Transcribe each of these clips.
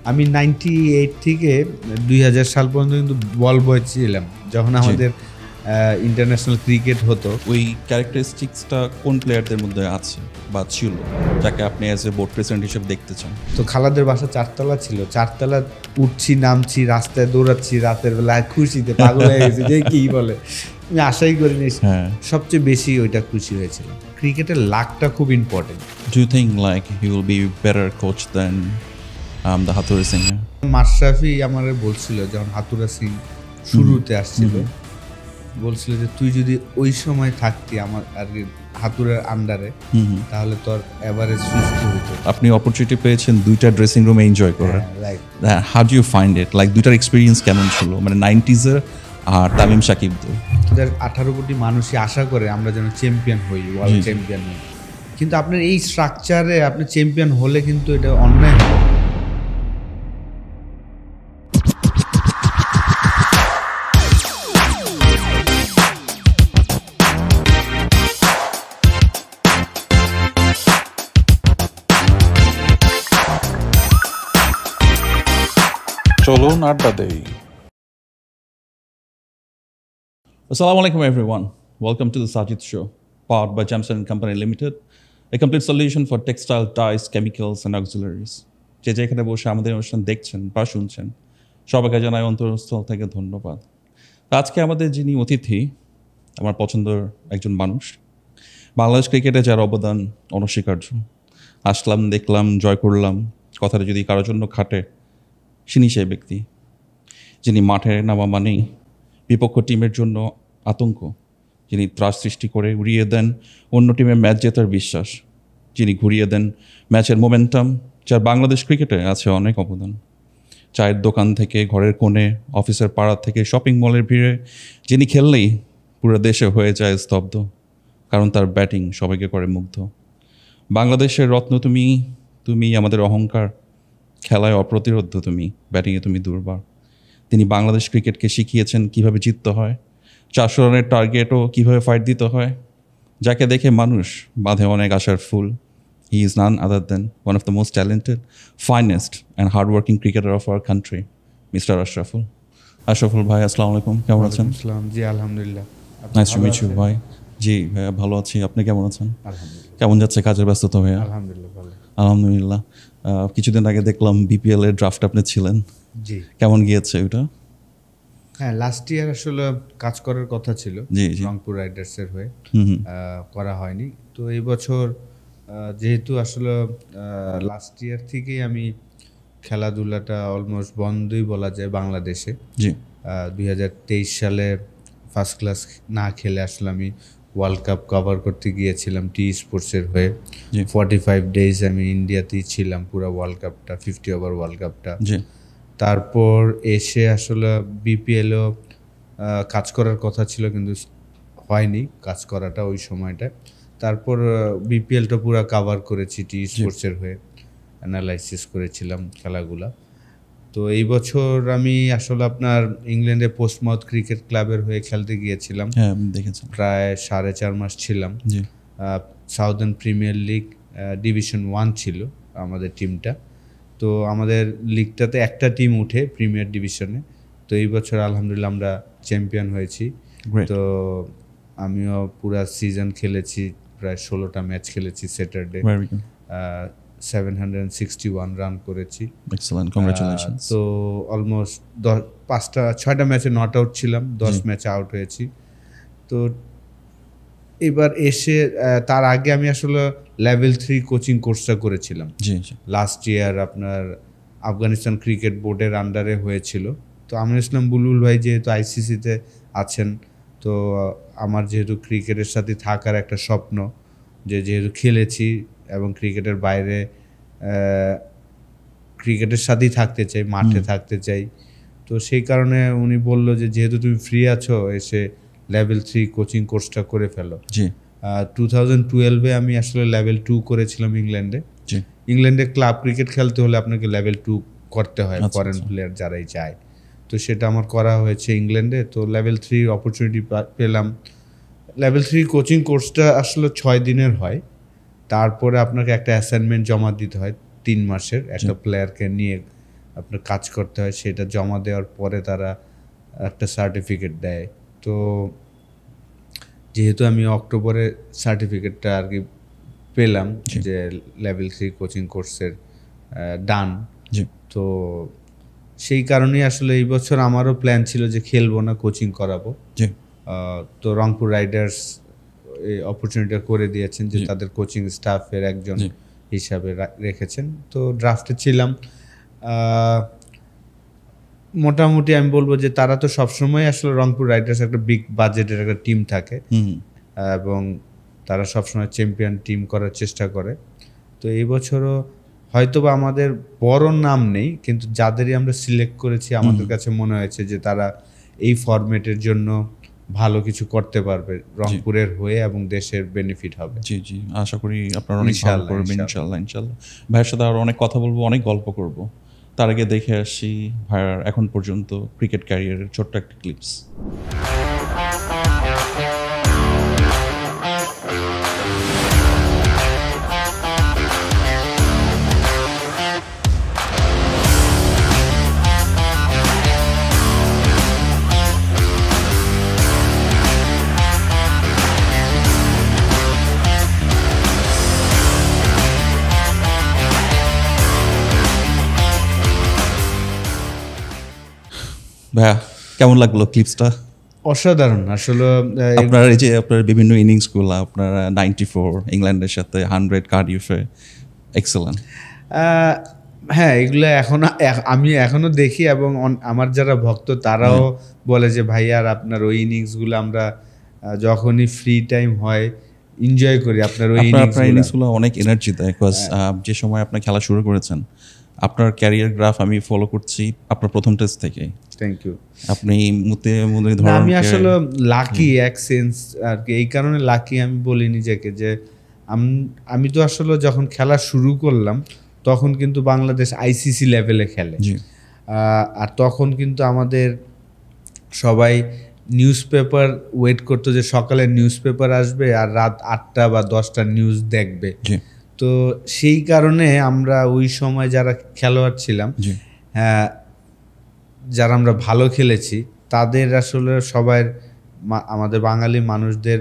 আমি 98 থেকে 2000 সাল পর্যন্ত কিন্তু বল বয় ছিলাম যখন আমাদের ইন্টারন্যাশনাল ক্রিকেট হতো। ওই ক্যারেক্টারিস্টিক্সটা কোন প্লেয়ারদের মধ্যে আছে বা ছিল যাকে আপনি অ্যাজ এ বোর্ড প্রেসিডেন্ট হিসেবে দেখতে চান? তো খালাদের বাসা 4 তলা ছিল, 4 তলা উঠছি নামছি, রাস্তায় দৌড়াচ্ছি, রাতের বেলা খুশিতে পাগল হয়ে গেছি যে কি বলে, আমি আশাই করিনি। সবচেয়ে বেশি ওইটা খুশি হয়েছিলাম। ক্রিকেটের লাকটা খুব important. Do you think like he will be better coach than the Hathurusingha? Mashrafe আমারে বলছিল যখন হাতুড়া সিং শুরুতে আসছিল, বলছিল যে তুই যদি ওই সময় থাকতি আমার আর হাতুড়ার আন্ডারে তাহলে তোর এভারেজ 50 হতো। আপনি অপরচুনিটি পেয়েছেন দুইটা ড্রেসিং রুমে এনজয় করার। How do you find it? Like দুইটার এক্সপিরিয়েন্স কেমন ছিল, মানে 90s-এর আর তামিম সাকিবদের? 18 কোটি মানুষই আশা করে আমরা যেন চ্যাম্পিয়ন হই, ওয়ার্ল্ড চ্যাম্পিয়ন হই, কিন্তু আপনার এই স্ট্রাকচারে আপনি চ্যাম্পিয়ন হলে কিন্তু এটা অন্যায় হবে। চলুন আড্ডা দেই। Assalamu alaikum everyone. Welcome to the Sajid Show, powered by Jamson & Company Limited, a complete solution for textile, dyes, chemicals and auxiliaries. যে যেখানে বসে আমাদের অনুষ্ঠান দেখছেন বা শুনছেন সবাইকে জানাই অন্তরস্থল থেকে ধন্যবাদ। আজকে আমাদের যিনি অতিথি, আমার পছন্দের একজন মানুষ, বাংলাদেশ ক্রিকেটে যার অবদান অনস্বীকার্য। আসলাম, দেখলাম, জয় করলাম, কথাটা যদি কারোর জন্য খাটে তিনি সেই ব্যক্তি যিনি মাঠে নামা মানেই বিপক্ষ টিমের জন্য আতঙ্ক, যিনি ত্রাস সৃষ্টি করে উড়িয়ে দেন অন্য টিমের ম্যাচ জেতার বিশ্বাস, যিনি ঘুরিয়ে দেন ম্যাচের মোমেন্টাম, যার বাংলাদেশ ক্রিকেটে আছে অনেক অবদান। চায়ের দোকান থেকে ঘরের কোণে, অফিসের পাড়া থেকে শপিং মলের ভিড়ে যিনি খেললেই পুরো দেশে হয়ে যায় স্তব্ধ, কারণ তার ব্যাটিং সবাইকে করে মুগ্ধ। বাংলাদেশের রত্ন তুমি আমাদের অহংকার, খেলায় অপ্রতিরোধ্য তুমি, ব্যাটিংয়ে তুমি দুর্বার। তিনি বাংলাদেশ ক্রিকেটকে শিখিয়েছেন কীভাবে জিততে হয়, 400 রানের টার্গেটও কীভাবে ফাইট দিতে হয়, যাকে দেখে মানুষ বাঁধে অনেক আশার ফুল। He is none other than one of the most talented, finest and hard working cricketer of our country, mister Ashraful. Ashraful ভাই, আসসালামু আলাইকুম, কেমন আছেন? জি আলহামদুলিল্লাহ। নাইস টু মিট ইউ ভাই। জি ভাইয়া, ভালো আছি, আপনি কেমন আছেন? আলহামদুলিল্লাহ। কেমন যাচ্ছে কাজের ব্যস্ততা ভাইয়া? আলহামদুলিল্লাহ ভালো। আলহামদুলিল্লাহ। কিছুদিন আগে দেখলাম বিপিএল এর ড্রাফট আপনি ছিলেন। জি। কেমন গিয়েছে ওটা? হ্যাঁ, লাস্ট ইয়ার আসলে কাজ করার কথা ছিল রংপুর রাইডার্সের হয়ে, করা হয়নি। তো এই বছর যেহেতু আসলে লাস্ট ইয়ার থেকেই আমি খেলাধুলাটা অলমোস্ট বন্ধই বলা যায় বাংলাদেশে। জি। 2023 সালে ফার্স্ট ক্লাস না খেলে আসলে আমি ওয়ার্ল্ড কাপ কভার করতে গিয়েছিলাম টি স্পোর্টসের হয়ে। 45 ডেজ আমি ইন্ডিয়াতেই ছিলাম পুরো ওয়ার্ল্ড কাপটা, 50 ওভার ওয়ার্ল্ড কাপটা। তারপর এসে আসলে বিপিএলও কাজ করার কথা ছিল, কিন্তু হয়নি কাজ করাটা ওই সময়টা। তারপর বিপিএলটা পুরো কাভার করেছি টি স্পোর্টসের হয়ে, অ্যানালাইসিস করেছিলাম খেলাগুলা। তো এই বছর আমি আসলে আপনার ইংল্যান্ডে পোস্টমাউথ ক্রিকেট ক্লাবের হয়ে খেলতে গিয়েছিলাম। হ্যাঁ, দেখেছি। প্রায় 4.5 মাস ছিলাম। সাউদার্ন প্রিমিয়ার লিগ ডিভিশন 1 ছিল আমাদের টিমটা। তো আমাদের লিগটাতে একটা টিম উঠে প্রিমিয়ার ডিভিশনে। তো এই বছর আলহামদুলিল্লাহ আমরা চ্যাম্পিয়ন হয়েছি। তো আমিও পুরো সিজন খেলেছি, প্রায় 16টা ম্যাচ খেলেছি। স্যাটারডে 761 রান করেছি। Excellent, congratulations. তো অলমোস্ট 6টা ম্যাচে নট আউট ছিলাম, 10 ম্যাচে আউট হয়েছি। তো এবার এসে তার আগে আমি আসলে লেভেল 3 কোচিং কোর্সটা করেছিলাম লাস্ট ইয়ার, আপনার আফগানিস্তান ক্রিকেট বোর্ডের আন্ডারে হয়েছিল। তো আমিনুল ইসলাম বুলবুল ভাই যেহেতু আইসিসিতে আছেন, তো আমার যেহেতু ক্রিকেটের সাথে থাকার একটা স্বপ্ন, যেহেতু খেলেছি এবং ক্রিকেটের বাইরে ক্রিকেটের সাথেই থাকতে চাই, মাঠে থাকতে চাই। তো সেই কারণে উনি বলল যে যেহেতু তুমি ফ্রি আছো, এসে লেভেল 3 কোচিং কোর্সটা করে ফেলো। 2012-এ আমি আসলে লেভেল 2 করেছিলাম ইংল্যান্ডে। ইংল্যান্ডে ক্লাব ক্রিকেট খেলতে হলে আপনাকে লেভেল 2 করতে হয়, ফরেন প্লেয়ার যারাই যায়। তো সেটা আমার করা হয়েছে ইংল্যান্ডে। তো লেভেল 3 অপরচুনিটি পেলাম। লেভেল 3 কোচিং কোর্সটা আসলে 6 দিনের হয়। তারপরে আপনাকে একটা অ্যাসাইনমেন্ট জমা দিতে হয় 3 মাসের, একটা প্লেয়ারকে নিয়ে আপনার কাজ করতে হয়, সেটা জমা দেওয়ার পরে তারা একটা সার্টিফিকেট দেয়। তো যেহেতু আমি অক্টোবরে সার্টিফিকেটটা আর কি পেলাম যে লেভেল 3 কোচিং কোর্সের ডান, তো সেই কারণেই আসলে এই বছর আমারও প্ল্যান ছিল যে খেলবো না, কোচিং করাবো। তো রংপুর রাইডার্স এই অপরচুনিটিটা করে দিয়েছেন যে তাদের কোচিং স্টাফের একজন হিসাবে রেখেছেন। তো ড্রাফটে ছিলাম। মোটামুটি আমি বলবো যে তারা তো সবসময় আসলে রংপুর রাইডার্স একটা বিগ বাজেটের একটা টিম থাকে এবং তারা সবসময় চ্যাম্পিয়ন টিম করার চেষ্টা করে। তো এই বছরও হয়তোবা আমাদের বড় নাম নেই, কিন্তু যাদেরই আমরা সিলেক্ট করেছি আমাদের কাছে মনে হয়েছে যে তারা এই ফরম্যাটের জন্য ভালো কিছু করতে পারবে রংপুরের হয়ে এবং দেশের বেনিফিট হবে। জি জি, আশা করি আপনারা অনেক ভালো করবেন ইনশাআল্লাহ। ইনশাআল্লাহ ভাইয়ের সাথে আরো অনেক কথা বলবো, অনেক গল্প করব। তার আগে দেখে আসি ভাইয়ার এখন পর্যন্ত ক্রিকেট ক্যারিয়ারের ছোট্ট একটা ক্লিপস। ভাইয়া কেমন লাগলো ক্লিপসটা? অসাধারণ আসলে। আপনার এই যে আপনার বিভিন্ন ইনিংসগুলো, আপনার 94 ইংল্যান্ডের সাথে, 100 কার্ডিফে, এক্সেলেন্ট। হ্যাঁ, এগুলো আমি এখনো দেখি এবং আমার যারা ভক্ত তারাও বলে যে ভাইয়ার আপনার ওই ইনিংসগুলো আমরা যখনই ফ্রি টাইম হয় এনজয় করি। আপনার ওই ইনিংসগুলো অনেক এনার্জি দেয়, বিকজ যে সময় আপনি খেলা শুরু করেছেন, আপনার ক্যারিয়ার গ্রাফ আমি ফলো করছি আপনার প্রথম টেস্ট থেকে। Thank you. আপনি ধরেন আমি আসলে লাকি এক সেন্স আর কি, এই কারণে লাকি আমি বলি নিজেকে যে আমি তো আসলে যখন খেলা শুরু করলাম তখন কিন্তু বাংলাদেশ আইসিসি লেভেলে খেলে, আর তখন কিন্তু আমাদের সবাই নিউজ পেপার ওয়েট করতো যে সকালে নিউজ পেপার আসবে আর রাত 8টা বা 10টা নিউজ দেখবে। তো সেই কারণে আমরা ওই সময় যারা খেলোয়াড় ছিলাম, যারা আমরা ভালো খেলেছি, তাদের আসলে সবাই আমাদের বাঙালি মানুষদের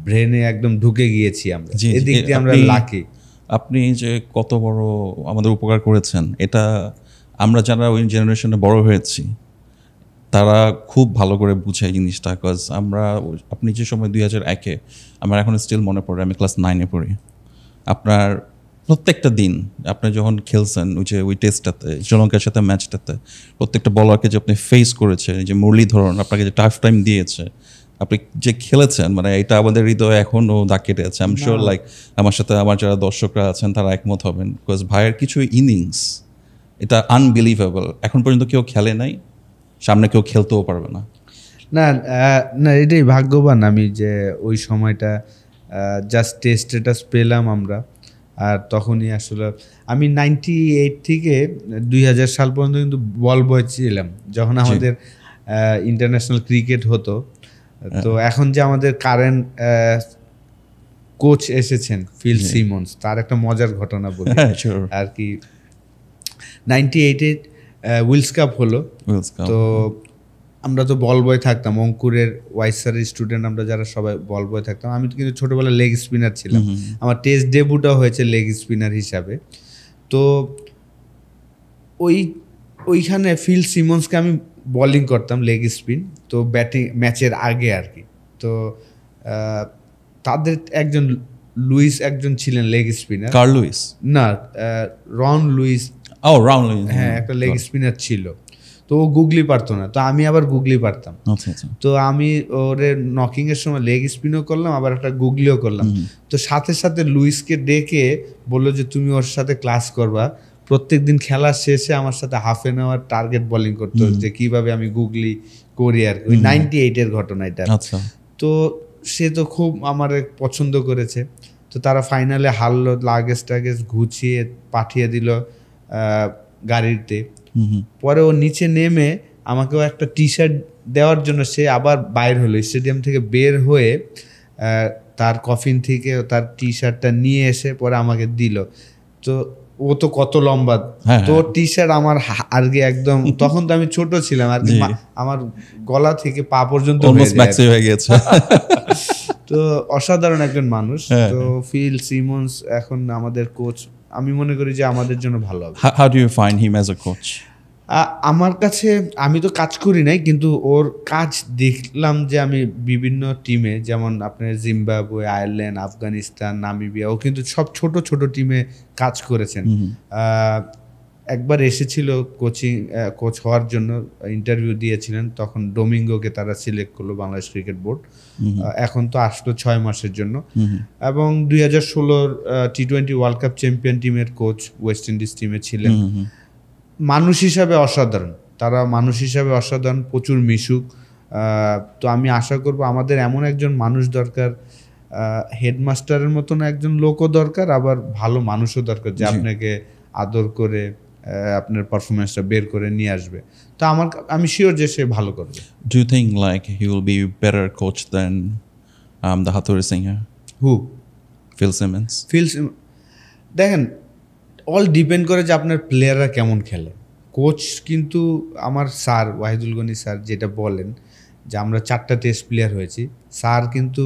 ব্রেনে একদম ঢুকে গিয়েছি আমরা। এদিক দিয়ে আমরা লাকি। আপনি যে কত বড় আমাদের উপকার করেছেন, এটা আমরা যারা ওই জেনারেশনে বড় হয়েছি তারা খুব ভালো করে বুঝে এই জিনিসটা। বিকজ আপনি যে সময় 2001-এ, আমার এখন স্টিল মনে পড়ে, আমি ক্লাস 9-এ পড়ি। আপনার প্রত্যেকটা দিন আপনি যখন খেলছেন ওই টেস্টটাতে, শ্রীলঙ্কার সাথে ম্যাচটাতে, প্রত্যেকটা বলারকে যে আপনি ফেস করেছেন, যে মুরলীধরন আপনাকে যে টাফ টাইম দিয়েছে, আপনি যে খেলেছেন, মানে এটা আমাদের হৃদয়ে এখনও দাগ কেটে আছে। আই এম শিওর লাইক আমার সাথে আমার যারা দর্শকরা আছেন তারা একমত হবেন, বিকজ ভাইয়ের কিছু ইনিংস এটা আনবিলিভেবল। এখন পর্যন্ত কেউ খেলে নাই, সামনে কেউ খেলতেও পারবে না। না, এটাই ভাগ্যবান আমি যে ওই সময়টা জাস্ট টেস্ট স্ট্যাটাস পেলাম আমরা। আর তখনই আসলে আমি 98 থেকে 2000 সাল পর্যন্ত কিন্তু বল বয় ছিলাম যখন আমাদের ইন্টারন্যাশনাল ক্রিকেট হতো। তো এখন যে আমাদের কারেন্ট কোচ এসেছেন ফিল সিমন্স, তার একটা মজার ঘটনা বলি আর কি। 98-এ উইলস কাপ হলো, তো আমরা তো বল বয় থাকতাম, অঙ্কুরের ওয়াইসারের স্টুডেন্ট আমরা যারা সবাই বল বয় থাকতাম। আমি কিন্তু ছোটোবেলা লেগ স্পিনার ছিলাম, আমার টেস্ট ডেবিউটাও হয়েছে লেগ স্পিনার হিসাবে। তো ওইখানে ফিল সিমন্সকে আমি বোলিং করতাম লেগ স্পিন, তো ব্যাটিং ম্যাচের আগে আর কি। তো তাদের একজন লুইস একজন ছিলেন লেগ স্পিনার, কার্ল লুইস না রন লুইস, হ্যাঁ একটা লেগ স্পিনার ছিল। তো ও গুগলি পারতো না, তো আমি আবার গুগলি পারতাম। তো আমি ওরে নকিং এর সময় লেগ স্পিনও করলাম, আবার একটা গুগলিও করলাম। তো সাথে সাথে লুইসকে ডেকে বললো যে তুমি ওর সাথে ক্লাস করবা, প্রত্যেকদিন খেলার শেষে আমার সাথে half an our target bowling করতো, যে কিভাবে আমি গুগলি করি আর কি। 98-এর ঘটনা এটা। তো সে তো খুব আমার পছন্দ করেছে। তো তারা ফাইনালে হারলো, লাগেজ টাগেজ গুছিয়ে পাঠিয়ে দিল গাড়িতে। পরে ও নিচে নেমে আমাকেও একটা টি শার্ট দেওয়ার জন্য সে আবার বাইর হলো, স্টেডিয়াম থেকে বের হয়ে তার কফিন থেকে তার টি শার্টটা নিয়ে এসে পরে আমাকে দিল। তো ও তো কত লম্বা, তোর টি শার্ট আমার আর কি একদম, তখন তো আমি ছোট ছিলাম আর কি, আমার গলা থেকে পা পর্যন্ত হয়ে গেছে। তো অসাধারণ একজন মানুষ। তো ফিল সিমন্স এখন আমাদের কোচ, আমি মনে করি যে আমাদের জন্য ভালো হবে। How do you find him as a coach? আমার কাছে, আমি তো কাজ করি নাই, কিন্তু ওর কাজ দেখলাম যে আমি বিভিন্ন টিমে, যেমন আপনার জিম্বাবুয়ে, আয়ারল্যান্ড, আফগানিস্তান, নামিবিয়া, ও কিন্তু সব ছোট ছোট টিমে কাজ করেছেন। একবার এসেছিল কোচ হওয়ার জন্য, ইন্টারভিউ দিয়েছিলেন, তখন ডোমিঙ্গোকে তারা সিলেক্ট করলো বাংলাদেশ ক্রিকেট বোর্ড। এখন তো আসলো 6 মাসের জন্য। এবং 2016 টি-20 ওয়ার্ল্ড কাপ চ্যাম্পিয়ন টিমের কোচ, ওয়েস্ট ইন্ডিজ টিমে ছিলেন। মানুষ হিসাবে অসাধারণ, তারা মানুষ হিসাবে অসাধারণ, প্রচুর মিশুক। তো আমি আশা করব আমাদের এমন একজন মানুষ দরকার, হেডমাস্টারের মতন একজন লোকও দরকার, আবার ভালো মানুষও দরকার, যে আপনাকে আদর করে আপনার পারফরমেন্সটা বের করে নিয়ে আসবে। তো আমি শিওর যে সে ভালো করবে। Do you think like he will be better coach than the Hattori Singha? Who? Phil Simmons. দেখেন, অল ডিপেন্ড করে যে আপনার প্লেয়াররা কেমন খেলে। কোচ কিন্তু আমার স্যার ওয়াহিদুল গনি স্যার যেটা বলেন, যে আমরা 4টা টেস্ট প্লেয়ার হয়েছি, স্যার কিন্তু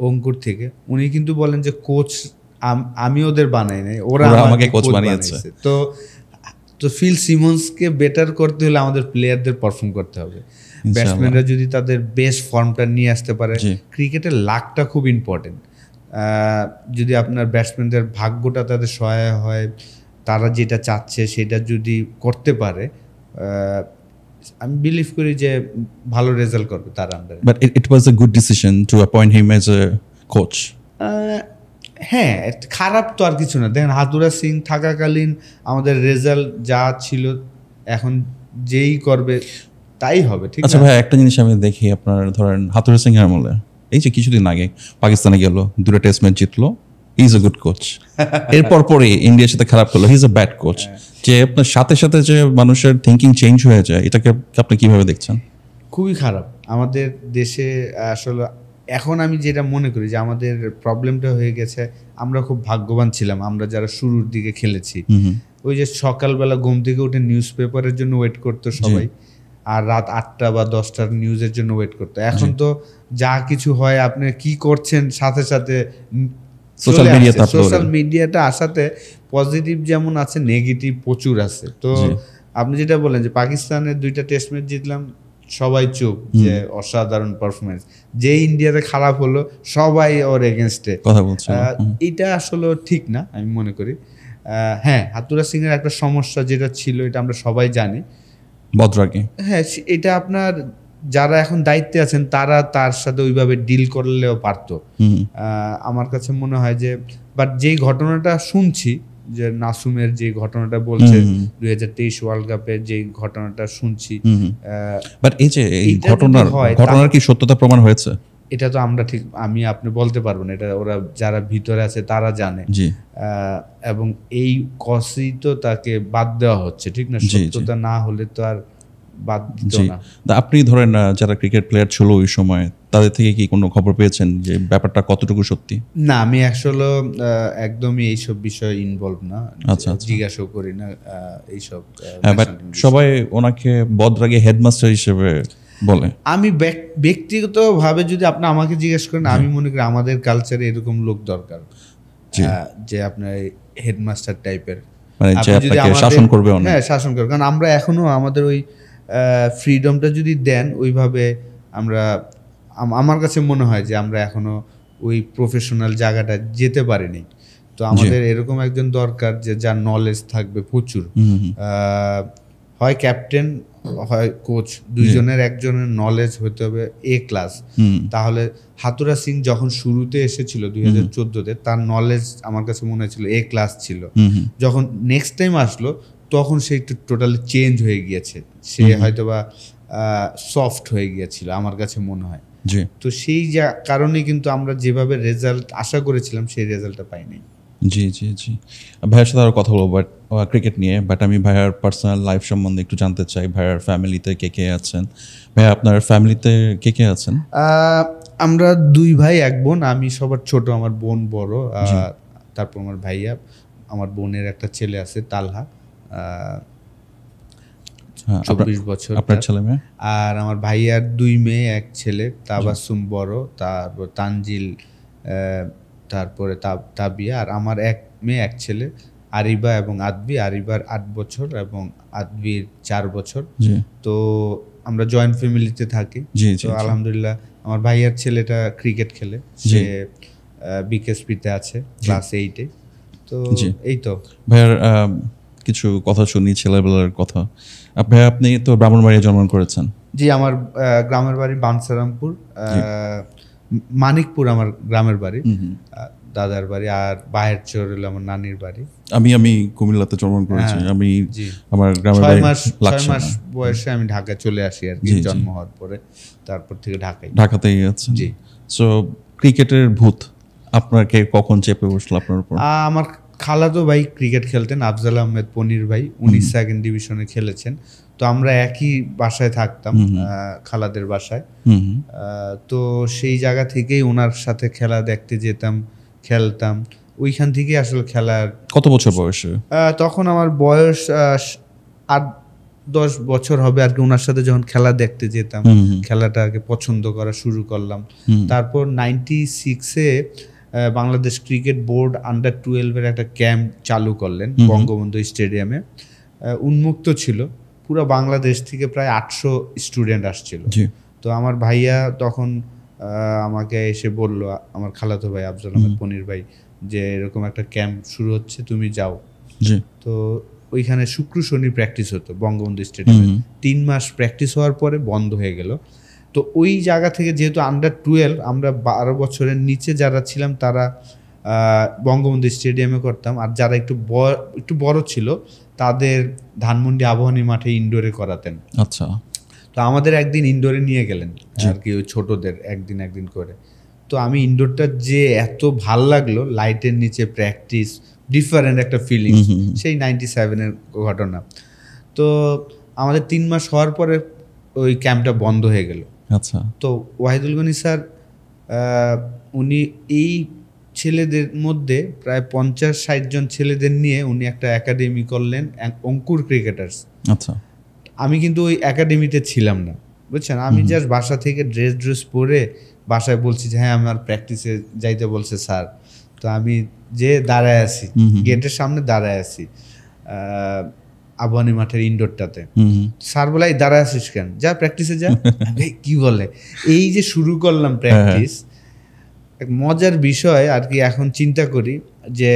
অঙ্কুর থেকে উনি কিন্তু বলেন যে কোচ আমি ওদের বানাই নাই, ওরা আমাকে কোচ বানিয়েছে। তো ফিল সিমন্সকে বেটার করতে হলে আমাদের প্লেয়ারদের পারফর্ম করতে হবে। ব্যাটসম্যানরা যদি তাদের বেস্ট ফর্মটা নিয়ে আসতে পারে, ক্রিকেটের লাকটা খুব ইম্পর্টেন্ট। যদি আপনার ব্যাটসম্যানদের ভাগ্যটা তাদের সহায় হয়, তারা যেটা চাচ্ছে সেটা যদি করতে পারে, আমি বিলিভ করি যে ভালো রেজাল্ট করবে তার আন্ডারে। But it was a good decision two appoint him as a coach. হ্যাঁ, খারাপ তো আর কিছু না। দেখেন, হাতুরা সিং থাকাকালীন আমাদের রেজাল্ট যা ছিল, এখন যেই করবে তাই হবে, ঠিক আছে? আচ্ছা ভাই, একটা জিনিস আমি দেখি, আপনার ধরেন হাতুরা সিং এর আমলে, এই যে কিছুদিন আগে পাকিস্তানে গেল, 2টা টেস্ট ম্যাচ জিতলো, he is a good coach. এরপর পরে ইন্ডিয়ার সাথে খারাপ করলো, he is a bad coach. যে আপনার সাথে সাথে যে মানুষের থিঙ্কিং চেঞ্জ হয়ে যায়, এটাকে আপনি কিভাবে দেখছেন? খুবই খারাপ আমাদের দেশে। আসলে এখন আমি যেটা মনে করি যে আমাদের প্রবলেমটা হয়ে গেছে, আমরা খুব ভাগ্যবান ছিলাম, আমরা যারা শুরুর দিকে খেলেছি। ওই যে সকালবেলা ঘুম থেকে উঠে নিউজ পেপারের জন্য ওয়েট করতো সবাই, আর রাত 8টা বা 10টার নিউজের জন্য ওয়েট করতো। এখন তো যা কিছু হয়, আপনি কি করছেন সাথে সাথে সোশ্যাল মিডিয়াটা আসাতে পজিটিভ যেমন আছে, নেগেটিভ প্রচুর আছে। তো আপনি যেটা বলেন যে পাকিস্তানের 2টা টেস্ট ম্যাচ জিতলাম, সবাই চুপ, যে অসাধারণ পারফরমেন্স। যে ইন্ডিয়াতে খারাপ হলো, সবাই ওর এগেনস্টে কথা বলছে। এটা আসলে ঠিক না, আমি মনে করি। হ্যাঁ, হাতুরা সিং এর একটা সমস্যা যেটা ছিল, এটা আমরা সবাই জানি, বদরাগী। হ্যাঁ, এটা আপনার যারা এখন দায়িত্বে আছেন তারা তার সাথে ওইভাবে ডিল করলেও পারতো। আমার কাছে মনে হয় যে, বাট যেই ঘটনাটা শুনছি, যে নাসুমের যে ঘটনাটা বলছে, 2023 ওয়ার্ল্ড কাপের যে ঘটনাটা শুনছি, বাট এই যে এই ঘটনার কি সত্যতা প্রমাণ হয়েছে? এটা তো আমরা ঠিক আপনি বলতে পারবো না, এটা ওরা যারা ভিতরে আছে তারা জানে। এবং এই কসই তো তাকে বাদ দেওয়া হচ্ছে, ঠিক না? সত্যতা না হলে তো আর বাদ দিত না। আপনি ধরেন যারা ক্রিকেট প্লেয়ার ছিল ওই সময়, তাদের থেকে কি কোনো খবর পেয়েছেন যে ব্যাপারটা কতটুকু সত্যি? না, আমি আসলে একদমই এইসব বিষয়ে ইনভলভ না, জিজ্ঞাসা করি না এইসব। সবাই ওনাকে বদরাগে হেডমাস্টার হিসেবে বলে। আমি ব্যক্তিগতভাবে যদি আপনি আমাকে জিজ্ঞেস করেন, আমি মনে করি আমাদের কালচারে এরকম লোক দরকার, যে আপনার হেডমাস্টার টাইপের, মানে যে আপনাকে শাসন করবে। হ্যাঁ, শাসন করবে। কারণ আমরা এখনো আমাদের ওই ফ্রিডমটা যদি দেন ওইভাবে, আমার কাছে মনে হয় যে আমরা এখনো ওই প্রফেশনাল জায়গাটা যেতে পারিনি। তো আমাদের এরকম একজন দরকার যে যার নলেজ থাকবে প্রচুর, হয় ক্যাপ্টেন হয় কোচ, দুইজনের একজনের নলেজ হতে হবে এ ক্লাস। তাহলে হাতুরা সিং যখন শুরুতে এসেছিল 2014-তে, তার নলেজ আমার কাছে মনে হয়েছিল এ ক্লাস ছিল। যখন নেক্সট টাইম আসলো, তখন সে একটু টোটালি চেঞ্জ হয়ে গিয়েছে, সে হয়তোবা সফট হয়ে গিয়েছিল আমার কাছে মনে হয়। তো সেই কারণে কিন্তু আমরা যেভাবে রেজাল্ট আশা করেছিলাম সেই রেজাল্টটা পাইনি। জি জি জি, ভাইয়ের সাথে আরও কথা বলবো ক্রিকেট নিয়ে, বাট আমি ভাইয়ার পার্সোনাল লাইফ সম্বন্ধে একটু জানতে চাই। ভাইয়ার ফ্যামিলিতে কে কে আছেন? ভাইয়া, আপনার ফ্যামিলিতে কে কে আছেন? আমরা 2 ভাই 1 বোন, আমি সবার ছোট, আমার বোন বড়, তারপর আমার ভাইয়া। আমার বোনের একটা ছেলে আছে তালহা, 24 বছর আপনার ছেলে মেয়ে। আর আমার ভাইয়ার 2 মেয়ে 1 ছেলে, তাবাসসুম বড়, তারপর তানজিল, তারপরে তাবিয়া, আর আমার 1 মেয়ে 1 ছেলে আরিবা এবং আদবি। আরিবার 8 বছর এবং আদবির 4 বছর। তো আমরা জয়েন্ট ফ্যামিলিতে থাকি। তো আলহামদুলিল্লাহ আমার ভাইয়ার ছেলেটা ক্রিকেট খেলে, সে বিকেএসপিতে আছে ক্লাস 8-এ। তো এই তো ভাইয়ার কিছু কথা শুনি ছেলেবেলার কথা। আপনি তো ব্রাহ্মণবাড়িয়ায় জন্মগ্রহণ করেছেন। জি, আমার গ্রামের বাড়ি বানসারামপুর, মানিকপুর আমার গ্রামের বাড়ি, দাদার বাড়ি, আর বাহের চর হলো আমার নানির বাড়ি। আমি কুমিল্লাতে জন্মগ্রহণ করেছি। আমি আমার গ্রামের বাড়ি 6 মাস বয়সে আমি ঢাকা চলে আসি আর কি, জন্ম হওয়ার পরে। তারপর থেকে ঢাকাতেই আছে। জি। সো ক্রিকেটের ভূত আপনাকে কখন চেপে বসলো আপনার উপর? আমার খালাতো ভাই ক্রিকেট খেলতেন, আফজাল আহমেদ পনির ভাই, উনি 2nd ডিভিশনে খেলেছেন। তো আমরা একই বাসায় থাকতাম, খালাদের বাসায়। তো সেই জায়গা থেকেই ওনার সাথে খেলা দেখতে যেতাম, খেলতাম। ওইখান থেকেই আসলে খেলার। কত বছর বয়সে? তখন আমার বয়স 8-10 বছর হবে আর কি। ওনার সাথে যখন খেলা দেখতে যেতাম, খেলাটাকে পছন্দ করা শুরু করলাম। তারপর 96-এ বাংলাদেশ ক্রিকেট বোর্ড আন্ডার-12 একটা ক্যাম্প চালু করলেন বঙ্গবন্ধু স্টেডিয়ামে। উন্মুক্ত ছিল, পুরো বাংলাদেশ থেকে প্রায় 800 স্টুডেন্ট আসছিল। তো আমার ভাইয়া তখন আমাকে এসে বলল, আমার খালাতো ভাই আফজাল আহমেদ পনির ভাই, যে এরকম একটা ক্যাম্প শুরু হচ্ছে, তুমি যাও। তো ওইখানে শুক্র শনি প্র্যাকটিস হতো বঙ্গবন্ধু স্টেডিয়ামে। 3 মাস প্র্যাকটিস হওয়ার পরে বন্ধ হয়ে গেল। তো ওই জায়গা থেকে যেহেতু আন্ডার-12 আমরা 12 বছরের নিচে যারা ছিলাম তারা বঙ্গবন্ধু স্টেডিয়ামে করতাম, আর যারা একটু বড় ছিল তাদের ধানমন্ডি আবাহনী মাঠে ইনডোরে করাতেন। আচ্ছা। তো আমাদের একদিন ইনডোরে নিয়ে গেলেন আর কি, ওই ছোটদের একদিন করে। তো আমি ইনডোরটা যে এত ভাল লাগলো, লাইটের নিচে প্র্যাকটিস, ডিফারেন্ট একটা ফিলিংস, সেই 97-এর ঘটনা। তো আমাদের 3 মাস হওয়ার পরে ওই ক্যাম্পটা বন্ধ হয়ে গেল। আচ্ছা। তো ওয়াহিদুল গনি স্যার উনি এই ছেলেদের মধ্যে প্রায় 50-60 জন ছেলেদের নিয়ে উনি একটা একাডেমি করলেন, অঙ্কুর ক্রিকেটার্স। আচ্ছা। আমি কিন্তু ওই একাডেমিতে ছিলাম না, বুঝছেন। আমি জাস্ট বাসা থেকে ড্রেস পরে বাসায় বলছি যে হ্যাঁ আমার প্র্যাকটিসে যাইতে বলছে স্যার। তো আমি যে দাঁড়ায় আছি, গেটের সামনে দাঁড়ায় আছি আবাহনী মাঠের ইনডোরটাতে। স্যার বলে দাঁড়ায় আছিস কেন, যা প্র্যাকটিসে যা। কি বলে, এই যে শুরু করলাম প্র্যাকটিস। এক মজার বিষয় আর কি, এখন চিন্তা করি যে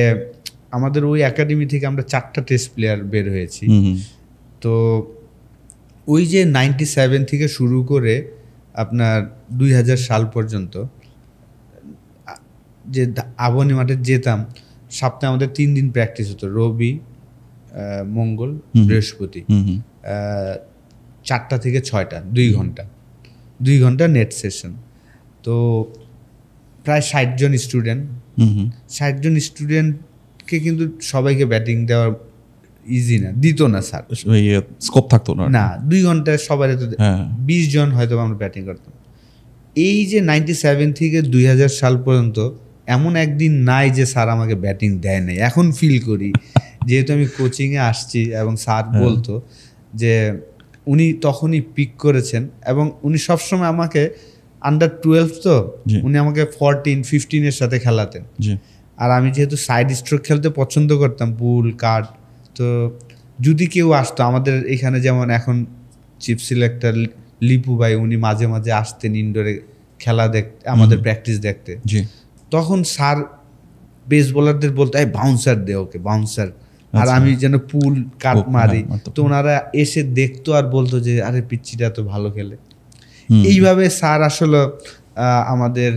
আমাদের ওই একাডেমি থেকে আমরা 4টা টেস্ট প্লেয়ার বের হয়েছি। তো ওই যে 97 থেকে শুরু করে আপনার 2000 সাল পর্যন্ত যে আবাহনী মাঠে যেতাম, সপ্তাহে আমাদের 3 দিন প্র্যাকটিস হতো, রবি, মঙ্গল, বৃহস্পতি, 4টা থেকে 6টা, 2 ঘন্টা নেট সেশন। তো প্রায় 60 জন স্টুডেন্ট, 60 জন স্টুডেন্টকে কিন্তু সবাইকে ব্যাটিং দেওয়া ইজি না, দিত না স্যার, স্কোপ থাকতো না। 2 ঘন্টায় সবার 20 জন হয়তো আমরা ব্যাটিং করতাম। এই যে 97 থেকে 2000 সাল পর্যন্ত এমন একদিন নাই যে স্যার আমাকে ব্যাটিং দেয় নাই। এখন ফিল করি যেহেতু আমি কোচিংয়ে আসছি এবং স্যার বলতো যে উনি তখনই পিক করেছেন এবং উনি সবসময় আমাকে আন্ডার-12 তো উনি আমাকে 14-15-এর সাথে খেলাতেন। আর আমি যেহেতু সাইড স্ট্রোক খেলতে পছন্দ করতাম, বুল কাট, তো যদি কেউ আসতো আমাদের এখানে, যেমন এখন চিফ সিলেক্টর লিপু ভাই, উনি মাঝে মাঝে আসতেন ইনডোরে খেলা দেখতে, আমাদের প্র্যাকটিস দেখতে। তখন স্যার বেস বোলারদের বলতো এই বাউন্সার দে, ওকে বাউন্সার, আর আমি যেন পুল কাট মারি। তো ওনারা এসে দেখতো আর বলতো যে আরে পিচ্চিটা তো ভালো খেলে। এইভাবে স্যার আসলে আমাদের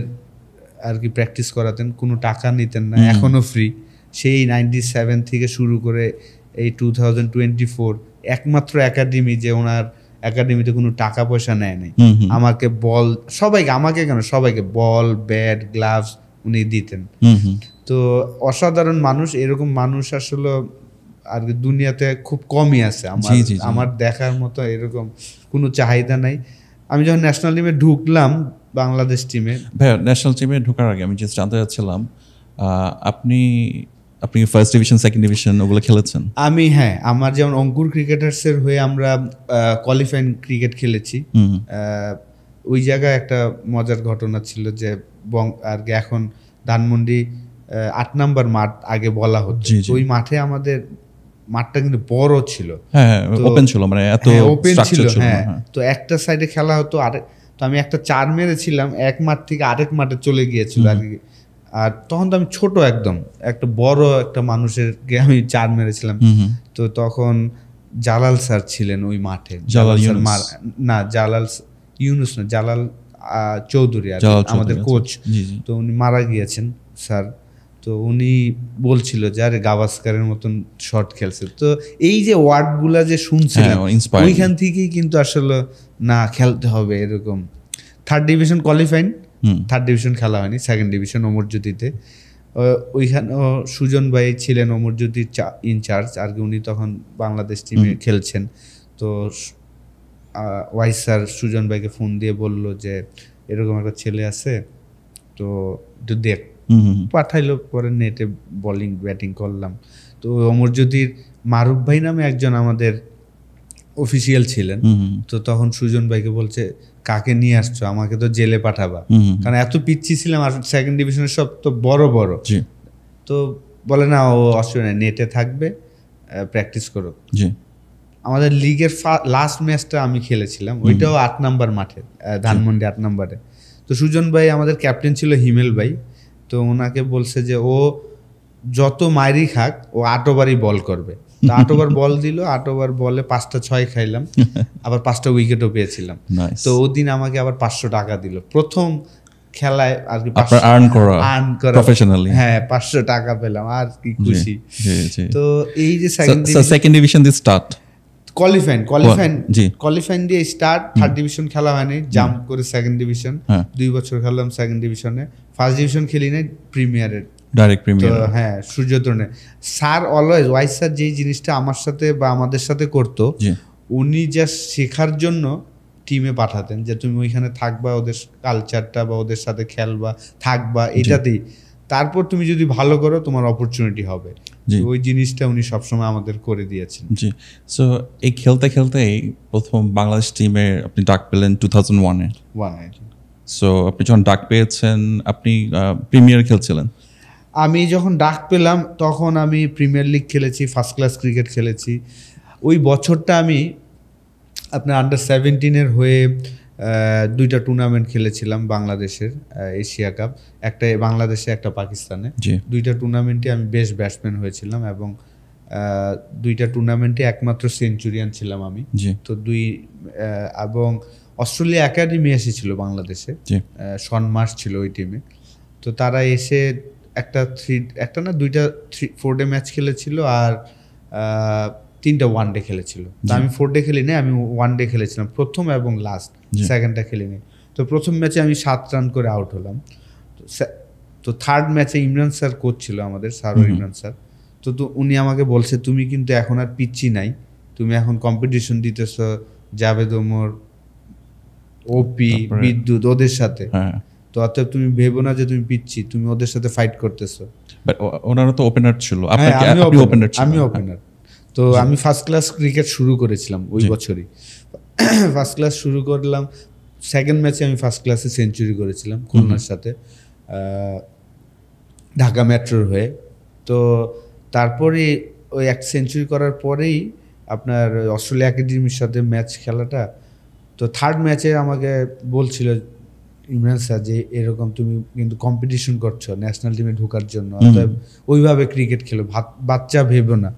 আর কি প্র্যাকটিস করাতেন, কোনো টাকা নিতেন না, এখনো ফ্রি। সেই 97 থেকে শুরু করে এই 2024 একমাত্র একাডেমি যে ওনার একাডেমিতে কোনো টাকা পয়সা নেয় নাই। আমাকে বল, সবাইকে, আমাকে কেন সবাইকে বল, ব্যাট, গ্লাভস উনি দিতেন। তো অসাধারণ মানুষ, এরকম মানুষ আসলে আর কি দুনিয়াতে খুব কমই আছে। আমার দেখার মতো এরকম কোনো চাহিদা নাই। আমি যখন ন্যাশনাল টিমে ঢুকলাম, বাংলাদেশ টিমে, ভাইয়া ন্যাশনাল টিমে ঢোকার আগে আমি জানতে চাচ্ছিলাম, আপনি ফার্স্ট ডিভিশন সেকেন্ড ডিভিশন ওগুলো খেলেছেন? আমি আমার যেমন অঙ্কুর ক্রিকেটার্সের হয়ে আমরা কোয়ালিফাইং ক্রিকেট খেলেছি। ওই জায়গায় একটা মজার ঘটনা ছিল যে আর কি এখন ধানমন্ডি 8 নম্বর মাঠ আগে বলা হতো, ওই মাঠে আমাদের মাঠটা কিন্তু বড় ছিল, ওপেন ছিল, মানে এত ওপেন ছিল। তো একটা সাইডে খেলা হতো, তো আমি একটা 4 মেরেছিলাম, এক মাঠ থেকে আরেক মাঠে চলে গিয়েছিল আর কি। আর তখন তো আমি ছোট একদম, একটা বড় একটা মানুষেরকে আমি 4 মেরেছিলাম। তো তখন জালাল স্যার ছিলেন ওই মাঠে, জালাল ইউনুস না, জালাল চৌধুরী আর আমাদের কোচ। তো উনি মারা গিয়েছেন স্যার। তো উনি বলছিল যে আরে গাভাস্কারের মতন শট খেলছে। তো এই যে ওয়ার্ডগুলা যে শুনছিলাম ওইখান থেকেই কিন্তু আসলে না খেলতে হবে এরকম। 3rd division qualified, 3rd division খেলা হয়নি, 2nd ডিভিশন অমরজ্যোতিতে। ওইখানেও সুজন ভাই ছিলেন অমরজ্যোতির ইনচার্জ আর কি, উনি তখন বাংলাদেশ টিমে খেলছেন। তো ওয়াইস স্যার সুজন ভাইকে ফোন দিয়ে বলল যে এরকম একটা ছেলে আছে, তো একটু দেখ। পাঠাইলো, পরে নেটে বোলিং ব্যাটিং করলাম। তো অমরজ্যোতির মারুফ ভাই নামে একজন আমাদের অফিসিয়াল ছিলেন। তো তখন সুজন ভাইকে বলছে কাকে নিয়ে আসছো, আমাকে তো জেলে পাঠাবা, কারণ এত পিচ্ছি ছিলাম। আর 2nd ডিভিশনের সব তো বড় বড়। তো বলে না, ও অস্ট্রেলিয়া নেটে থাকবে, প্র্যাকটিস করো। আমাদের লিগের লাস্ট ম্যাচটা আমি খেলেছিলাম, ওইটাও 8 নম্বর মাঠে, ধানমন্ডি 8 নম্বরে। তো সুজন ভাই আমাদের ক্যাপ্টেন ছিল হিমেল ভাই। তো ওনাকে বলছে যে ও যত মাইরি খাক ও 8 ওভারই বল করবে। তো 8 ওভার বল দিল, 8 ওভার বলে 5টা 6 খাইলাম, আবার 5টা উইকেটও পেয়েছিলাম। তো ওদিন আমাকে আবার 500 টাকা দিল প্রথম খেলায় আর কি, আর্ন করা প্রফেশনালি। 500 টাকা পেলাম, আর কি খুশি। তো এই যে সেকেন্ড ডিভিশন দিয়ে স্টার্ট, কোয়ালিফাইং দিয়ে স্টার্ট। 3rd ডিভিশন খেলা হয়নি, জাম্প করে 2nd ডিভিশন 2 বছর খেললাম 2nd ডিভিশনে। 1st ডিভিশন খেলি নাই, প্রিমিয়ারের ডাইরেক্ট প্রিমিয়ার। সূর্যতরণে স্যার অলওয়েজ, ওয়াইস স্যার যেই জিনিসটা আমার সাথে বা আমাদের সাথে করতো, উনি জাস্ট শেখার জন্য টিমে পাঠাতেন যে তুমি ওইখানে থাকবা, ওদের কালচারটা বা ওদের সাথে খেলবা, থাকবা, এটাতেই। তারপর তুমি যদি ভালো করো তোমার অপরচুনিটি হবে। ওই জিনিসটা উনি সবসময় আমাদের করে দিয়েছেন। জি। সো এই খেলতে খেলতেই প্রথম বাংলাদেশ টিমে আপনি ডাক পেলেন 2001-এ। সো আপনি যখন ডাক পেয়েছেন, আপনি প্রিমিয়ার খেলছিলেন? আমি যখন ডাক পেলাম তখন আমি প্রিমিয়ার লিগ খেলেছি, ফার্স্ট ক্লাস ক্রিকেট খেলেছি। ওই বছরটা আমি আপনার আন্ডার 17-এর হয়ে 2টা টুর্নামেন্ট খেলেছিলাম বাংলাদেশের, এশিয়া কাপ, একটা বাংলাদেশে একটা পাকিস্তানে। 2টা টুর্নামেন্টে আমি বেস্ট ব্যাটসম্যান হয়েছিলাম এবং 2টা টুর্নামেন্টে একমাত্র সেঞ্চুরিয়ান ছিলাম আমি। তো এবং অস্ট্রেলিয়া একাডেমি এসেছিল বাংলাদেশে, শন মার্শ ছিল ওই টিমে। তো তারা এসে একটা 4 ডে ম্যাচ খেলেছিল আর 3টা 1 ডে খেলেছিল। তো আমি 4 ডে খেলিনি, আমি 1 ডে খেলেছিলাম প্রথম এবং লাস্ট, 2ndটা খেলিনি। তো প্রথম ম্যাচে আমি 7 রান করে আউট হলাম। তো 3rd ম্যাচে ইমরান স্যার কোচ ছিল আমাদের, ইমরান স্যার। তো উনি আমাকে বলছে তুমি কিন্তু এখন আর পিচ্ছি নাই, তুমি এখন কম্পিটিশন দিতেছ জাভেদ ওমর, ওপি, বিদ্যুৎ, ওদের সাথে। তো অতএব তুমি ভেবো না যে তুমি পিচ্ছি, তুমি ওদের সাথে ফাইট করতেছো। ওনারা তো ওপেনার ছিল, আমি ওপেনার। তো আমি ফার্স্ট ক্লাস ক্রিকেট শুরু করেছিলাম ওই বছরই। ফার্স্ট ক্লাস শুরু করলাম, 2nd ম্যাচে আমি ফার্স্ট ক্লাসে সেঞ্চুরি করেছিলাম খুলনার সাথে, ঢাকা মেট্রোর হয়ে। তো তারপরে ওই এক সেঞ্চুরি করার পরেই আপনার অস্ট্রেলিয়া একাডেমির সাথে ম্যাচ খেলাটা। তো 3rd ম্যাচে আমাকে বলছিল ইমরান স্যার যে এরকম তুমি কিন্তু কম্পিটিশন করছো ন্যাশনাল টিমে ঢোকার জন্য, ওইভাবে ক্রিকেট খেলো, বাচ্চা ভেবো না।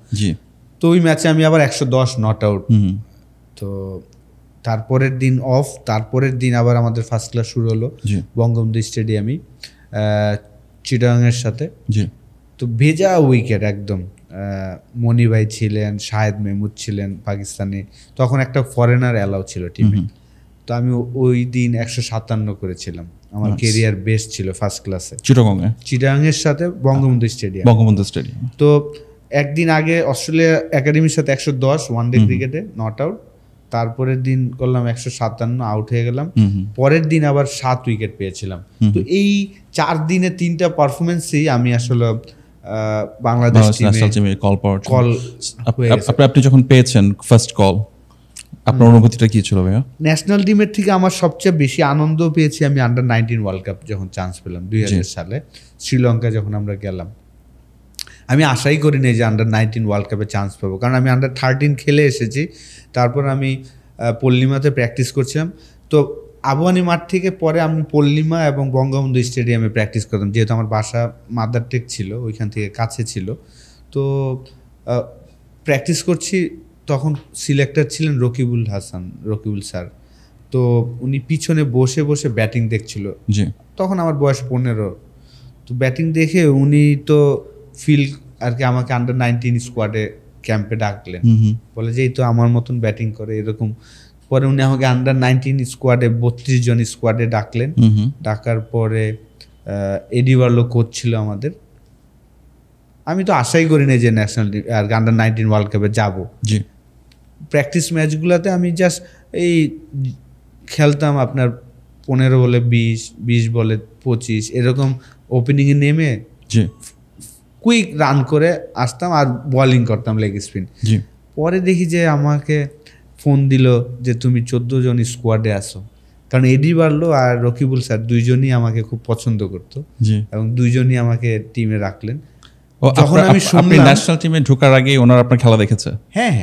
তো ওই ম্যাচে আমি আবার 110 নট আউট। তো তারপরের দিন অফ, তারপরের দিন আবার আমাদের ফার্স্ট ক্লাস শুরু হলো বঙ্গবন্ধু স্টেডিয়ামে চিটাগাংয়ের সাথে। তো ভেজা উইকেট একদম, মনি ভাই ছিলেন, শাহেদ মেহমুদ ছিলেন পাকিস্তানি, তখন একটা ফরেনার অ্যালাউ ছিল টিমে। তো আমি ওই দিন 157 করেছিলাম, আমার কেরিয়ার বেস্ট ছিল ফার্স্ট ক্লাসে চিটাগাংয়ের সাথে বঙ্গবন্ধু স্টেডিয়াম। তো একদিন আগে অস্ট্রেলিয়া একাডেমির সাথে 110 ওয়ান ডে ক্রিকেটে নট আউট, তারপরের দিন করলাম 157 আউট হয়ে গেলাম। পরের দিন আবার 7 উইকেট পেয়েছিলাম। তো এই 4 দিনে 3টা পারফরমেন্সেই আমি আসলে বাংলাদেশ টিমে কল আপনি যখন পেয়েছেন ফার্স্ট কল, আপনার অনুভূতিটা কি ছিল ভাইয়া? ন্যাশনাল টিমের থেকে আমার সবচেয়ে বেশি আনন্দ পেয়েছি আমি আন্ডার-19 ওয়ার্ল্ড কাপ যখন চান্স পেলাম 2000 সালে শ্রীলঙ্কা যখন আমরা গেলাম। আমি আশাই করি নাই যে আন্ডার-19 ওয়ার্ল্ড কাপে চান্স পাবো, কারণ আমি আন্ডার-13 খেলে এসেছি। তারপর আমি পল্লিমাতে প্র্যাকটিস করছিলাম। তো আবুয়ানি মাঠ থেকে পরে আমি পল্লিমা এবং বঙ্গবন্ধু স্টেডিয়ামে প্র্যাকটিস করতাম, যেহেতু আমার বাসা মাদারটেক ছিল, ওইখান থেকে কাছে ছিল। তো প্র্যাকটিস করছি, তখন সিলেক্টর ছিলেন রকিবুল স্যার। তো উনি পিছনে বসে বসে ব্যাটিং দেখছিল। তখন আমার বয়স 15। তো ব্যাটিং দেখে উনি তো ফিল আর কি আমাকে আন্ডার-19 স্কোয়াডে ক্যাম্পে ডাকলেন, বলে যে এই তো আমার মতন ব্যাটিং করে এরকম। পরে উনি আমাকে আন্ডার-19 স্কোয়াডে 32 জন স্কোয়াডে ডাকলেন। ডাকার পরে এডি বার্লো কোচ ছিল আমাদের। আমি তো আশাই করি না যে ন্যাশনাল আর আন্ডার-19 ওয়ার্ল্ড কাপে যাবো। প্র্যাকটিস ম্যাচগুলোতে আমি জাস্ট এই খেলতাম আপনার 15 বলে 20 বলে 25 এরকম ওপেনিংয়ে নেমে কুইক রান করে আসতাম আর বোলিং করতাম লেগ স্পিন। পরে দেখি যে আমাকে ফোন দিল যে তুমি 14 জন স্কোয়াডে আসো, কারণ এডি বার্লো আর রকিবুল স্যার দুইজনই আমাকে খুব পছন্দ করতো এবং দুইজনই আমাকে টিমে রাখলেন। যখন আমি শুনলাম ন্যাশনাল টিমে ঢোকার আগে ওনারা আপনার খেলা দেখেছে? হ্যাঁ,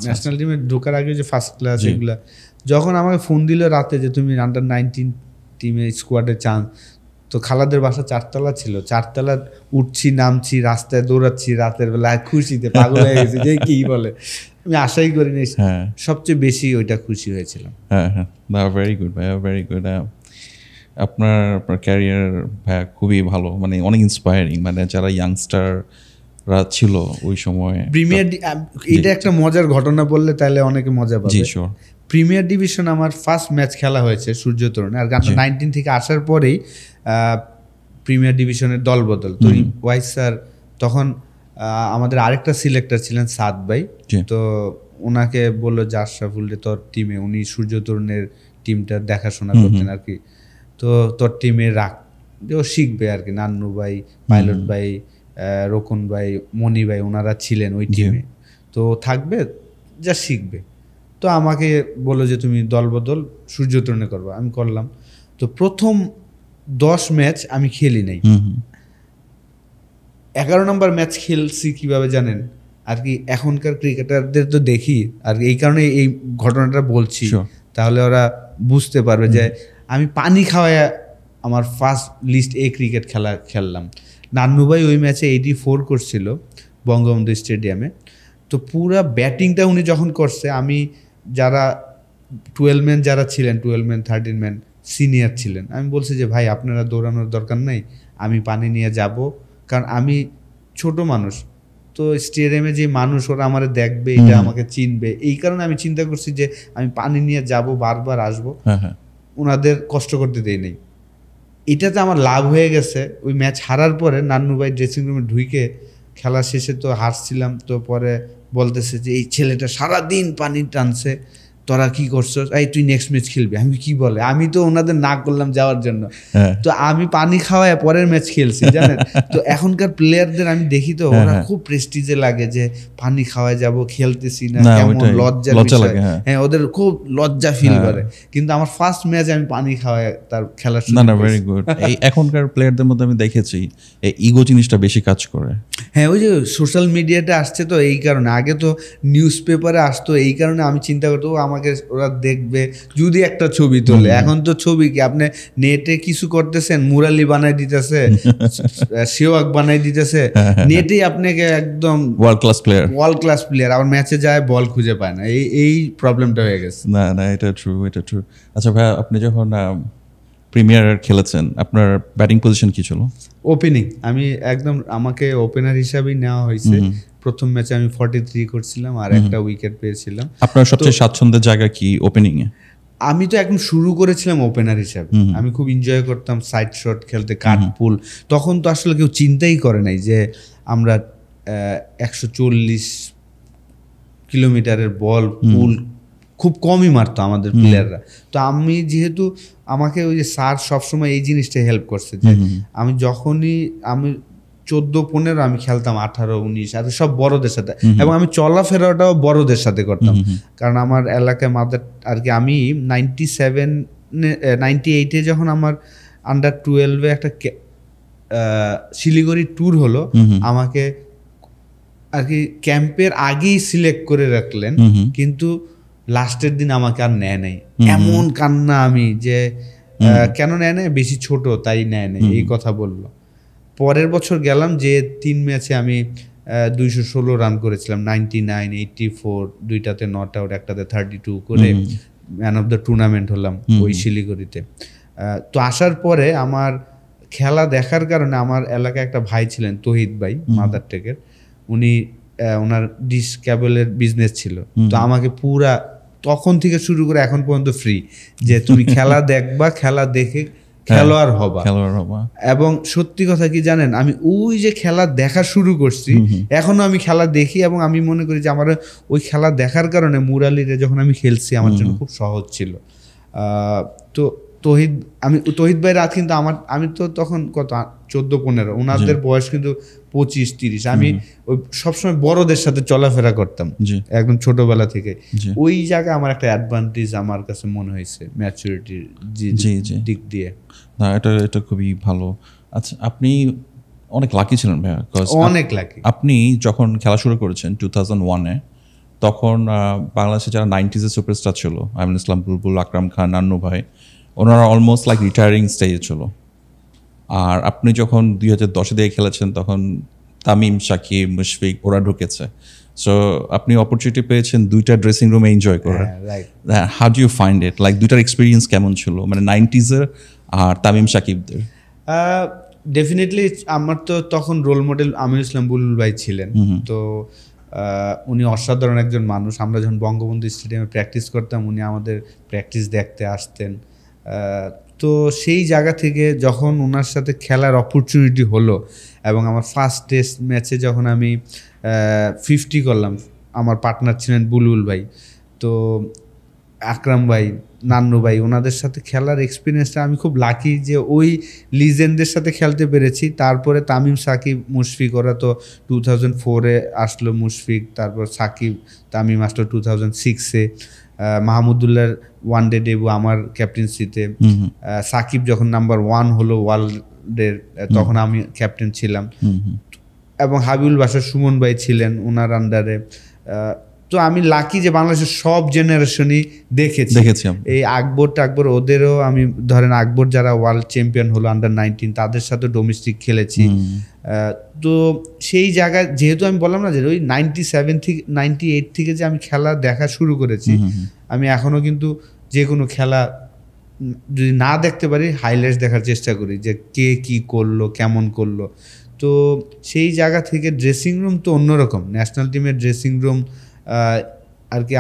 ন্যাশনাল টিমে ঢোকার আগে যে ফার্স্ট ক্লাস এগুলা, যখন আমাকে ফোন দিল রাতে যে তুমি আন্ডার-19 টিমে স্কোয়াডে চান্স, তো খালাদের বাসা 4 তলা ছিল, 4 তলা উঠছি নামছি রাস্তায় দৌড়াচ্ছি রাতের বেলা, খুশিতে পাগল হয়ে গেছি যে কি বলে। আমি আশাই করিনি, সবচেয়ে বেশি ওইটা খুশি হয়েছিলাম। ভেরি গুড ভাইয়া, ভেরি গুড। আপনার ক্যারিয়ার ভাইয়া খুবই ভালো, মানে অনেক ইন্সপায়ারিং, মানে যারা ইয়াংস্টাররা ছিল ওই সময়। প্রিমিয়ার এটা একটা মজার ঘটনা বললে তাহলে অনেকে মজা পাবে। প্রিমিয়ার ডিভিশন আমার ফার্স্ট ম্যাচ খেলা হয়েছে সূর্য তরুণে, আর আন্ডার-19 থেকে আসার পরেই প্রিমিয়ার ডিভিশনের দল বদল। তো ওয়াইস স্যার তখন আমাদের আরেকটা সিলেক্টর ছিলেন সাদ ভাই, তো ওনাকে বললো যে আশরাফুল রে তোর টিমে, উনি সূর্য তরুণের টিমটা দেখাশোনা করতেন আর কি, তো তোর টিমে রাখ, যে ও শিখবে আর কি। নান্নু ভাই, পাইলট ভাই, রোকন ভাই, মনি ভাই ওনারা ছিলেন ওই টিমে, তো থাকবে যা শিখবে। তো আমাকে বললো যে তুমি দল বদল সূর্য তরুণে করবো, আমি করলাম। তো প্রথম 10 ম্যাচ আমি খেলি নাই, 11 নম্বর ম্যাচ খেলছি কিভাবে জানেন আর কি। এখনকার ক্রিকেটারদের তো দেখি আর এই কারণে এই ঘটনাটা বলছি, তাহলে ওরা বুঝতে পারবে যে আমি পানি খাওয়ায় আমার ফার্স্ট লিস্ট এ ক্রিকেট খেললাম। নান্নু ভাই ওই ম্যাচে 84 করছিল বঙ্গবন্ধু স্টেডিয়ামে। তো পুরা ব্যাটিংটা উনি যখন করছে, আমি যারা 12 ম্যান যারা ছিলেন, 12 ম্যান 13 ম্যান সিনিয়র ছিলেন, আমি বলছি যে ভাই আপনারা দৌড়ানোর দরকার নাই, আমি পানি নিয়ে যাব, কারণ আমি ছোট মানুষ, তো স্টেডিয়ামে যে মানুষ ওরা আমার দেখবে, এটা আমাকে চিনবে, এই কারণে আমি চিন্তা করছি যে আমি পানি নিয়ে যাব, বারবার আসবো, ওনাদের কষ্ট করতে দেই নাই। এটাতে আমার লাভ হয়ে গেছে। ওই ম্যাচ হারার পরে নান্নু ভাই ড্রেসিং রুমে ঢুকে, খেলা শেষে তো হারছিলাম, তো পরে বলতেছে যে এই ছেলেটা সারাদিন পানি টানছে, তোরা কি করছো, এই তুই নেক্সট ম্যাচ খেলবি। আমি কি বলে, আমি তো ওনাদের না করলাম যাওয়ার জন্য, তো আমি পানি খাওয়ায় পরের ম্যাচ খেলছি জানেন। তো এখনকার প্লেয়ারদের আমি দেখি তো ওরা খুব প্রেস্টিজে লাগে যে পানি খাওয়ায় যাব, খেলতেছি না, কেমন লজ্জার বিষয়। হ্যাঁ, ওদের খুব লজ্জা ফিল করে, কিন্তু আমার ফার্স্ট ম্যাচ আমি পানি খাওয়ায় তার খেলার শুরু। না, ভেরি গুড। এই এখনকার প্লেয়ারদের মধ্যে আমি দেখেছি এই ইগো জিনিসটা বেশি কাজ করে। হ্যাঁ, ওই যে সোশ্যাল মিডিয়াতে আসছে তো এই কারণে, আগে তো নিউজ পেপারে আসতো, এই কারণে আমি চিন্তা করতো আমাকে ওরা দেখবে যদি একটা ছবি তোলে। এখন তো ছবি কি, আপনি নেটে কিছু করতেছেন, মুরালি বানাই দিতেছে, সেওয়াক বানাই দিতেছে, নেটেই আপনাকে একদম ওয়ার্ল্ড ক্লাস প্লেয়ার, আবার ম্যাচে যায় বল খুঁজে পায় না, এই প্রবলেমটা হয়ে গেছে। না, এটা ট্রু। আচ্ছা ভাই, আপনি যখন প্রিমিয়ার খেলেছেন, আপনার ব্যাটিং পজিশন কি ছিল? ওপেনিং। আমি একদম, আমাকে ওপেনার হিসাবেই নেওয়া হয়েছে। প্রথম ম্যাচে আমি 43 করছিলাম আর একটা উইকেট পেয়েছিলাম। আপনার সবচেয়ে স্বাচ্ছন্দ্যের জায়গা কি ওপেনিং এ? আমি তো একদম শুরু করেছিলাম ওপেনার হিসাবে, আমি খুব এনজয় করতাম সাইড শট খেলতে, কাট পুল। তখন তো আসলে কেউ চিন্তাই করে নাই যে আমরা 140 কিলোমিটারের বল পুল খুব কমই মারতো আমাদের প্লেয়াররা। তো আমি যেহেতু, আমাকে ওই যে স্যার সবসময় এই জিনিসটা হেল্প করছে যে আমি যখনই, আমি 14-15 আমি খেলতাম, 18-19 আর সব বড়দের সাথে, এবং আমি চলাফেরাটাও বড়দের সাথে করতাম। কারণ আমার এলাকায় মাদার আর কি, আমি 98-এ যখন আমার আন্ডার-12 একটা শিলিগুড়ি ট্যুর হলো, আমাকে আর কি ক্যাম্পের আগেই সিলেক্ট করে রাখলেন, কিন্তু লাস্টের দিন আমাকে আর নেয় নাই। এমন কান্না আমি যে কেন নেয় নাই, বেশি ছোট তাই নেয় নাই এই কথা বললো। পরের বছর গেলাম, যে 3 ম্যাচে আমি 216 রান করেছিলাম, 99, 84, দুইটাতে নট আউট, একটাতে 32 করে ম্যান অফ দ্য টুর্নামেন্ট হলাম ওই শিলিগুড়িতে। তো আসার পরে আমার খেলা দেখার কারণে, আমার এলাকায় একটা ভাই ছিলেন তহিদ ভাই মাদার টেকের, উনি ওনার ডিশ ক্যাবলের বিজনেস ছিল। তো আমাকে পুরা তখন থেকে শুরু করে এখন পর্যন্ত ফ্রি, যে তুমি খেলা দেখবা, খেলা দেখে খেলোয়াড় হবা। এবং সত্যি কথা কি জানেন, আমি ওই যে খেলা দেখা শুরু করছি, এখনো আমি খেলা দেখি, এবং আমি মনে করি যে আমার ওই খেলা দেখার কারণে মুরালিরে যখন আমি খেলছি আমার জন্য খুব সহজ ছিল। তো তহিদ ভাই রাত কিন্তু আমি তো তখন কত 14-15, ওনাদের বয়স কিন্তু 25-30। আমি ওই সবসময় বড়দের সাথে চলাফেরা করতাম একদম ছোটবেলা থেকে। ওই জায়গায় আমার একটা অ্যাডভান্টেজ আমার কাছে মনে হয়েছে ম্যাচুরিটির দিক দিয়ে। না, এটা খুবই ভালো। আচ্ছা, আপনি অনেক লাকি ছিলেন ভাইয়া, অনেক লাকি। আপনি যখন খেলা শুরু করেছেন 2001-এ, তখন বাংলাদেশে যারা 90s সুপারস্টার ছিল, আমিনুল ইসলাম বুলবুল, আকরাম খান, নান্নু ভাই, ওনারা অলমোস্ট লাইক রিটায়ারিং স্টেজে ছিল। আর আপনি যখন 2010-এ দিয়ে খেলেছেন, তখন তামিম, সাকিব, মুশফিক ওরা ঢুকেছে। সো আপনি অপরচুনিটি পেয়েছেন দুইটা ড্রেসিং রুমে এনজয় করার। How do you find it, like দুইটার এক্সপিরিয়েন্স কেমন ছিল, মানে 90s-এর আর তামিম সাকিবদের? ডেফিনেটলি আমার তো তখন রোল মডেল আমিনুল ইসলাম বুলবুল ভাই ছিলেন। তো উনি অসাধারণ একজন মানুষ। আমরা যখন বঙ্গবন্ধু স্টেডিয়ামে প্র্যাকটিস করতাম, উনি আমাদের প্র্যাকটিস দেখতে আসতেন। তো সেই জায়গা থেকে যখন ওনার সাথে খেলার অপরচুনিটি হলো, এবং আমার ফার্স্ট টেস্ট ম্যাচে যখন আমি 50 করলাম, আমার পার্টনার ছিলেন বুলবুল ভাই, তো আকরাম ভাই, নান্নু ভাই, ওনাদের সাথে খেলার এক্সপিরিয়েন্সটা আমি খুব লাকি যে ওই লিজেন্ডদের সাথে খেলতে পেরেছি। তারপরে তামিম, সাকিব, মুশফিক, ওরা তো 2004-এ আসলো মুশফিক, তারপর সাকিব, তামিম আসলো 2006-এ। মাহমুদুল্লাহর ওয়ানডে ডেবু আমার ক্যাপ্টেন্সিতে। সাকিব যখন নাম্বার 1 হলো ওয়ার্ল্ডের, তখন আমি ক্যাপ্টেন ছিলাম। এবং হাবিবুল বাশার, সুমন ভাই ছিলেন ওনার আন্ডারে। তো আমি লাকি যে বাংলাদেশের সব জেনারেশনই দেখেছি। এই আকবর ওদেরও আমি, ধরেন আকবর যারা ওয়ার্ল্ড চ্যাম্পিয়ন হলো আন্ডার-19, তাদের সাথে ডোমেস্টিক খেলেছি। তো সেই জায়গায় যেহেতু আমি বললাম না যে ওই 97 থেকে 98 থেকে যে আমি খেলা দেখা শুরু করেছি, আমি এখনও কিন্তু যে কোনো খেলা যদি না দেখতে পারি, হাইলাইটস দেখার চেষ্টা করি যে কে কী করলো, কেমন করলো। তো সেই জায়গা থেকে ড্রেসিং রুম তো অন্যরকম। ন্যাশনাল টিমের ড্রেসিং রুম আর কি,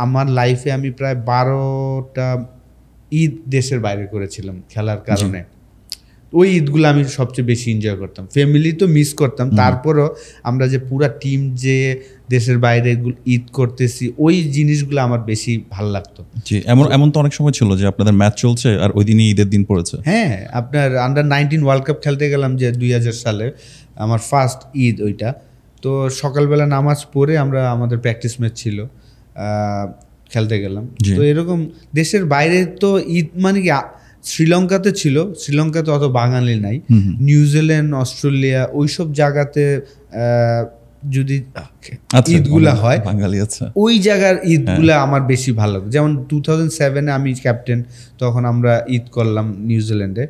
আমার লাইফে আমি প্রায় 12টা ঈদ দেশের বাইরে করেছিলাম খেলার কারণে। ওই ঈদগুলো আমি সবচেয়ে বেশি এনজয় করতাম। ফ্যামিলি তো মিস করতাম, তারপরও আমরা যে পুরা টিম যে দেশের বাইরে ঈদ করতেছি, ওই জিনিসগুলো আমার বেশি ভালো লাগতো। এমন তো অনেক সময় ছিল যে আপনাদের ম্যাচ চলছে আর ওই দিনই ঈদের দিন পড়েছে। হ্যাঁ, আপনার আন্ডার-19 ওয়ার্ল্ড কাপ খেলতে গেলাম যে 2000 সালে, আমার ফার্স্ট ঈদ ওইটা। তো সকালবেলা নামাজ পড়ে আমরা, আমাদের প্র্যাকটিস ম্যাচ ছিল, খেলতে গেলাম। তো এরকম দেশের বাইরে তো ঈদ মানে কি, শ্রীলঙ্কাতে ছিল, শ্রীলঙ্কাতে অত বাঙালি নাই। নিউজিল্যান্ড, অস্ট্রেলিয়া, ওইসব জায়গাতে যদি ঈদগুলা হয়, বাঙালি আছে, ওই জায়গার ঈদগুলা আমার বেশি ভালো লাগে। যেমন 2007-এ আমি ক্যাপ্টেন, তখন আমরা ঈদ করলাম নিউজিল্যান্ডে।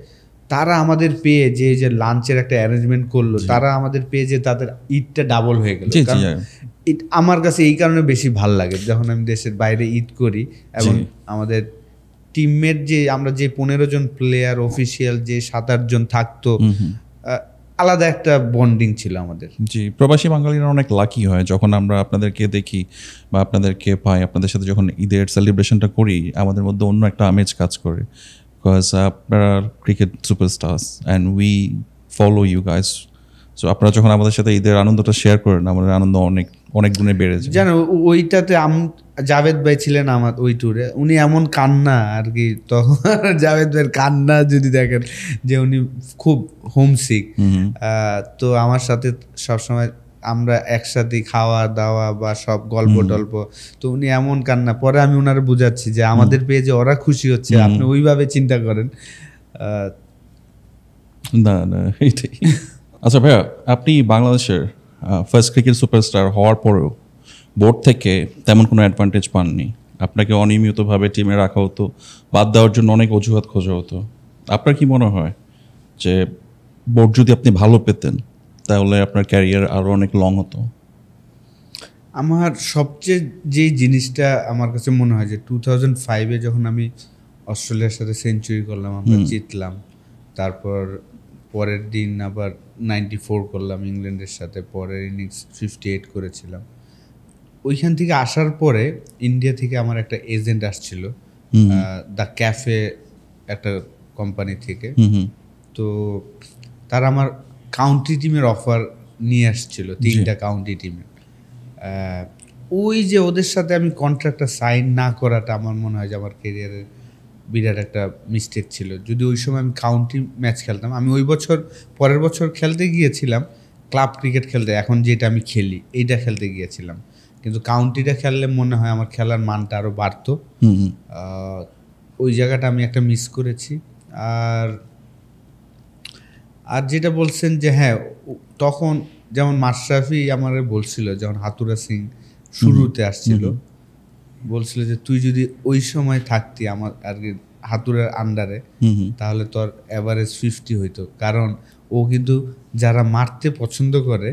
তারা আমাদের পেয়ে যে লাঞ্চের একটা অ্যারেঞ্জমেন্ট করলো, তারা আমাদের পেয়ে যে তাদের ঈদটা ডাবল হয়ে গেল। কারণ আমার কাছে এই কারণে বেশি ভালো লাগে যখন আমি দেশের বাইরে ঈদ করি, এবং আমাদের টিমমেট যে আমরা যে 15 জন প্লেয়ার, অফিসিয়াল যে 7-8 জন থাকতো, আলাদা একটা বন্ডিং ছিল আমাদের। জি, প্রবাসী বাঙালিরা অনেক লাকি হয় যখন আমরা আপনাদেরকে দেখি বা আপনাদেরকে পাই, আপনাদের সাথে যখন ঈদের সেলিব্রেশনটা করি, আমাদের মধ্যে অন্য একটা আমেজ কাজ করে। বিকজ আপনারা cricket superstars and we follow you guys. So আপনারা যখন আমাদের সাথে ঈদের আনন্দটা শেয়ার করেন, আমাদের আনন্দ অনেক অনেক গুণে বেড়ে যায়। জানো, ওইটাতে জাভেদ ভাই ছিলেন আমার ওই ট্যুরে, উনি এমন কান্না আর কি তখন জাভেদ ভাইয়ের কান্না যদি দেখেন যে উনি খুব হোমসিক। তো আমার সাথে সবসময় আমরা একসাথে খাওয়া দাওয়া বা সব গল্প টল্প, তো উনি এমন কান্না, পরে আমি ওনারা বুঝাচ্ছি যে আমাদের পেয়ে যে ওরা খুশি হচ্ছে, আপনি ওইভাবে চিন্তা করেন। না না এইটাই। আচ্ছা ভাইয়া, আপনি বাংলাদেশের ফার্স্ট ক্রিকেট সুপারস্টার হওয়ার পরেও বোর্ড থেকে তেমন কোনো অ্যাডভান্টেজ পাননি, আপনাকে অনিয়মিতভাবে টিমে রাখা হতো, বাদ দেওয়ার জন্য অনেক অজুহাত খোঁজা হতো। আপনার কি মনে হয় যে বোর্ড যদি আপনি ভালো পেতেন তাহলে আপনার ক্যারিয়ার আরও অনেক লং হতো? আমার সবচেয়ে যেই জিনিসটা আমার কাছে মনে হয় যে 2005-এ যখন আমি অস্ট্রেলিয়ার সাথে সেঞ্চুরি করলাম, আমরা জিতলাম, তারপর পরের দিন আবার 94 করলাম ইংল্যান্ডের সাথে, পরের ইনিংস 58 করেছিলাম। ওইখান থেকে আসার পরে ইন্ডিয়া থেকে আমার একটা এজেন্ট আসছিল, দ্য ক্যাফে একটা কোম্পানি থেকে। তো তারা আমার কাউন্টি টিমের অফার নিয়ে আসছিল, 3টা কাউন্টি টিমের। ওই যে ওদের সাথে আমি কন্ট্রাক্টটা সাইন না করাটা আমার মনে হয় যে আমার ক্যারিয়ারের বিরাট একটা মিস্টেক ছিল। যদি ওই সময় আমি কাউন্টি ম্যাচ খেলতাম, আমি ওই বছর পরের বছর খেলতে গিয়েছিলাম ক্লাব ক্রিকেট খেলতে, এখন যেটা আমি খেলি এইটা খেলতে গিয়েছিলাম, কিন্তু কাউন্টিটা খেললে মনে হয় আমার খেলার মানটা আরও বাড়তো। ওই জায়গাটা আমি একটা মিস করেছি। আর যেটা বলছেন যে হ্যাঁ, তখন যেমন মাশরাফি আমার বলছিল, যখন হাতুরা সিং শুরুতে আসছিল, বলছিল যে তুই যদি ওই সময় থাকতি আমার আর কি হাতুরার আন্ডারে, তাহলে তোর অ্যাভারেজ 50 হইতো। কারণ ও কিন্তু যারা মারতে পছন্দ করে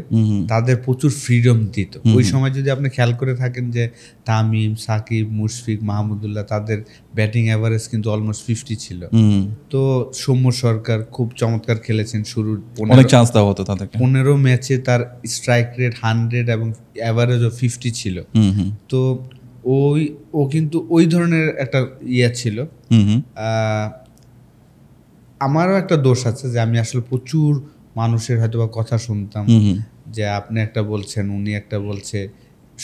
তাদের প্রচুর ফ্রিডম দিত। ওই সময় যদি আপনি খেয়াল করে থাকেন যে তামিম, সাকিব, মুশফিক, মাহমুদুল্লাহ, তাদের ব্যাটিং অ্যাভারেজ কিন্তু অলমোস্ট 50 ছিল। তো সৌম্য সরকার খুব চমৎকার খেলেছেন শুরুর 15 ম্যাচে, তার স্ট্রাইক রেট 100 এবং অ্যাভারেজও 50 ছিল। তো ও কিন্তু ওই ধরনের একটা ইয়ে ছিল। আমারও একটা দোষ আছে যে আমি আসলে প্রচুর মানুষের হয়তো বা কথা শুনতাম, যে আপনি একটা বলছেন, উনি একটা বলছে,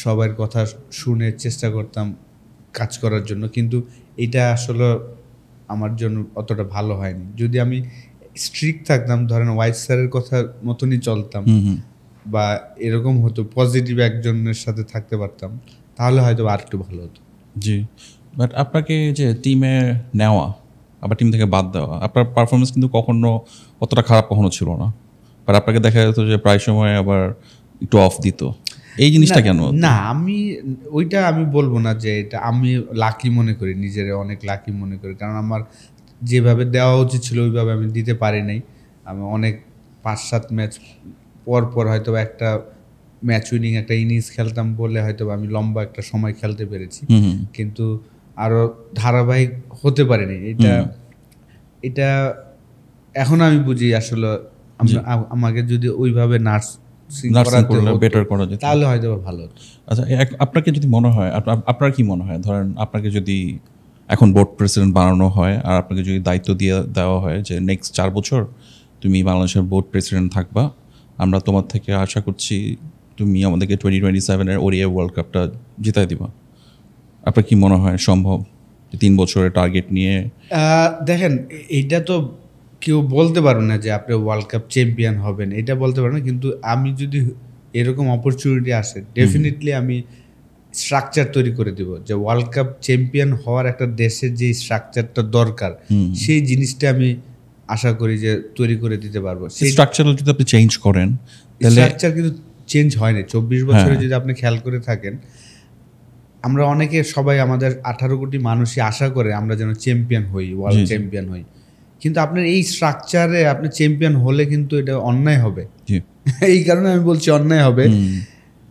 সবার কথা শুনে চেষ্টা করতাম কাজ করার জন্য, কিন্তু এটা আসলে আমার জন্য অতটা ভালো হয়নি। যদি আমি স্ট্রিক্ট থাকতাম, ধরেন ওয়াইস স্যারের কথা মতনই চলতাম বা এরকম হতো, পজিটিভ একজনের সাথে থাকতে পারতাম, তাহলে হয়তো আর একটু ভালো হতো। জি, বাট আপনাকে যে টিমে নেওয়া আবার টিম থেকে বাদ দেওয়া, আপনার পারফরমেন্স কিন্তু কখনো অতটা খারাপ কখনো ছিল না, বাট আপনাকে দেখা যেত যে প্রায় সময় আবার একটু অফ দিত। এই জিনিসটা কেন? না, আমি বলবো না যে এটা আমি লাকি মনে করি, নিজের অনেক লাকি মনে করি, কারণ আমার যেভাবে দেওয়া উচিত ছিল ওইভাবে আমি দিতে পারি নাই। আমি অনেক 5-7 ম্যাচ পর হয়তো একটা ম্যাচ উইনিং একটা ইনিংস খেলতাম বলে হয়তো আমি লম্বা একটা সময় খেলতে পেরেছি, কিন্তু আরও ধারাবাহিক হতে পারিনি। এটা এখন আমি বুঝি আসলে আমাকে যদি ওইভাবে তাহলে হয়তো ভালো হতো। আচ্ছা, আপনাকে যদি মনে হয়, আপনার কি মনে হয়, ধরেন আপনাকে যদি এখন বোর্ড প্রেসিডেন্ট বানানো হয় আর আপনাকে যদি দায়িত্ব দিয়ে দেওয়া হয় যে নেক্সট 4 বছর তুমি বাংলাদেশের বোর্ড প্রেসিডেন্ট থাকবা, আমরা তোমার থেকে আশা করছি তুমি আমাদেরকে 2027-এর ওডিআই ওয়ার্ল্ড কাপটা জিতাই দিবা, আপনার কি মনে হয় সম্ভব 3 বছরের টার্গেট নিয়ে? দেখেন, এইটা তো কেউ বলতে পারবে না যে আপনি ওয়ার্ল্ড কাপ চ্যাম্পিয়ন হবেন, এটা বলতে পারবে না, কিন্তু আমি যদি এরকম অপরচুনিটি আসে, ডেফিনেটলি আমি স্ট্রাকচার তৈরি করে দেব যে ওয়ার্ল্ড কাপ চ্যাম্পিয়ন হওয়ার একটা দেশের যে স্ট্রাকচারটা দরকার, সেই জিনিসটা আমি আশা করি যে তৈরি করে দিতে পারবো। সেই স্ট্রাকচার যদি আপনি চেঞ্জ করেন, স্ট্রাকচার কিন্তু চেঞ্জ হয়নি 24 বছরে। যদি আপনি খেয়াল করে থাকেন, আমরা অনেকে সবাই আমাদের 18 কোটি মানুষই আশা করে আমরা যেন চ্যাম্পিয়ন হই, ওয়ার্ল্ড চ্যাম্পিয়ন হই, কিন্তু আপনার এই স্ট্রাকচারে আপনি চ্যাম্পিয়ন হলে কিন্তু এটা অন্যায় হবে। এই কারণে আমি বলছি অন্যায় হবে।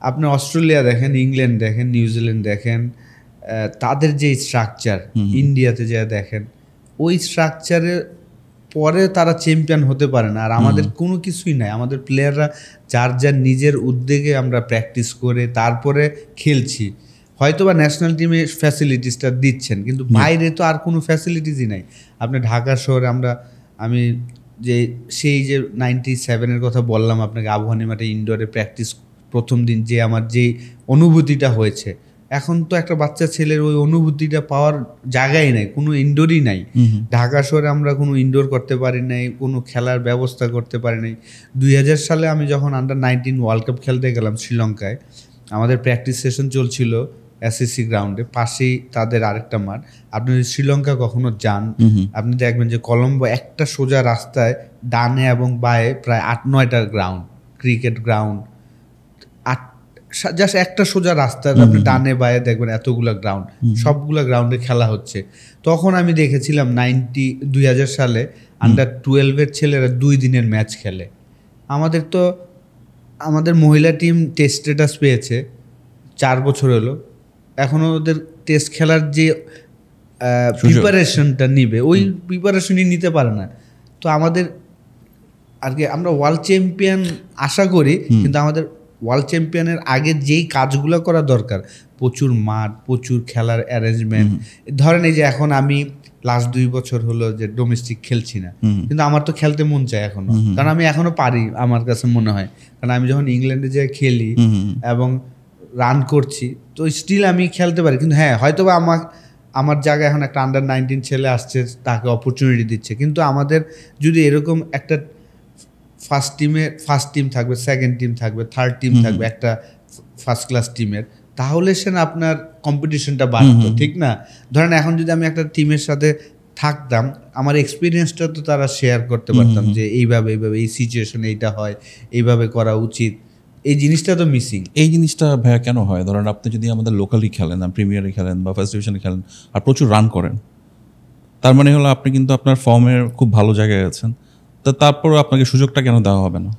আপনি অস্ট্রেলিয়া দেখেন, ইংল্যান্ড দেখেন, নিউজিল্যান্ড দেখেন, তাদের যে স্ট্রাকচার, ইন্ডিয়াতে যা দেখেন, ওই স্ট্রাকচারে পরে তারা চ্যাম্পিয়ন হতে পারে না। আর আমাদের কোনো কিছুই নাই, আমাদের প্লেয়াররা যার নিজের উদ্যোগে আমরা প্র্যাকটিস করে তারপরে খেলছি। হয়তো বা ন্যাশনাল টিমে ফ্যাসিলিটিসটা দিচ্ছেন, কিন্তু বাইরে তো আর কোনো ফ্যাসিলিটিসই নাই। আপনি ঢাকা শহরে আমি যে সেই যে 97-এর কথা বললাম আপনাকে, আবহানী মাঠে ইনডোরে প্র্যাকটিস প্রথম দিন যে আমার যে অনুভূতিটা হয়েছে, এখন তো একটা বাচ্চা ছেলের ওই অনুভূতিটা পাওয়ার জায়গাই নাই, কোনো ইনডোরই নাই। ঢাকা শহরে আমরা কোনো ইনডোর করতে পারি নাই, কোনো খেলার ব্যবস্থা করতে পারি নাই। 2000 সালে আমি যখন আন্ডার-19 ওয়ার্ল্ড কাপ খেলতে গেলাম শ্রীলঙ্কায়, আমাদের প্র্যাকটিস সেশন চলছিল এসএসসি গ্রাউন্ডে, পাশেই তাদের আরেকটা মাঠ। আপনি যদি শ্রীলঙ্কা কখনো যান, আপনি দেখবেন যে কলম্বো একটা সোজা রাস্তায় ডানে এবং বায়ে প্রায় 8-9টা গ্রাউন্ড, ক্রিকেট গ্রাউন্ড, জাস্ট একটা সোজা রাস্তায় আপনি ডানে বায়ে দেখবেন এতগুলো গ্রাউন্ড, সবগুলো গ্রাউন্ডে খেলা হচ্ছে। তখন আমি দেখেছিলাম 2000 সালে আন্ডার-12 ছেলেরা 2 দিনের ম্যাচ খেলে। আমাদের মহিলা টিম টেস্ট স্ট্যাটাস পেয়েছে 4 বছর হলো, এখনও ওদের টেস্ট খেলার যে প্রিপারেশনটা নিবে ওই প্রিপারেশনই নিতে পারে না। তো আমাদের আর কি, আমরা ওয়ার্ল্ড চ্যাম্পিয়ন আশা করি, কিন্তু আমাদের ওয়ার্ল্ড চ্যাম্পিয়নের আগে যেই কাজগুলো করা দরকার, প্রচুর মাঠ, প্রচুর খেলার অ্যারেঞ্জমেন্ট। ধরেন এই যে এখন আমি লাস্ট 2 বছর হলো যে ডোমেস্টিক খেলছি না, কিন্তু আমার তো খেলতে মন চায় এখনো, কারণ আমি এখনো পারি, আমার কাছে মনে হয়। কারণ আমি যখন ইংল্যান্ডে যেয়ে খেলি এবং রান করছি, তো স্টিল আমি খেলতে পারি। কিন্তু হ্যাঁ, হয়তো বা আমার জায়গায় এখন একটা আন্ডার-19 ছেলে আসছে, তাকে অপরচুনিটি দিচ্ছে। কিন্তু আমাদের যদি এরকম একটা ফার্স্ট টিম থাকবে, সেকেন্ড টিম থাকবে, থার্ড টিম থাকবে একটা ফার্স্ট ক্লাস টিমের, তাহলে সে না আপনার কম্পিটিশনটা বাড়তো, ঠিক না? ধরেন এখন যদি আমি একটা টিমের সাথে থাকতাম, আমার এক্সপিরিয়েন্সটা তো তারা শেয়ার করতে পারতাম যে এইভাবে এই সিচুয়েশনে এইটা হয়, এইভাবে করা উচিত। এই জিনিসটা তো মিসিং। এই জিনিসটা ভাইয়া কেন হয়? ধরেন আপনি যদি আমাদের লোকালি খেলেন, প্রিমিয়ারে খেলেন বা ফার্স্ট ডিভিশনে খেলেন আর প্রচুর রান করেন, তার মানে হলো আপনি কিন্তু আপনার ফর্মের খুব ভালো জায়গায় আছেন, তো তারপরও আপনাকে সুযোগটা কেন দেওয়া হবে না?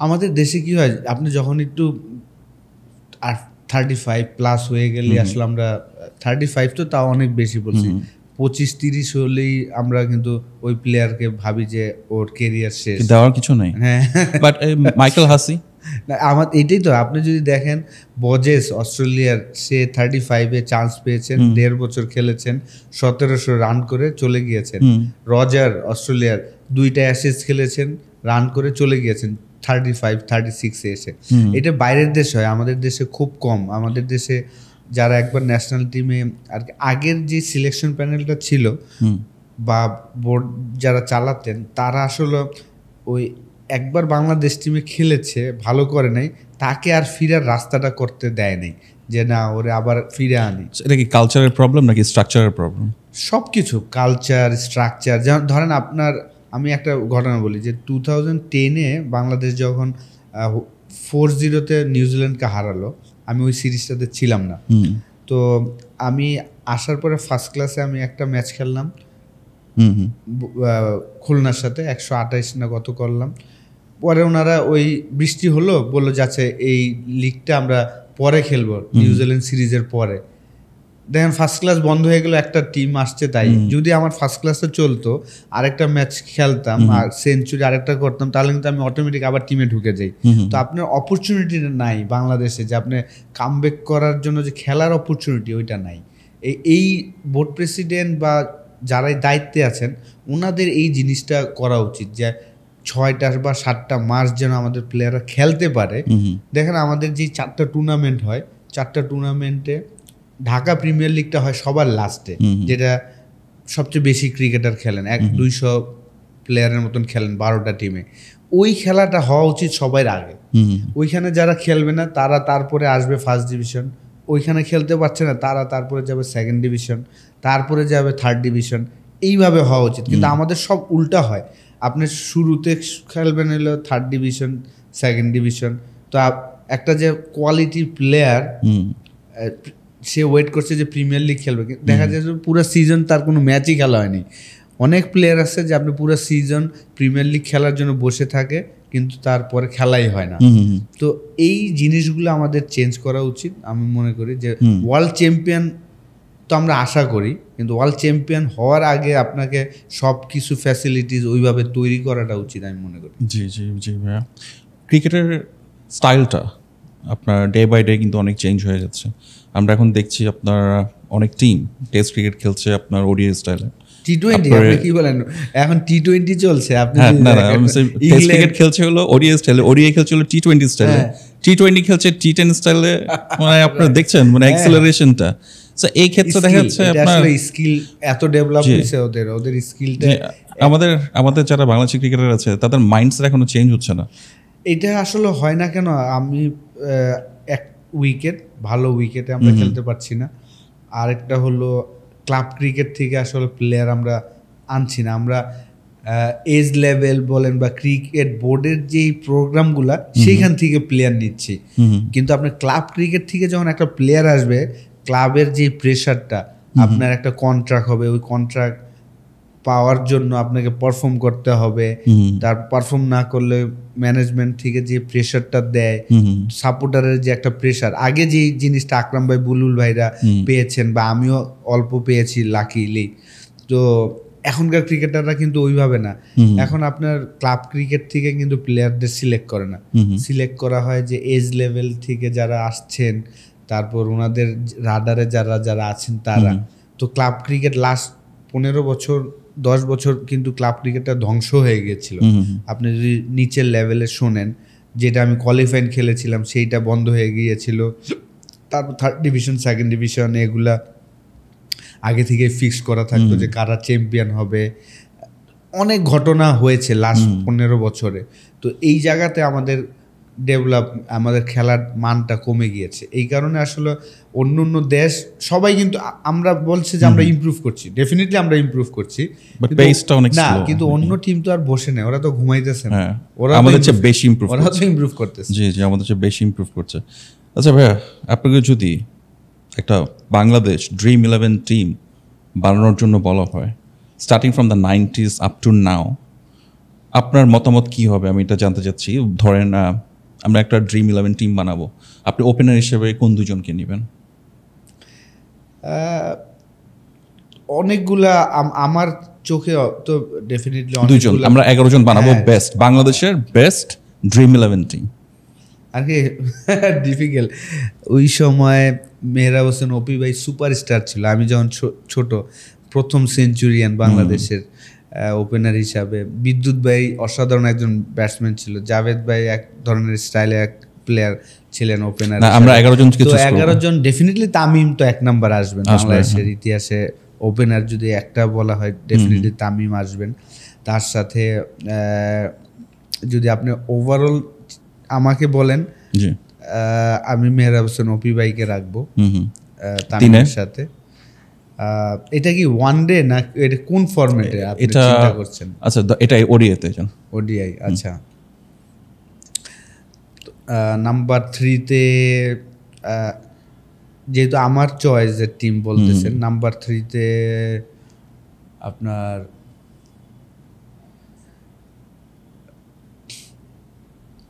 আমাদের দেশে কি হয়, আপনি যখন একটু 35+ হয়ে গেলে, আসলে আমরা 35 তো তাও অনেক বেশি বলছি, 25-30 হলেই আমরা কিন্তু ওই প্লেয়ারকে ভাবি যে ওর কেরিয়ার শেষ, দেওয়ার কিছু নেই। হ্যাঁ, বাট মাইকেল হাসি, আমার এটাই তো, আপনি যদি দেখেন বজেস অস্ট্রেলিয়ার, সে 35-এ চান্স পেয়েছেন, 1.5 বছর খেলেছেন, 1700 রান করে চলে গিয়েছেন। রজার অস্ট্রেলিয়ার 2টা অ্যাশেজ খেলেছেন, রান করে চলে গিয়েছেন 35-36-এ এসে। এটা বাইরের দেশ হয়, আমাদের দেশে খুব কম। আমাদের দেশে যারা একবার ন্যাশনাল টিমে আর আগের যে সিলেকশন প্যানেলটা ছিল বা বোর্ড যারা চালাতেন, তারা আসলে ওই একবার বাংলাদেশ টিমে খেলেছে, ভালো করে নাই, তাকে আর ফিরার রাস্তাটা করতে দেয় নাই, যে না ওরে আবার ফিরে আনি। এটা কি কালচারের প্রবলেম নাকি স্ট্রাকচারের প্রবলেম? সব কিছু, কালচার, স্ট্রাকচার। যেমন ধরেন আমি একটা ঘটনা বলি যে 2010-এ বাংলাদেশ যখন 4-0-তে নিউজিল্যান্ডকে হারালো, আমি ওই সিরিজটাতে ছিলাম না। তো আমি আসার পরে ফার্স্ট ক্লাসে আমি একটা ম্যাচ খেললাম খুলনার সাথে, 128 না কত করলাম। পরে ওনারা ওই বৃষ্টি হলো, বললো যাচ্ছে এই লিগটা আমরা পরে খেলবো, নিউজিল্যান্ড সিরিজের পরে। দেখেন ফার্স্ট ক্লাস বন্ধ হয়ে গেল, একটা টিম আসছে তাই। যদি আমার ফার্স্ট ক্লাসে চলতো, আরেকটা ম্যাচ খেলতাম আর সেঞ্চুরি আরেকটা করতাম, তাহলে কিন্তু আমি অটোমেটিক আবার টিমে ঢুকে যাই। তো আপনার অপরচুনিটি নাই বাংলাদেশে, যে আপনি কামব্যাক করার জন্য যে খেলার অপরচুনিটি, ওইটা নাই। এই বোর্ড প্রেসিডেন্ট বা যারাই দায়িত্বে আছেন, ওনাদের এই জিনিসটা করা উচিত, যে 6টা বা 7টা মাস যেন আমাদের প্লেয়াররা খেলতে পারে। দেখেন আমাদের যে 4টা টুর্নামেন্ট হয়, 4টা টুর্নামেন্টে ঢাকা প্রিমিয়ার লিগটা হয় সবার লাস্টে, যেটা সবচেয়ে বেশি ক্রিকেটার খেলেন, 200 প্লেয়ারের মতন খেলেন 12টা টিমে। ওই খেলাটা হওয়া উচিত সবার আগে। ওইখানে যারা খেলবে না তারা তারপরে আসবে ফার্স্ট ডিভিশন, ওইখানে খেলতে পারছে না তারা তারপরে যাবে সেকেন্ড ডিভিশন, তারপরে যাবে থার্ড ডিভিশন, এইভাবে হওয়া উচিত। কিন্তু আমাদের সব উল্টা হয়, আপনি শুরুতে খেলবেন হলো থার্ড ডিভিশন, সেকেন্ড ডিভিশন। তো একটা যে কোয়ালিটি প্লেয়ার, সে ওয়েট করছে যে প্রিমিয়ার লিগ খেলবে, দেখা যায় যে পুরো সিজন তার কোনো ম্যাচই খেলা হয়নি। অনেক প্লেয়ার আছে যে আপনি পুরো সিজন প্রিমিয়ার লিগ খেলার জন্য বসে থাকে, কিন্তু তারপরে খেলাই হয় না। তো এই জিনিসগুলো আমাদের চেঞ্জ করা উচিত। আমি মনে করি যে ওয়ার্ল্ড চ্যাম্পিয়ন তো আমরা আশা করি, কিন্তু ওয়ার্ল্ড চ্যাম্পিয়ন হওয়ার আগে আপনাকে সব কিছু ফ্যাসিলিটিস ওইভাবে তৈরি করাটা উচিত আমি মনে করি। জি জি জি ভাইয়া, ক্রিকেটের স্টাইলটা আপনার ডে বাই ডে কিন্তু অনেক চেঞ্জ হয়ে যাচ্ছে। আমরা এখন দেখছি আপনার অনেক টিম টেস্ট ক্রিকেট খেলছে আপনার ওডিআই স্টাইলে, T20 আপনি কি বলেন, এখন T20 চলছে। আপনি টেস্ট ক্রিকেট খেলছে হলো ওডিআই স্টাইলে, ওডিআই খেলছে হলো T20 স্টাইলে, T20 খেলছে T10 স্টাইলে। মানে আপনারা দেখছেন মানে অ্যাক্সেলারেশনটা। সো এই ক্ষেত্রে দেখা যাচ্ছে আপনার স্কিল এত ডেভেলপ হয়েছে, ওদের স্কিলটা। আমাদের যারা বাংলাদেশি ক্রিকেটার আছে তাদের মাইন্ডসেট এখনো চেঞ্জ হচ্ছে না। এটা আসলে হয় না কেন? আমি এক উইকেট, ভালো উইকেটে আমরা খেলতে পারছি না। আরেকটা হলো ক্লাব ক্রিকেট থেকে আসলে প্লেয়ার আমরা আনছি না। আমরা এজ লেভেল বলেন বা ক্রিকেট বোর্ডের যেই প্রোগ্রামগুলা সেইখান থেকে প্লেয়ার নিচ্ছি। কিন্তু আপনার ক্লাব ক্রিকেট থেকে যখন একটা প্লেয়ার আসবে, ক্লাবের যে প্রেশারটা, আপনার একটা কন্ট্রাক্ট হবে, ওই কন্ট্রাক্ট পাওয়ার জন্য আপনাকে পারফর্ম করতে হবে। তার পারফর্ম না করলে ম্যানেজমেন্ট থেকে যে প্রেশারটা দেয়, সাপোর্টারের যে একটা প্রেশার, আগে যে জিনিসটা আকরাম ভাই, বুলবুল ভাইরা পেয়েছেন বা আমিও অল্প পেয়েছি লাকিলি, তো এখনকার ক্রিকেটাররা কিন্তু ওইভাবে না। এখন আপনার ক্লাব ক্রিকেট থেকে কিন্তু প্লেয়ারদের সিলেক্ট করে না, সিলেক্ট করা হয় যে এজ লেভেল থেকে যারা আসছেন, তারপর ওনাদের রাডারে যারা আছেন তারা। তো ক্লাব ক্রিকেট লাস্ট 15 বছর 10 বছর কিন্তু ক্লাব ক্রিকেটটা ধ্বংস হয়ে গেছিল। আপনি যদি নিচের লেভেলে শোনেন, যেটা আমি কোয়ালিফাইন খেলেছিলাম সেইটা বন্ধ হয়ে গিয়েছিল। তারপর 3rd ডিভিশন 2nd ডিভিশন এগুলা আগে থেকে ফিক্স করা থাকতো যে কারা চ্যাম্পিয়ন হবে। অনেক ঘটনা হয়েছে লাস্ট 15 বছরে। তো এই জায়গাতে আমাদের আমাদের খেলার মানটা কমে গিয়েছে। এই কারণে আসলে অন্য দেশ সবাই কিন্তু, আমরা বলছি যে আমরা ইমপ্রুভ করছি, ডেফিনেটলি আমরা ইমপ্রুভ করছি, না কিন্তু অন্য টিম তো আর বসে নেই, ওরা তো ঘুমাইতেছে না, ওরা আমাদের চেয়ে বেশি ইমপ্রুভ করতেছে। জি আমাদের চেয়ে বেশি ইমপ্রুভ করছে। আচ্ছা ভাইয়া, আপনাকে যদি একটা বাংলাদেশ ড্রিম 11 টিম বানানোর জন্য বলা হয়, starting from the 90s up to now, আপনার মতামত কি হবে আমি এটা জানতে চাচ্ছি। ধরেন আমরা একটা ড্রিম 11 টিম বানাবো, আপনি ওপেনার হিসেবে কোন দুজনকে নেবেন? অনেকগুলা আমার চোখে তো ডেফিনেটলি দুজন, আমরা 11 জন বানাবো বেস্ট, বাংলাদেশের বেস্ট ড্রিম 11 টিম। আর কি ডিফিকাল্ট, ওই সময় মেহরাব হোসেন অপি ভাই সুপারস্টার ছিল। আমি যখন ছোট, প্রথম সেঞ্চুরিয়ান বাংলাদেশের ওপেনার হিসাবে। বিদ্যুৎ ভাই অসাধারণ একজন ব্যাটসম্যান ছিল। জাভেদ ভাই এক ধরনের স্টাইলে এক প্লেয়ার ছিলেন ওপেনার। আমরা 11 জন, তো 11 জন ডেফিনেটলি তামিম তো 1 নাম্বার আসবেন বাংলাদেশের ইতিহাসে। ওপেনার যদি একটা বলা হয় ডেফিনেটলি তামিম আসবেন। তার সাথে যদি আপনি ওভারঅল আমাকে বলেন, আমি মেহরাব হোসেন অপি ভাইকে রাখবো তামিমের সাথে। এটা কি ওয়ান ডে না এটা কোন ফরম্যাটে আপনি চিন্তা করছেন? আচ্ছা এটা ওডিআইতে যান। ওডিআই, আচ্ছা। নাম্বার 3 তে যেহেতু আমার চয়েসের টিম বলতেছেন, নাম্বার 3 তে আপনার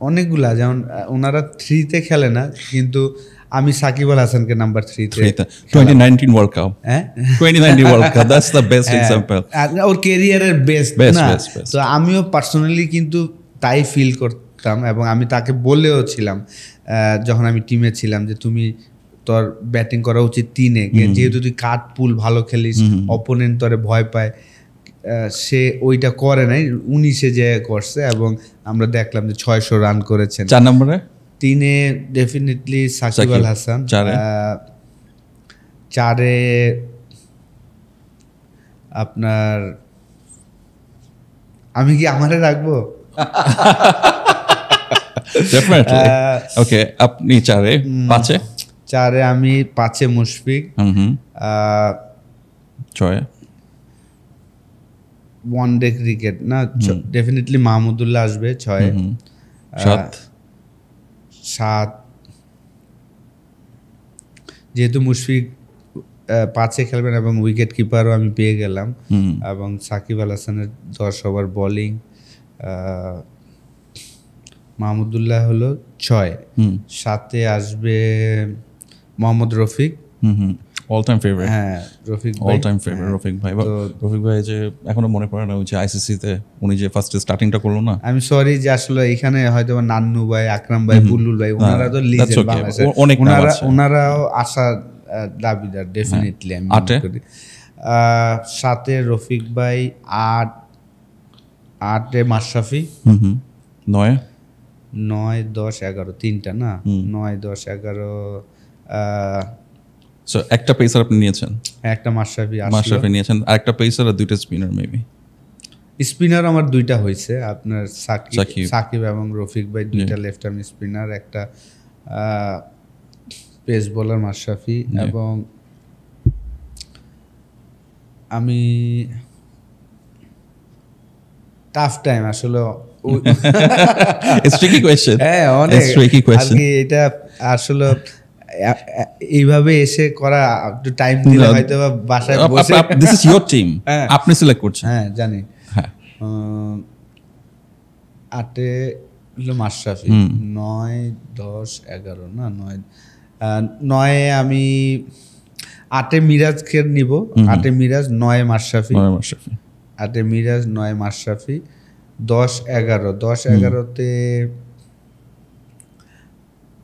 অনেকগুলা, যেমন ওনারা 3 তে খেলে না, কিন্তু আমি সাকিব আল হাসানকে নাম্বার 3 তে 2019 world cup, 2019 world cup, that's the best example. ওর ক্যারিয়ারের বেস্ট না, তো আমিও পার্সোনালি কিন্তু তাই ফিল করতাম এবং আমি তাকে বলেও ছিলাম যখন আমি টিমে ছিলাম যে তুমি তোর ব্যাটিং করা উচিত 3-এ, যেহেতু তুই কাট পুল ভালো খেলিস, অপোনেন্ট তোরে ভয় পায়। সে ওইটা করে নাই, 19-এ যে করছে এবং আমরা দেখলাম যে 600 রান করেছেন। 4 নম্বরে 3-এ ডেফিনেটলি সাকিব আল হাসান, 4-এ আপনার, আমি কি আমারে রাখবো? ওকে, আপনি 4-এ, 5-এ? 4-এ আমি, 5-এ মুশফিক, 6-এ ওয়ান ডে ক্রিকেট না, ডেফিনেটলি মাহমুদুল্লাহ আসবে 6-এ। 7 যেহেতু মুশফিক 5-এ খেলবেন এবং উইকেট কিপারও আমি পেয়ে গেলাম, এবং সাকিব আল হাসানের 10 ওভার বোলিং, মাহমুদুল্লাহ হলো 6। 7-এ আসবে Mohammad Rafiq, all time favourite. হ্যাঁ রফিক ভাই, অল টাইম ফেভারিট রফিক ভাই। রফিক ভাই যে এখনো মনে পড়ে না ওই যে আইসিসি তে উনি যে ফার্স্ট স্টার্টিংটা করলো না। আমি সরি যে আসলে এখানে হয়তো নান্নু ভাই, আকরাম ভাই, বুলবুল ভাই, ওনারা তো লিজেন্ড বাংলাদেশের, ওনারাও আশা দাবিদার ডেফিনেটলি। আমি 7-এ রফিক ভাই, 8-এ মাশরাফি, 9, 10, 11 তিনটা না, 9, 10, 11 সো একটা পেসার আপনি নিয়েছেন, একটা মাশরাফি নিয়েছেন, আর একটা পেসার আর 2টা স্পিনার মেবি। স্পিনার আমার 2টা হয়েছে, আপনার সাকিব এবং রফিক ভাই 2টা লেফট আর্ম স্পিনার, একটা পেস বোলার মাশরাফি, এবং আমি টাফ টাইম আসলে It's tricky question. হ্যাঁ, অনেক আর কি এটা আসলে এইভাবে এসে করা, একটু টাইম দিলে হয়তো বাসায় বসে। This is your team, আপনি সিলেক্ট করছেন। হ্যাঁ জানি। 8-এ হলো মাশরাফি, 9, 10, 11 না, 9-এ আমি 8-এ মিরাজকে নিব, 8-এ মিরাজ, 9-এ মাশরাফি, 8-এ মিরাজ, 9-এ মাশরাফি, 10, 11-তে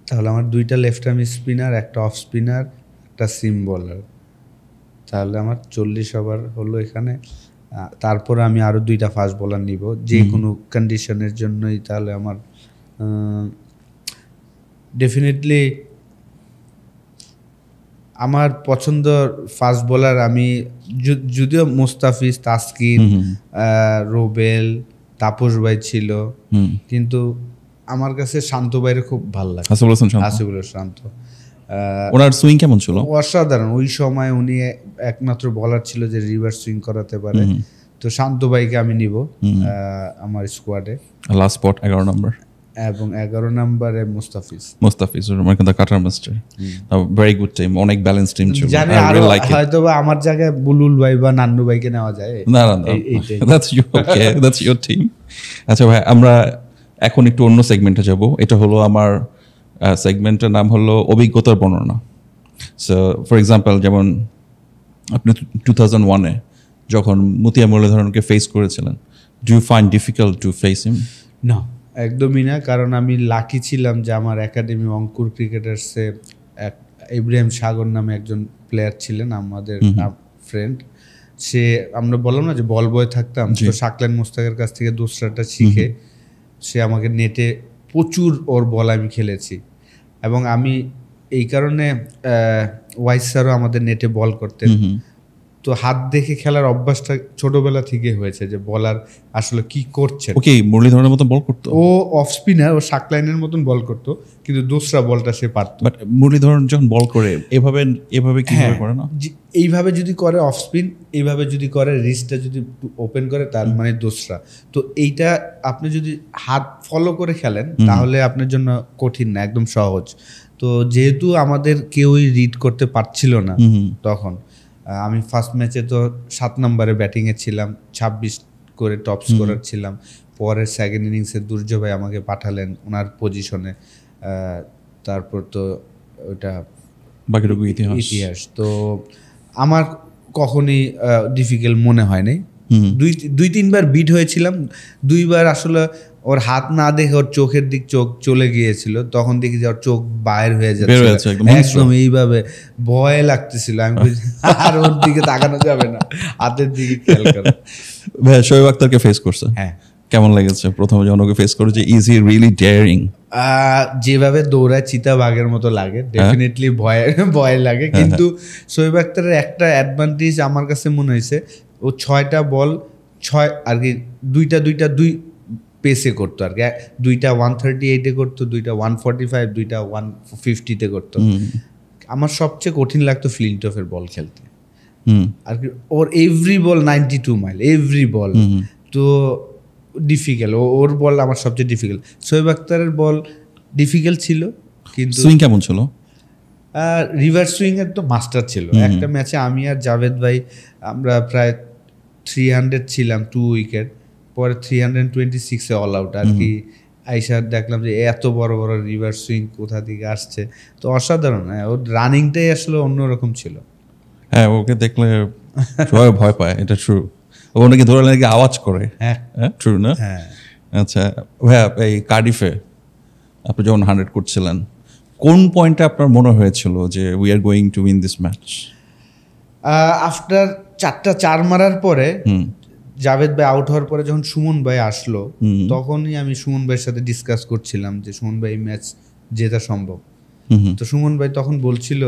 তাহলে আমার 2টা লেফট আর্ম স্পিনার, একটা অফ স্পিনার, একটা সিম বোলার, তাহলে আমার 40 ওভার হলো এখানে। তারপর আমি আরও 2টা ফাস্ট বোলার নিব যে কোনো কন্ডিশনের জন্যই। তাহলে আমার ডেফিনেটলি আমার পছন্দ ফাস্ট বোলার, আমি যদিও মুস্তাফিজ, তাসকিন, রোবেল, তাপস ভাই ছিল, কিন্তু আমার কাছে শান্ত ভাইয়ের খুব ভালো লাগে। হাসিবুল শান্ত, ওনার সুইং কেমন ছিল? অসাধারণ। ওই সময় উনি একমাত্র বলার ছিল যে রিভার্স সুইং করাতে পারে, তো শান্ত ভাইকে আমি নিব আমার স্কোয়াডে। লাস্ট স্পট 11 নম্বর, এবং 11 নম্বরে মুস্তাফিজ কিন্তু cutter master, very good team, অনেক ব্যালেন্স টিম ছিল। জানি আরো হয়তো বা আমার জায়গায় বুলুল ভাই বা নান্নু ভাইকে নেওয়া যায়। না, দ্যাটস ইওর টিম। আচ্ছা ভাই, আমরা এখন একটু অন্য সেগমেন্টে যাব। এটা হলো আমার সেগমেন্টের নাম হলো অভিজ্ঞতার বর্ণনা। সো ফর এক্সাম্পল, যেমন আপনি 2001-এ যখন মতিয়া মুরলীধরনকে ফেস করেছিলেন, do you find difficult to face him? না, একদমই না, কারণ আমি লাকি ছিলাম যে আমার একাডেমি অঙ্কুর ক্রিকেটার্সে ইব্রাহিম সাগর নামে একজন প্লেয়ার ছিলেন, আমাদের ফ্রেন্ড। সে, আমরা বললাম না যে বল বয় থাকতাম, তো শাকলান মুস্তাকের কাছ থেকে দোসরাটা শিখে সে আমাকে নেটে প্রচুর ওর বল আমি খেলেছি। এবং আমি এই কারণে ওয়াইস স্যারও আমাদের নেটে বল করতেন, তো হাত দেখে খেলার অভ্যাসটা ছোটবেলা থেকে হয়েছে যে বলার আসলে কি করছে। ওকে, মুরলীধরনের মতন বল করতো ও, অফ স্পিনার, ও শাকলাইনের মতন বল করতো, কিন্তু দোসরা বলটা সে পারত। বাট মুরলীধরন যখন বল করে এভাবে কিভাবে করে না, এইভাবে যদি করে অফ স্পিন, এইভাবে যদি করে রিস্টটা যদি ওপেন করে, তার মানে দোসরা। তো এইটা আপনি যদি হাত ফলো করে খেলেন তাহলে আপনার জন্য কঠিন না, একদম সহজ। তো যেহেতু আমাদের কেউই রিড করতে পারছিল না তখন, আমি ফার্স্ট ম্যাচে তো 7 নম্বরে ব্যাটিংয়ে ছিলাম, 26 করে টপ স্কোরার ছিলাম। পরের সেকেন্ড ইনিংসে দুর্জয় ভাই আমাকে পাঠালেন ওনার পজিশনে, তারপর তো ওটা বাকিটুকু ইতিহাস। তো আমার কখনই ডিফিকাল্ট মনে হয়নি। 2-3বার বিট হয়েছিলাম, 2বার আসলে ওর হাত না দেখে ওর চোখের দিক চোখ চলে গিয়েছিল, তখন দেখি যে ওর চোখ বাইর হয়ে যাচ্ছে একদম, এইভাবে ভয় লাগতেছিল। আমি আর ওর দিকে তাকানো যাবে না, হাতের দিকে খেয়াল করে। ভাই শোয়েব আখতারকে ফেস করছে, হ্যাঁ, কেমন লেগেছে প্রথমে যখন ওকে ফেস করেছে? Is he really daring? যেভাবে দৌড়ায় চিতাবাঘের মতো লাগে, ডেফিনেটলি ভয় লাগে। কিন্তু শোয়েব আখতারের একটা অ্যাডভান্টেজ আমার কাছে মনে হয়েছে, ও 6টা বল 6 আর কি, 2টা পেসে করতো আর কি, 2টা 138-এ করতো, 2টা 145, 2টা 150-তে করতো। আমার সবচেয়ে কঠিন লাগতো ফ্লিনটফের বল খেলতে আর কি, ওর এভরি বল 92 মাইল, এভরি বল। তো ডিফিকাল্ট, ওর বল আমার সবচেয়ে ডিফিকাল্ট। শোয়েব আখতারের বল ডিফিকাল্ট ছিল, কিন্তু সুইং কেমন ছিল? রিভার্স সুইং এর তো মাস্টার ছিল। একটা ম্যাচে আমি আর জাভেদ ভাই আমরা প্রায় 300 ছিলাম, 2 উইকেট, পরে 326-এ অল আউট আর কি। আইসা দেখলাম যে এত বড় বড় রিভার্স সুইং কোথা থেকে আসছে, তো অসাধারণ। ওর রানিংটাই আসলে অন্যরকম ছিল। হ্যাঁ, ওকে দেখলে সবাই ভয় পায়, এটা ট্রু। ও নাকি ধরে নাকি আওয়াজ করে, হ্যাঁ ট্রু না? হ্যাঁ। আচ্ছা ভাইয়া, এই কার্ডিফে আপনি যখন 100 করছিলেন, কোন পয়েন্টে আপনার মনে হয়েছিল যে we are going to win this match? After 4টা 4 মারার পরে জাভেদ ভাই আউট হওয়ার পরে যখন সুমন ভাই আসলো, তখনই আমি সুমন ভাইয়ের সাথে ডিসকাস করছিলাম যে সুমন ভাই ম্যাচ জেতা সম্ভব। তো সুমন ভাই তখন বলছিল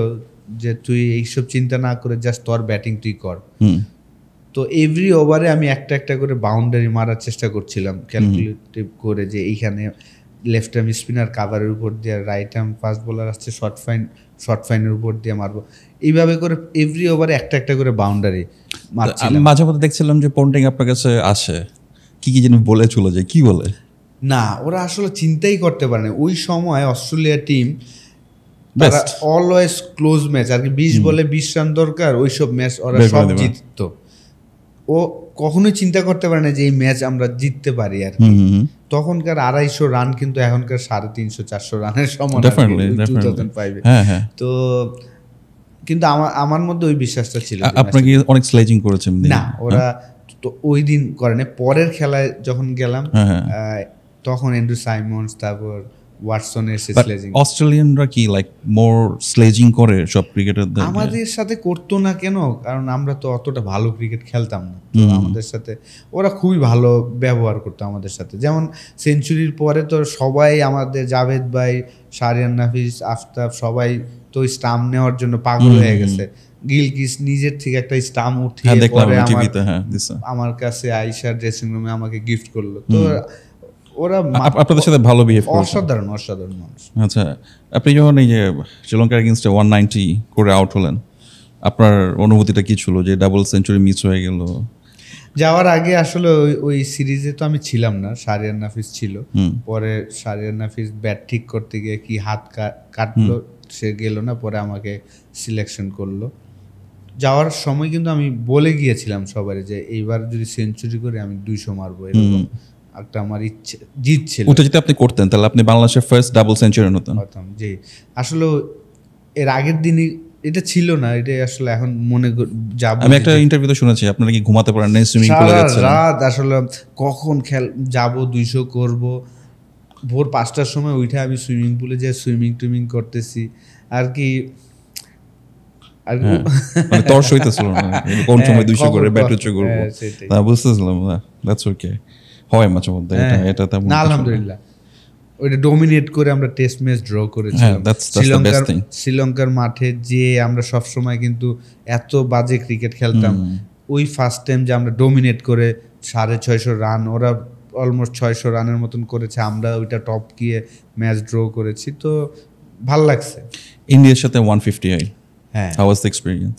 যে তুই এইসব চিন্তা না করে জাস্ট তোর ব্যাটিং তুই কর। তো এভরি ওভারে আমি একটা একটা করে বাউন্ডারি মারার চেষ্টা করছিলাম, ক্যালকুলেটিভ করে যে এইখানে লেফট আর্ম স্পিনার কাভারের উপর দিয়ে, রাইট আর্ম ফাস্ট বোলার আসছে শর্ট ফাইনের উপর দিয়ে মারবো, এইভাবে করে এভরি ওভারে একটা একটা করে বাউন্ডারি মারছিলাম। মাঝে মধ্যে দেখছিলাম যে পন্টিং আপনার কাছে আসে, কি কি জিনিস বলে চলে যায়, কি বলে? না, ওরা আসলে চিন্তাই করতে পারে না ওই সময় অস্ট্রেলিয়া টিম তারা অলওয়েজ ক্লোজ ম্যাচ আর কি, 20 বলে 20 রান দরকার, ওইসব ম্যাচ ওরা সব জিততো। ও কখনোই চিন্তা করতে পারে না যে এই ম্যাচ আমরা জিততে পারি আর কি। তখনকার 250 রান কিন্তু এখনকার 350-400 রানের সমান 2005-এ। তো কিন্তু আমার মধ্যে ওই বিশ্বাসটা ছিল। আপনাকে অনেক স্লেজিং করেছেন? না, ওরা তো ওই দিন করে না, পরের খেলায় যখন গেলাম তখন অ্যান্ড্রু সাইমন্স, তারপর ওয়াটসন এসে স্লেজিং। অস্ট্রেলিয়ানরা কি লাইক মোর স্লেজিং করে সব ক্রিকেটারদের? আমাদের সাথে করতো না কেন, কারণ আমরা তো অতটা ভালো ক্রিকেট খেলতাম না। তো আমাদের সাথে ওরা খুবই ভালো ব্যবহার করতো আমাদের সাথে। যেমন সেঞ্চুরির পরে তো সবাই আমাদের, জাভেদ ভাই, শাহরিয়ার নাফিস, আফতাব, সবাই তো স্টাম্প নেওয়ার জন্য পাগল হয়ে গেছে। গিলক্রিস্ট নিজের থেকে একটা স্টাম্প উঠিয়ে পরে আমার কাছে আইসা ড্রেসিং রুমে আমাকে গিফট করলো। তো ওরা আপনাদের সাথে ভালো বিহেভ করে, অসাধারণ মানুষ। আচ্ছা, আপনি যখন এই যে শ্রীলঙ্কার এগেইনস্টে 190 করে আউট হলেন, আপনার অনুভূতিটা কি ছিল যে ডাবল সেঞ্চুরি মিস হয়ে গেল? যাওয়ার আগে আসলে ওই সিরিজে তো আমি ছিলাম না, শাহরিয়ার নাফিস ছিল। পরে শাহরিয়ার নাফিস ব্যাট ঠিক করতে গিয়ে কি হাত কাটলো, সে গেল না, পরে আমাকে সিলেকশন করলো। যাওয়ার সময় কিন্তু আমি বলে গিয়েছিলাম সবাই যে এইবার যদি সেঞ্চুরি করে আমি 200 মারবো, এরকম একটা আমার ইচ্ছে জিত ছিল। ওটা যদি আপনি করতেন তাহলে আপনি বাংলাদেশের ফার্স্ট ডাবল সেঞ্চুরিয়ান হতেন। জি, আসলে এর আগের দিনই এটা ছিল না, এটা আসলে এখন মনে যাব। আমি একটা ইন্টারভিউতে শুনেছি আপনারা কি ঘুমাতে পারেন না, সুইমিং পুলে গেছেন রাত, আসলে কখন যাব 200 করব, ভোর 5টার সময় উঠে আমি সুইমিং পুলে যে সুইমিং করতেছি আর কি। মানে তর্স হইতেছিল না কোন সময় 200 করে ব্যাট উচ্চ করব, তা বুঝতেছিলাম না। দ্যাটস ওকে, হয় মাঝে মধ্যে এটা তেমন না, আলহামদুলিল্লাহ ওইটা ডমিনেট করে আমরা টেস্ট ম্যাচ ড্র করেছিলাম শ্রীলঙ্কার মাঠে, যে আমরা সব সময় কিন্তু এত বাজে ক্রিকেট খেলতাম। ওই ফার্স্ট টাইম যে আমরা ডমিনেট করে 650 রান, ওরা অলমোস্ট 600 রানের মতন করেছে, আমরা ওইটা টপ গিয়ে ম্যাচ ড্র করেছি। তো ভাল লাগছে। ইন্ডিয়ার সাথে 158, হ্যাঁ, হাউ ওয়াজ দ্য এক্সপেরিয়েন্স?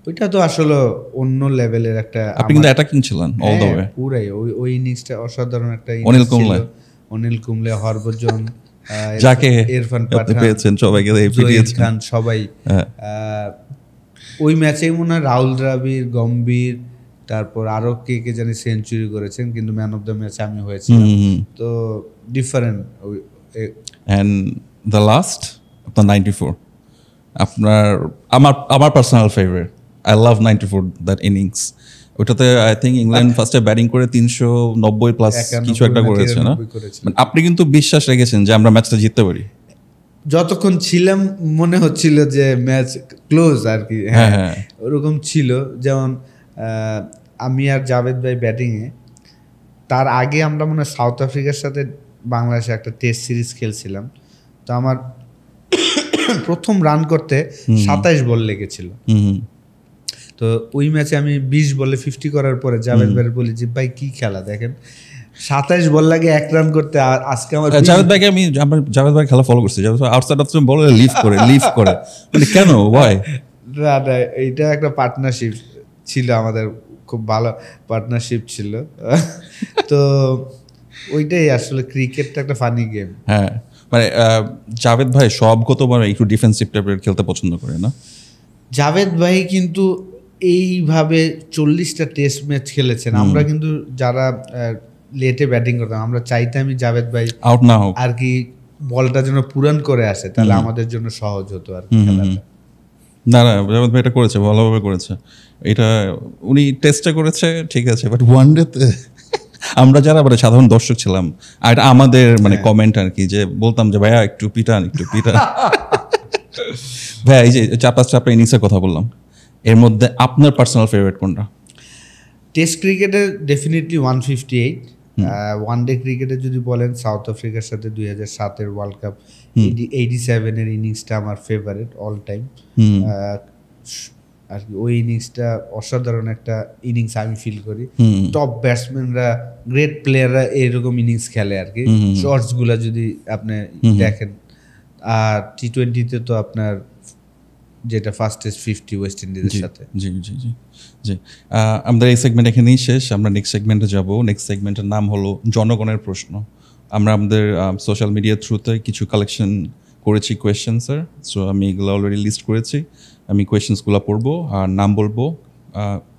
ওইটা তো আসলে অন্য লেভেলের একটা। আপনি কিন্তু অ্যাটাকিং ছিলেন অল দ্য ওয়ে, পুরাই ওই ইনিংসটা অসাধারণ একটা। অনিল কুম্বলে, হরভজন, যাকে ইরফান পাঠান পেয়েছেন, সবাইকে খান, সবাই ওই ম্যাচেই মনে হয় রাহুল দ্রাবিড়, গম্ভীর, তারপর আরো কে জানি সেঞ্চুরি করেছেন, কিন্তু ম্যান অফ দ্য ম্যাচ আমি হয়েছিলাম। তো ডিফারেন্ট। এন্ড দ্য লাস্ট আপনার 94, আপনার আমার personal favourite. I love 94 that innings. ওটাতে আই থিঙ্ক ইংল্যান্ড ফার্স্টে ব্যাটিং করে 390 প্লাস কিছু একটা করেছে না? মানে আপনি কিন্তু বিশ্বাস রেখেছেন যে আমরা ম্যাচটা জিততে পারি। যতক্ষণ ছিলাম মনে হচ্ছিল যে ম্যাচ ক্লোজ আর কি। হ্যাঁ, ওরকম ছিল। যেমন আমি আর জাভেদ ভাই ব্যাটিংয়ে, তার আগে আমরা মনে হয় সাউথ আফ্রিকার সাথে বাংলাদেশে একটা টেস্ট সিরিজ খেলছিলাম। তো আমার প্রথম রান করতে 27 বল লেগেছিল। তো ওই ম্যাচে আমি 20 বলে 50 করার পরে জাভেদ ভাই বলি যে ভাই কি খেলা দেখেন, 27 বল লাগে 1 রান করতে। আজকে আমার জাভেদ ভাইকে আমি জাভেদ ভাই খেলা ফলো করছি। জাভেদ ভাই আউটসাইড অফ বলে লিভ করে মানে কেন, ওয়াই? না, এইটা একটা পার্টনারশিপ ছিল আমাদের, খুব ভালো পার্টনারশিপ ছিল। তো ওইটাই আসলে ক্রিকেটটা একটা ফানি গেম। হ্যাঁ, মানে জাভেদ ভাই সবগতভাবে একটু ডিফেন্সিভ টাইপের খেলতে পছন্দ করে না? জাভেদ ভাই কিন্তু এইভাবে 40টা টেস্ট ম্যাচ খেলেছেন। আমরা কিন্তু যারা লেটে ব্যাটিং করতাম, আমরা চাইতামই জাভেদ ভাই আউট না হোক আর কি, বলটা যেন পুরান করে আসে, তাহলে আমাদের জন্য সহজ হতো আর কি খেলাটা। না, জাভেদ ভাই এটা করেছে, ভালোভাবে করেছে। এটা উনি টেস্টে করেছে ঠিক আছে, বাট ওয়ান ডেতে আমরা যারা মানে সাধারণ দর্শক ছিলাম, আর এটা আমাদের মানে কমেন্ট আর কি, যে বলতাম যে ভাইয়া একটু পিটান। ভাইয়া এই যে 4-5টা আপনার ইনিংসের কথা বললাম, এর মধ্যে আপনার পার্সোনাল ফেভারিট কোনটা? টেস্ট ক্রিকেটে ডেফিনেটলি 158। ওয়ান ডে ক্রিকেটে যদি বলেন সাউথ আফ্রিকার সাথে 2007-এর ওয়ার্ল্ড কাপ 87-এর ইনিংসটা আমার ফেভারিট অল টাইম। আর কি ওই ইনিংসটা অসাধারণ একটা ইনিংস আমি ফিল করি। টপ ব্যাটসম্যানরা, গ্রেট প্লেয়াররা এরকম ইনিংস খেলে আর কি। শর্টসগুলো যদি আপনি দেখেন, আর টি-20-তে তো আপনার যেটা ফাস্টেস্ট 50 ওয়েস্ট ইন্ডিজের সাথে। জি জি জি জি আমাদের এই সেগমেন্ট এখানেই শেষ। আমরা নেক্সট সেগমেন্টে যাব। নেক্সট সেগমেন্টের নাম হলো জনগণের প্রশ্ন। আমরা আমাদের সোশ্যাল মিডিয়া থ্রুতে কিছু কালেকশন করেছি কোয়েশ্চেন স্যার। সো আমি এগুলো অলরেডি লিস্ট করেছি। আমি কোয়েশ্চেন্সগুলো পড়বো আর নাম বলবো,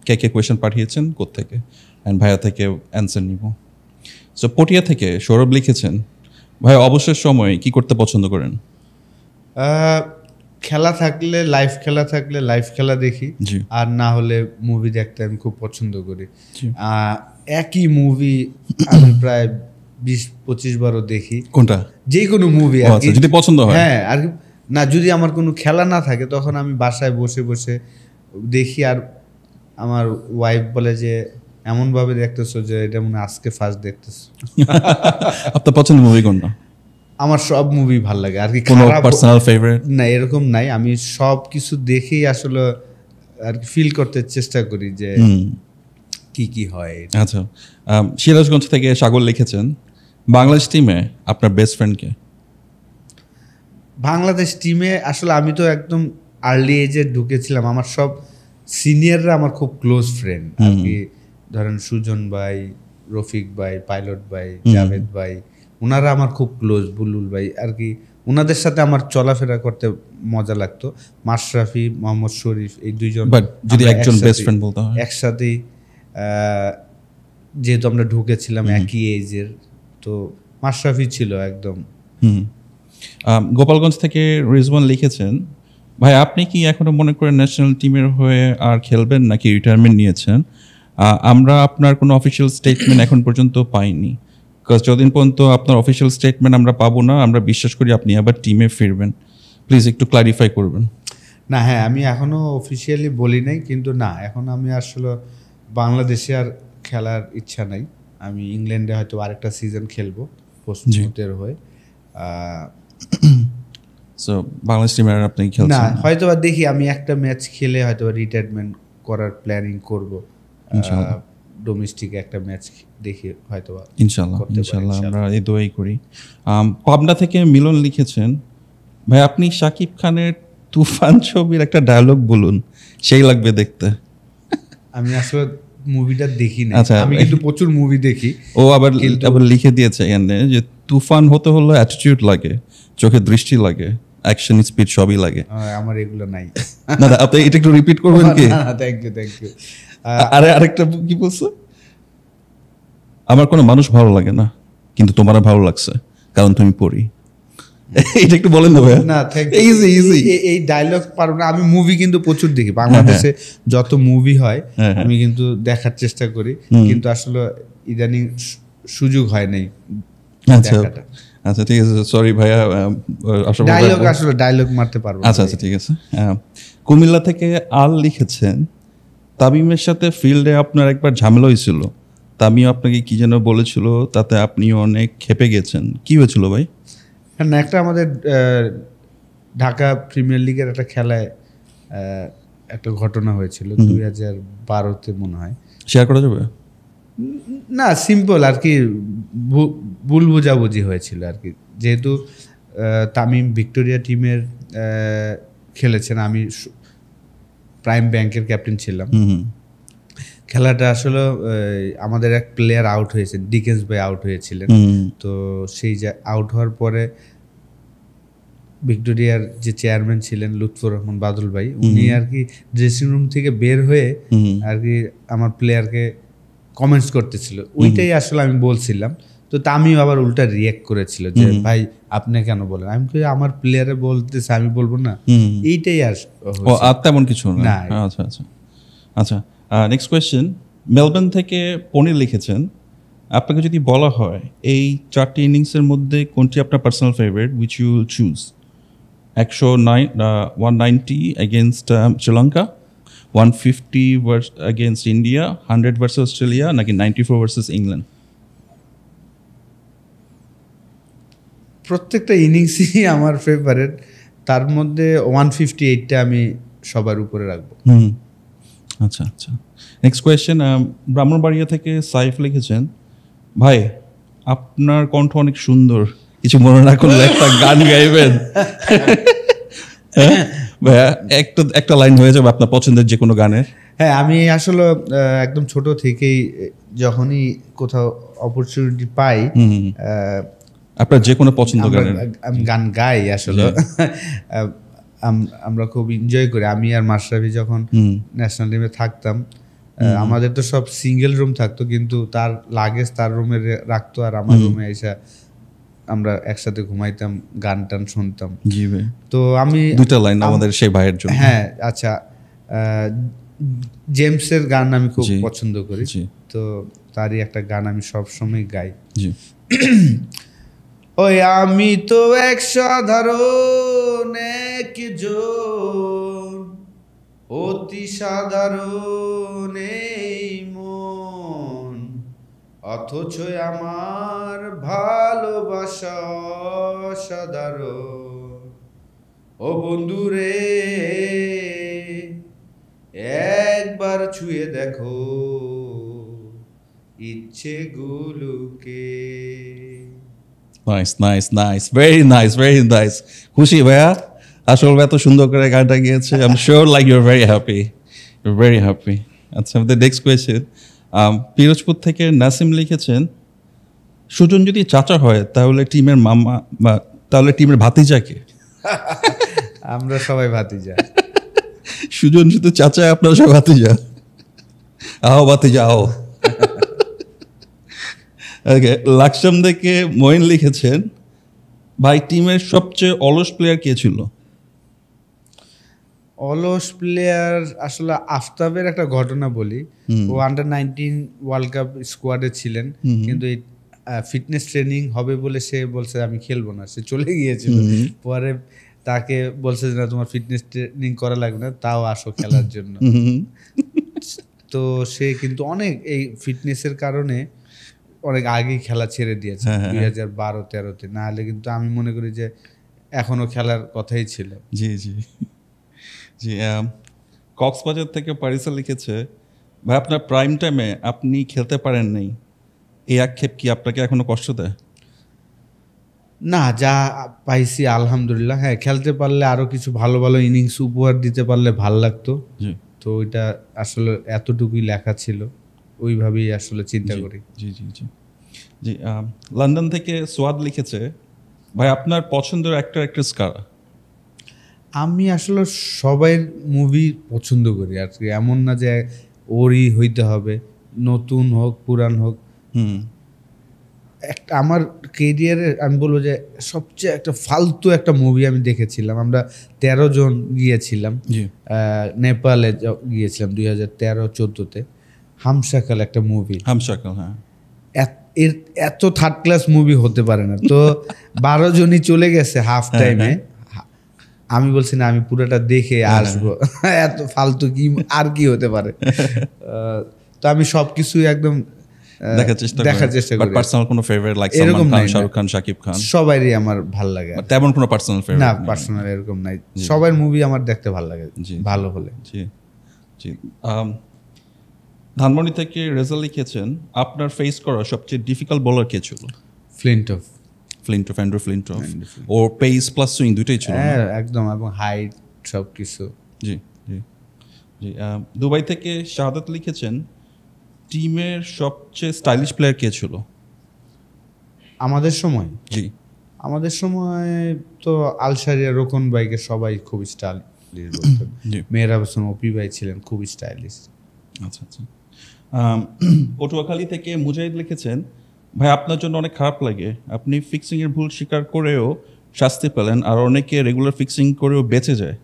কে কে কোয়েশ্চেন পাঠিয়েছেন কোত্থেকে, অ্যান্ড ভাইয়া থেকে অ্যান্সার নিব। সো পটিয়া থেকে সৌরভ লিখেছেন, ভাইয়া অবসর সময় কি করতে পছন্দ করেন? খেলা থাকলে, লাইভ খেলা থাকলে লাইভ খেলা দেখি, আর না হলে মুভি দেখতে আমি খুব পছন্দ করি। একই মুভি আমি প্রায় 20-25 বারও দেখি। কোনটা? যে কোনো মুভি যদি পছন্দ হয়। হ্যাঁ, আর না যদি আমার কোনো খেলা না থাকে তখন আমি বাসায় বসে বসে দেখি। আর আমার ওয়াইফ বলে যে এমনভাবে দেখতেছো যে এটা মনে আজকে ফার্স্ট দেখতেছো। আপনার পছন্দের মুভি কোনটা? আমার সব মুভি ভালো লাগে আর কি। কোনো পার্সোনাল ফেভারিট না, এরকম নাই। আমি সব কিছু দেখেই আসলে আর কি ফিল করতে চেষ্টা করি যে কি কি হয়। আচ্ছা, সিরাজগঞ্জ থেকে সাগর লিখেছেন, বাংলাদেশ টিমে আপনার বেস্ট ফ্রেন্ড কে? বাংলাদেশ টিমে আসলে আমি তো একদম আর্লি এজে ঢুকেছিলাম। আমার সব সিনিয়ররা আমার খুব ক্লোজ ফ্রেন্ড আর কি। ধরেন সুজন ভাই, রফিক ভাই, পাইলট ভাই, জাভেদ ভাই, ওনারা আমার খুব ক্লোজ। বুলবুল ভাই আর কি, ওনাদের সাথে আমার চলাফেরা করতে মজা লাগতো। মাশরাফি, মোহাম্মদ শরীফ, এই দুইজন যদি একজন বেস্ট ফ্রেন্ড বলতে হয়, একসাথেই যেহেতু আমরা ঢুকেছিলাম একই এজের, তো মাশরাফি ছিল একদম। গোপালগঞ্জ থেকে রিজওয়ান লিখেছেন, ভাই আপনি কি এখনো মনে করেন ন্যাশনাল টিমের হয়ে আর খেলবেন নাকি রিটায়ারমেন্ট নিয়েছেন? আমরা আপনার কোনো অফিসিয়াল স্টেটমেন্ট এখন পর্যন্ত পাইনি। বিকজ যতদিন পর্যন্ত আপনার অফিসিয়াল স্টেটমেন্ট আমরা পাবো না, আমরা বিশ্বাস করি আপনি আবার টিমে ফিরবেন। প্লিজ একটু ক্লারিফাই করবেন। না, হ্যাঁ, আমি এখনও অফিসিয়ালি বলি নাই, কিন্তু না, এখন আমি আসলে বাংলাদেশে আর খেলার ইচ্ছা নাই। আমি ইংল্যান্ডে হয়তো আরেকটা সিজন খেলবো পোস্টমোটের হয়ে। সো বাংলাদেশ টিমে আর আপনি খেলছেন না? হয়তো বা দেখি, আমি একটা ম্যাচ খেলে হয়তো রিটায়ারমেন্ট করার প্ল্যানিং করব। ডোমেস্টিক একটা ম্যাচ দেখি হয়তো ইনশাআল্লাহ। ইনশাআল্লাহ আমরা এই দোয়াই করি। পাবনা থেকে মিলন লিখেছেন, ভাই আপনি শাকিব খানের তুফান ছবির একটা ডায়লগ বলুন, সেই লাগবে দেখতে। আমি আসলে মুভিটা দেখি না। আচ্ছা, আমি কিন্তু প্রচুর মুভি দেখি। ও আবার লিখে দিয়েছে এখানে যে তুফান হতে হলো অ্যাটিটিউড লাগে, চোখে দৃষ্টি লাগে, অ্যাকশন স্পিড সবই লাগে। আমার এগুলো নাই। না, আপনি এটা একটু রিপিট করবেন কি? Thank you. আরেকটা কি বলছো? আমার কোনো মানুষ ভালো লাগে না, কিন্তু তোমার ভালো লাগছে কারণ তুমি পড়ি। এটা একটু বলেন না ভাইয়া। না, ইজি। এই ডায়লগ পারবো না। আমি মুভি কিন্তু প্রচুর দেখি। বাংলাদেশে যত মুভি হয় আমি কিন্তু দেখার চেষ্টা করি, কিন্তু আসলে ইদানিং সুযোগ হয় নাই। আচ্ছা ঠিক আছে, সরি ভাইয়া। ডায়লগ মারতে পারবো। আচ্ছা ঠিক আছে। কুমিল্লা থেকে আল লিখেছেন, তামিমের সাথে ফিল্ডে আপনার একবার ঝামেলা হয়েছিল, তামিম আপনাকে কি যেন বলেছিল, তাতে আপনি অনেক ক্ষেপে গেছেন, কি হয়েছিল ভাই? না, একটা আমাদের ঢাকা প্রিমিয়ার লিগের একটা খেলায় একটা ঘটনা হয়েছিল 2012-তে মনে হয়। শেয়ার করা যাবে? না, সিম্পল আর কি, ভুল বোঝাবুঝি হয়েছিল আর কি। যেহেতু তামিম ভিক্টোরিয়া টিমের খেলেছেন, আমি প্রাইম ব্যাংকের ক্যাপ্টেন ছিলাম। খেলাটা আসলে আমাদের এক প্লেয়ার আউট হয়েছে, ডিকেন্স ভাই আউট হয়েছিলেন। তো সেই আউট হওয়ার পরে ভিক্টোরিয়ার যে চেয়ারম্যান ছিলেন লুৎফর রহমান বাদল ভাই, উনি আর কি ড্রেসিং রুম থেকে বের হয়ে আর কি আমার প্লেয়ারকে কমেন্টস করতেছিল। ওইটাই আসলে আমি বলছিলাম। তো তামিম আবার উল্টা রিয়েক্ট করেছিল যে ভাই আপনি কেন বলেন? আমি তো আমার প্লেয়ারে বলতেছে, আমি বলবো না। এইটাই আর তেমন কিছু না। আচ্ছা, নেক্সট কোয়েশ্চেন। মেলবোর্ন থেকে পনির লিখেছেন, আপনাকে যদি বলা হয় এই 4টি ইনিংসের মধ্যে কোনটি আপনার personal favourite, which you choose? 190 against Sri Lanka, 150 against India, 100 versus Australia, নাকি 94 versus England? প্রত্যেকটা ইনিংসই আমার ফেভারিট, তার মধ্যে 158টা আমি সবার উপরে রাখবো। আচ্ছা আচ্ছা, নেক্সট কোয়েশ্চেন। ব্রাহ্মণবাড়িয়া থেকে সাইফ লিখেছেন, ভাই আপনার কণ্ঠ অনেক সুন্দর, কিছু মনে না করলে একটা গান গাইবেন? ভাইয়া একটা লাইন হয়ে যাবে আপনার পছন্দের যে কোনো গানের। হ্যাঁ, আমি আসলে একদম ছোট থেকেই যখনই কোথাও অপরচুনিটি পাই আপনার যে কোনো পছন্দ গানের আমি গান গাই আসলে। আমরা খুব এনজয় করি। আমি আর মাশরাফি যখন ন্যাশনাল টিমে থাকতাম, আমাদের তো সব সিঙ্গেল রুম থাকতো, কিন্তু তার লাগেজ তার রুমে রাখতো আর আমার রুমে এসে আমরা একসাথে ঘুমাইতাম, গান টান শুনতাম। জি ভাই। তো আমি দুইটা লাইন আমাদের সেই ভাইয়ের জন্য। হ্যাঁ আচ্ছা, জেমসের গান আমি খুব পছন্দ করি, তো তারই একটা গান আমি সব সময় গাই। জি। ওই আমি তো এক সাধারণ একজন, অতি সাধারণ এই মন, অথচ আমার ভালোবাসা সাধারণ। ও বন্ধুরে একবার ছুঁয়ে দেখো ইচ্ছেগুলোকে। Nice nice nice, very nice, very nice. খুশি ভাইয়া, আসলে এত সুন্দর করে গানটা গিয়েছে। I am sure like you are very happy, you are very happy. আচ্ছা, আমাদের নেক্সট কোয়েশ্চেন। পিরোজপুর থেকে নাসিম লিখেছেন, সুজন যদি চাচা হয় তাহলে টিমের মামা বা তাহলে টিমের ভাতিজাকে? আমরা সবাই ভাতিজা। সুজন শুধু চাচা, আপনারা সবাই ভাতিজা? আও ভাতিজা আও। ওকে, লাকসাম থেকে মঈন লিখেছেন, ভাই টিমের সবচেয়ে অলস প্লেয়ার কে ছিল? অলস প্লেয়ার আসলে আফতাবের একটা ঘটনা বলি। ও আন্ডার-19 ওয়ার্ল্ড কাপ স্কোয়াডে ছিলেন, কিন্তু এই ফিটনেস ট্রেনিং হবে বলে সে বলছে আমি খেলবো না, সে চলে গিয়েছিল। পরে তাকে বলছে যে না, তোমার ফিটনেস ট্রেনিং করা লাগবে না, তাও আসো খেলার জন্য। তো সে কিন্তু অনেক এই ফিটনেসের কারণে অনেক আগেই খেলা ছেড়ে দিয়েছে 2012-13-তে, না হলে কিন্তু আমি মনে করি যে এখনো খেলার কথাই ছিল। জি জি জি। কক্সবাজার থেকে পারিসা লিখেছে, ভাই আপনার প্রাইম টাইমে আপনি খেলতে পারেন নাই, এই আক্ষেপ কি আপনাকে এখনো কষ্ট দেয়? না, যা পাইছি আলহামদুলিল্লাহ। হ্যাঁ, খেলতে পারলে আরো কিছু ভালো ভালো ইনিংস উপহার দিতে পারলে ভাল লাগতো। তো ওইটা আসলে এতটুকুই লেখা ছিল, ওইভাবেই আসলে চিন্তা করি। জি জি জি জি। লন্ডন থেকে সোয়াদ লিখেছে, ভাই আপনার পছন্দের অ্যাক্টর অ্যাক্ট্রেস কারা? আমি আসলে সবাই মুভি পছন্দ করি আর কি, এমন না যে ওরই হইতে হবে, নতুন হোক পুরান হোক। একটা আমার কেরিয়ারে আমি বলবো যে সবচেয়ে একটা ফালতু একটা মুভি আমি দেখেছিলাম, আমরা 13 জন গিয়েছিলাম নেপালে, গিয়েছিলাম 2013-14-তে। হামশাকাল একটা মুভি। হামশাকাল, হ্যাঁ। এর এত থার্ড ক্লাস মুভি হতে পারে না। তো 12 জনই চলে গেছে হাফ টাইমে। আমি বলছি না, আমি পুরোটা দেখে আসবো, এত ফালতু কি আর কি হতে পারে। তো আমি সবকিছুই একদম দেখার চেষ্টা করি। পার্সোনাল কোনো ফেভারিট লাইক সালমান খান, শাহরুখ খান, শাকিব খান? সবাইরই আমার ভালো লাগে। তেমন কোনো পার্সোনাল ফেভারিট না, পার্সোনাল এরকম নাই, সবার মুভি আমার দেখতে ভালো লাগে ভালো হলে। জি জি। ধানমন্ডি থেকে রেজা লিখেছেন, আপনার ফেস করা সবচেয়ে ডিফিকাল্ট বোলার কে ছিল? Flintoff, Andrew Flintoff. ওর পেস প্লাস সুইং দুটোই ছিল একদম, এবং হাইট সব কিছু। জি জি জি। দুবাই থেকে শাহাদাত লিখেছেন, টিমের সবচেয়ে স্টাইলিশ প্লেয়ার কে ছিল আমাদের সময়? জি, আমাদের সময় তো আলশারিয়া, রোকন ভাইকে সবাই খুব স্টাইলিশ বলতেন। মেহরাব হোসেন, অপি ভাই ছিলেন খুব স্টাইলিশ। আচ্ছা আচ্ছা। পটুয়াখালী থেকে মুজাহিদ লিখেছেন, ভাই আপনার জন্য অনেক খারাপ লাগে, আপনি ফিক্সিংয়ের ভুল স্বীকার করেও শাস্তি পেলেন, আর অনেকে রেগুলার ফিক্সিং করেও বেঁচে যায়,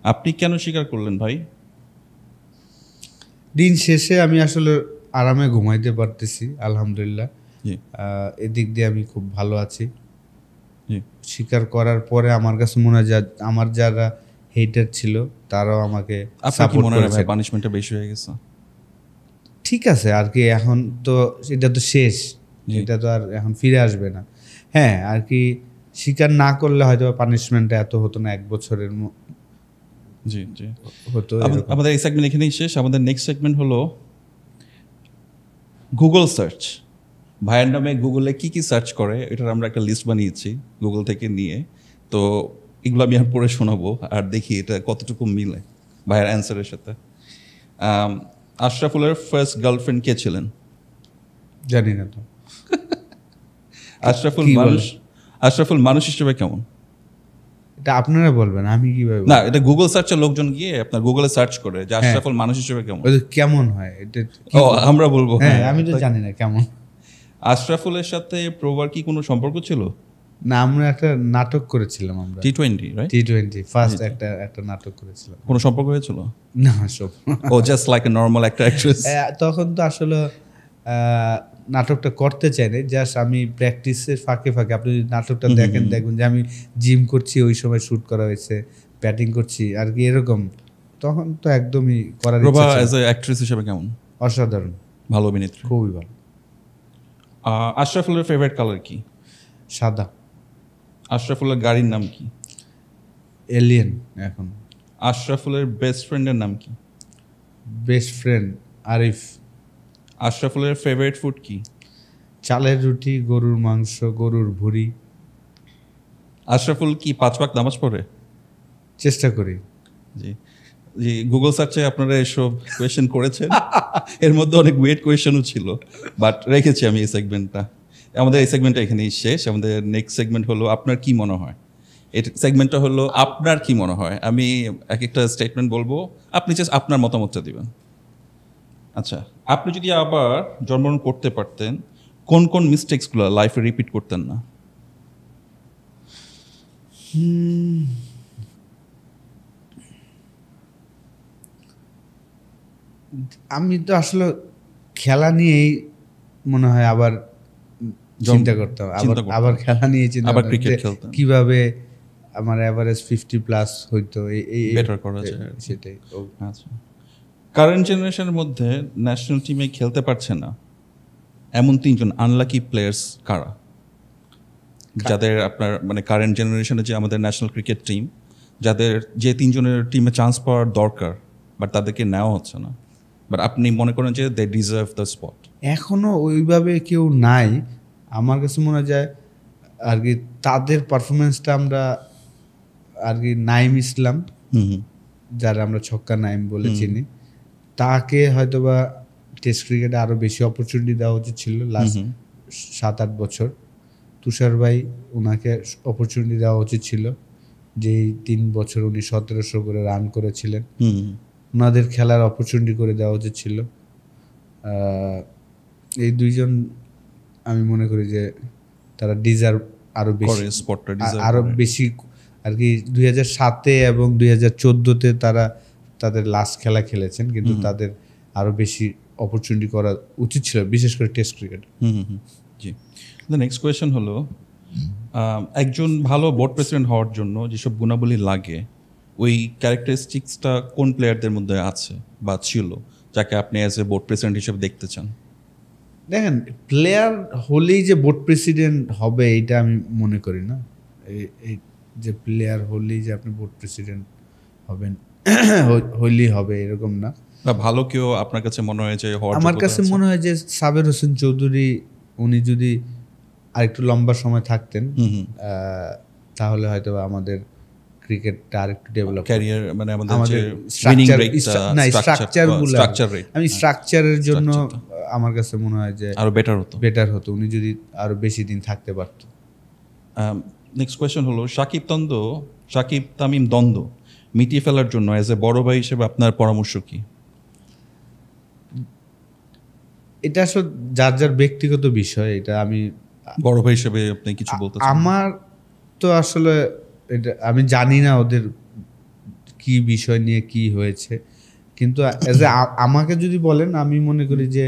আপনি কেন স্বীকার করলেন ভাই? দিন শেষে আমি আসলে আরামে ঘুমাইতে পারতেছি আলহামদুলিল্লাহ, এদিক দিয়ে আমি খুব ভালো আছি। স্বীকার করার পরে আমার কাছে মনে হয় আমার যারা হেটার ছিল, তারাও আমাকে সাপোর্ট করেছে। পানিশমেন্টটা বেশি হয়ে গেছে? ঠিক আছে আর কি, এখন তো এটা তো শেষ, এটা তো আর এখন ফিরে আসবে না। হ্যাঁ আর কি, স্বীকার না করলে হয়তো পানিশমেন্টটা এত হতো না, 1 বছরের জি জি হতো। আমাদের এই সেগমেন্ট এখানেই শেষ। আমাদের নেক্সট সেগমেন্ট হলো গুগল সার্চ। ভাইয়ের নামে গুগলে কি কি সার্চ করে এটার আমরা একটা লিস্ট বানিয়েছি গুগল থেকে নিয়ে। তো এগুলো আমি আর পড়ে শোনাবো আর দেখি এটা কতটুকু মিলে ভাইয়ের অ্যান্সারের সাথে। আশরাফুলের ফার্স্ট গার্লফ্রেন্ড কে ছিলেন? জানি না তো। আশরাফুল মানুষ হিসেবে কেমন? এটা আপনারা বলবেন, আমি কিভাবে? না, এটা গুগল সার্চে লোকজন গিয়ে আপনার গুগলে সার্চ করে যে আশরাফুল মানুষ হিসেবে কেমন। কেমন হয় এটা? আমরা বলবো। হ্যাঁ আমি তো জানি না কেমন। আশরাফুলের সাথে প্রভার কি কোনো সম্পর্ক ছিল? না, আমরা একটা নাটক করেছিলাম, আমরা T20, রাইট? T20 ফার্স্ট একটা নাটক করেছিলাম। কোনো সম্পর্ক হয়েছিল? না, সব ও জাস্ট লাইক এ নরমাল একটা অ্যাক্ট্রেস। তখন তো আসলে নাটকটা করতে চাইনি, জাস্ট আমি প্র্যাকটিসের ফাঁকে ফাঁকে, আপনি যদি নাটকটা দেখবেন যে আমি জিম করছি, ওই সময় শ্যুট করা হয়েছে, ব্যাটিং করছি আর কি, এরকম। তখন তো একদমই করার ইচ্ছা ছিল। অ্যাজ এ অ্যাক্ট্রেস হিসেবে কেমন? অসাধারণ, ভালো অভিনেত্রী, খুবই ভালো। আশরাফুলের ফেভারিট কালার কি? সাদা। আশরাফুলের গাড়ির নাম কি? এলিয়েন। এখন আশরাফুলের বেস্ট ফ্রেন্ডের নাম কি? Best friend Arif. আশরাফুলের ফেভারিট ফুড কি? চালের রুটি, গরুর মাংস, গরুর ভুঁড়ি। আশরাফুল কি 5 ওয়াক্ত নামাজ পড়ে? চেষ্টা করি। জি জি, গুগল সার্চে আপনারা এসব কোয়েশ্চেন করেছেন, এর মধ্যে অনেক ওয়েট কোয়েশ্চেনও ছিল, বাট রেখেছি আমি এই সেগমেন্টটা। আমাদের এই সেগমেন্টটা এখানেই শেষ। আমাদের নেক্সট সেগমেন্ট হলো আপনার কি মনে হয়। এই সেগমেন্টটা হলো আপনার কি মনে হয়। আমি এক একটা স্টেটমেন্ট বলবো, আপনি জাস্ট আপনার মতামতটা দিবেন। আচ্ছা, আপনি যদি আবার জন্মগ্রহণ করতে পারতেন, কোন কোন মিস্টেক্সগুলো লাইফে রিপিট করতেন না? আমি তো আসলে খেলা নিয়েই মনে হয় আবার চিন্তা করতাম, আবার খেলা নিয়ে চিন্তা, আবার ক্রিকেট খেলতাম, কিভাবে আমার এভারেজ 50+ হইতো, এই বেটার করা যায়, সেটাই। আচ্ছা, কারেন্ট জেনারেশনের মধ্যে ন্যাশনাল টিমে খেলতে পারছে না এমন 3জন আনলাকি প্লেয়ার্স কারা, যাদের আপনার মানে কারেন্ট জেনারেশনে যে আমাদের ন্যাশনাল ক্রিকেট টিম, যাদের যে 3জনের টিমে চান্স পাওয়ার দরকার বাট তাদেরকে নেওয়া হচ্ছে না, বাট আপনি মনে করেন যে দে ডিজার্ভ দ্য স্পট? এখনো ওইভাবে কেউ নাই আমার কাছে মনে যায় আর কি। তাদের পারফরমেন্সটা আমরা আর কি, নাইম ইসলাম, যারা আমরা ছক্কা নাইম বলে চিনি, তাকে হয়তোবা টেস্ট ক্রিকেটে আরও বেশি অপরচুনিটি দেওয়া উচিত ছিল লাস্ট 7-8 বছর। তুষার ভাই, ওনাকে অপরচুনিটি দেওয়া উচিত ছিল, যেই 3 বছর উনি 1700 করে রান করেছিলেন, ওনাদের খেলার অপরচুনিটি করে দেওয়া উচিত ছিল। এই 2জন আমি মনে করি যে তারা ডিজার্ভ আরও বেশি আর কি। 2007-এ এবং 2014-তে তারা তাদের লাস্ট খেলা খেলেছেন, কিন্তু তাদের আরও বেশি অপরচুনিটি করা উচিত ছিল, বিশেষ করে টেস্ট ক্রিকেট। জি, নেক্সট কোয়েশ্চেন হলো, একজন ভালো বোর্ড প্রেসিডেন্ট হওয়ার জন্য যেসব গুণাবলী লাগে, ওই ক্যারেক্টারিস্টিক্সটা কোন প্লেয়ারদের মধ্যে আছে বা ছিল, যাকে আপনি অ্যাজ এ বোর্ড প্রেসিডেন্ট হিসেবে দেখতে চান? দেখেন, প্লেয়ার হলেই যে বোর্ড প্রেসিডেন্ট হবে এটা আমি মনে করি না। এই যে প্লেয়ার হলেই যে আপনি বোর্ড প্রেসিডেন্ট হবেন, হইলেই হবে এরকম না। ভালো কেউ আপনার কাছে মনে হয় যে আমার কাছে মনে হয় যে সাবের হোসেন চৌধুরী, উনি যদি আরেকটু লম্বা সময় থাকতেন তাহলে হয়তো আমাদের ক্রিকেটটা আরেকটু ডেভেলপ, ক্যারিয়ার মানে আমাদের আমি স্ট্রাকচারের জন্য আমার কাছে মনে হয় যে আরো বেটার হতো উনি যদি আরো বেশি দিন থাকতে পারত। নেক্সট কোয়েশ্চেন হলো, সাকিব তামিম দ্বন্দ্ব মিটিয়ে ফেলার জন্য অ্যাজ এ বড় ভাই হিসেবে আপনার পরামর্শ কি? এটা আসলে যার যার ব্যক্তিগত বিষয়, এটা আমি বড় ভাই হিসেবে আপনি কিছু বলতে চান? আমার তো আসলে এটা আমি জানি না ওদের কি বিষয় নিয়ে কি হয়েছে, কিন্তু আমাকে যদি বলেন, আমি মনে করি যে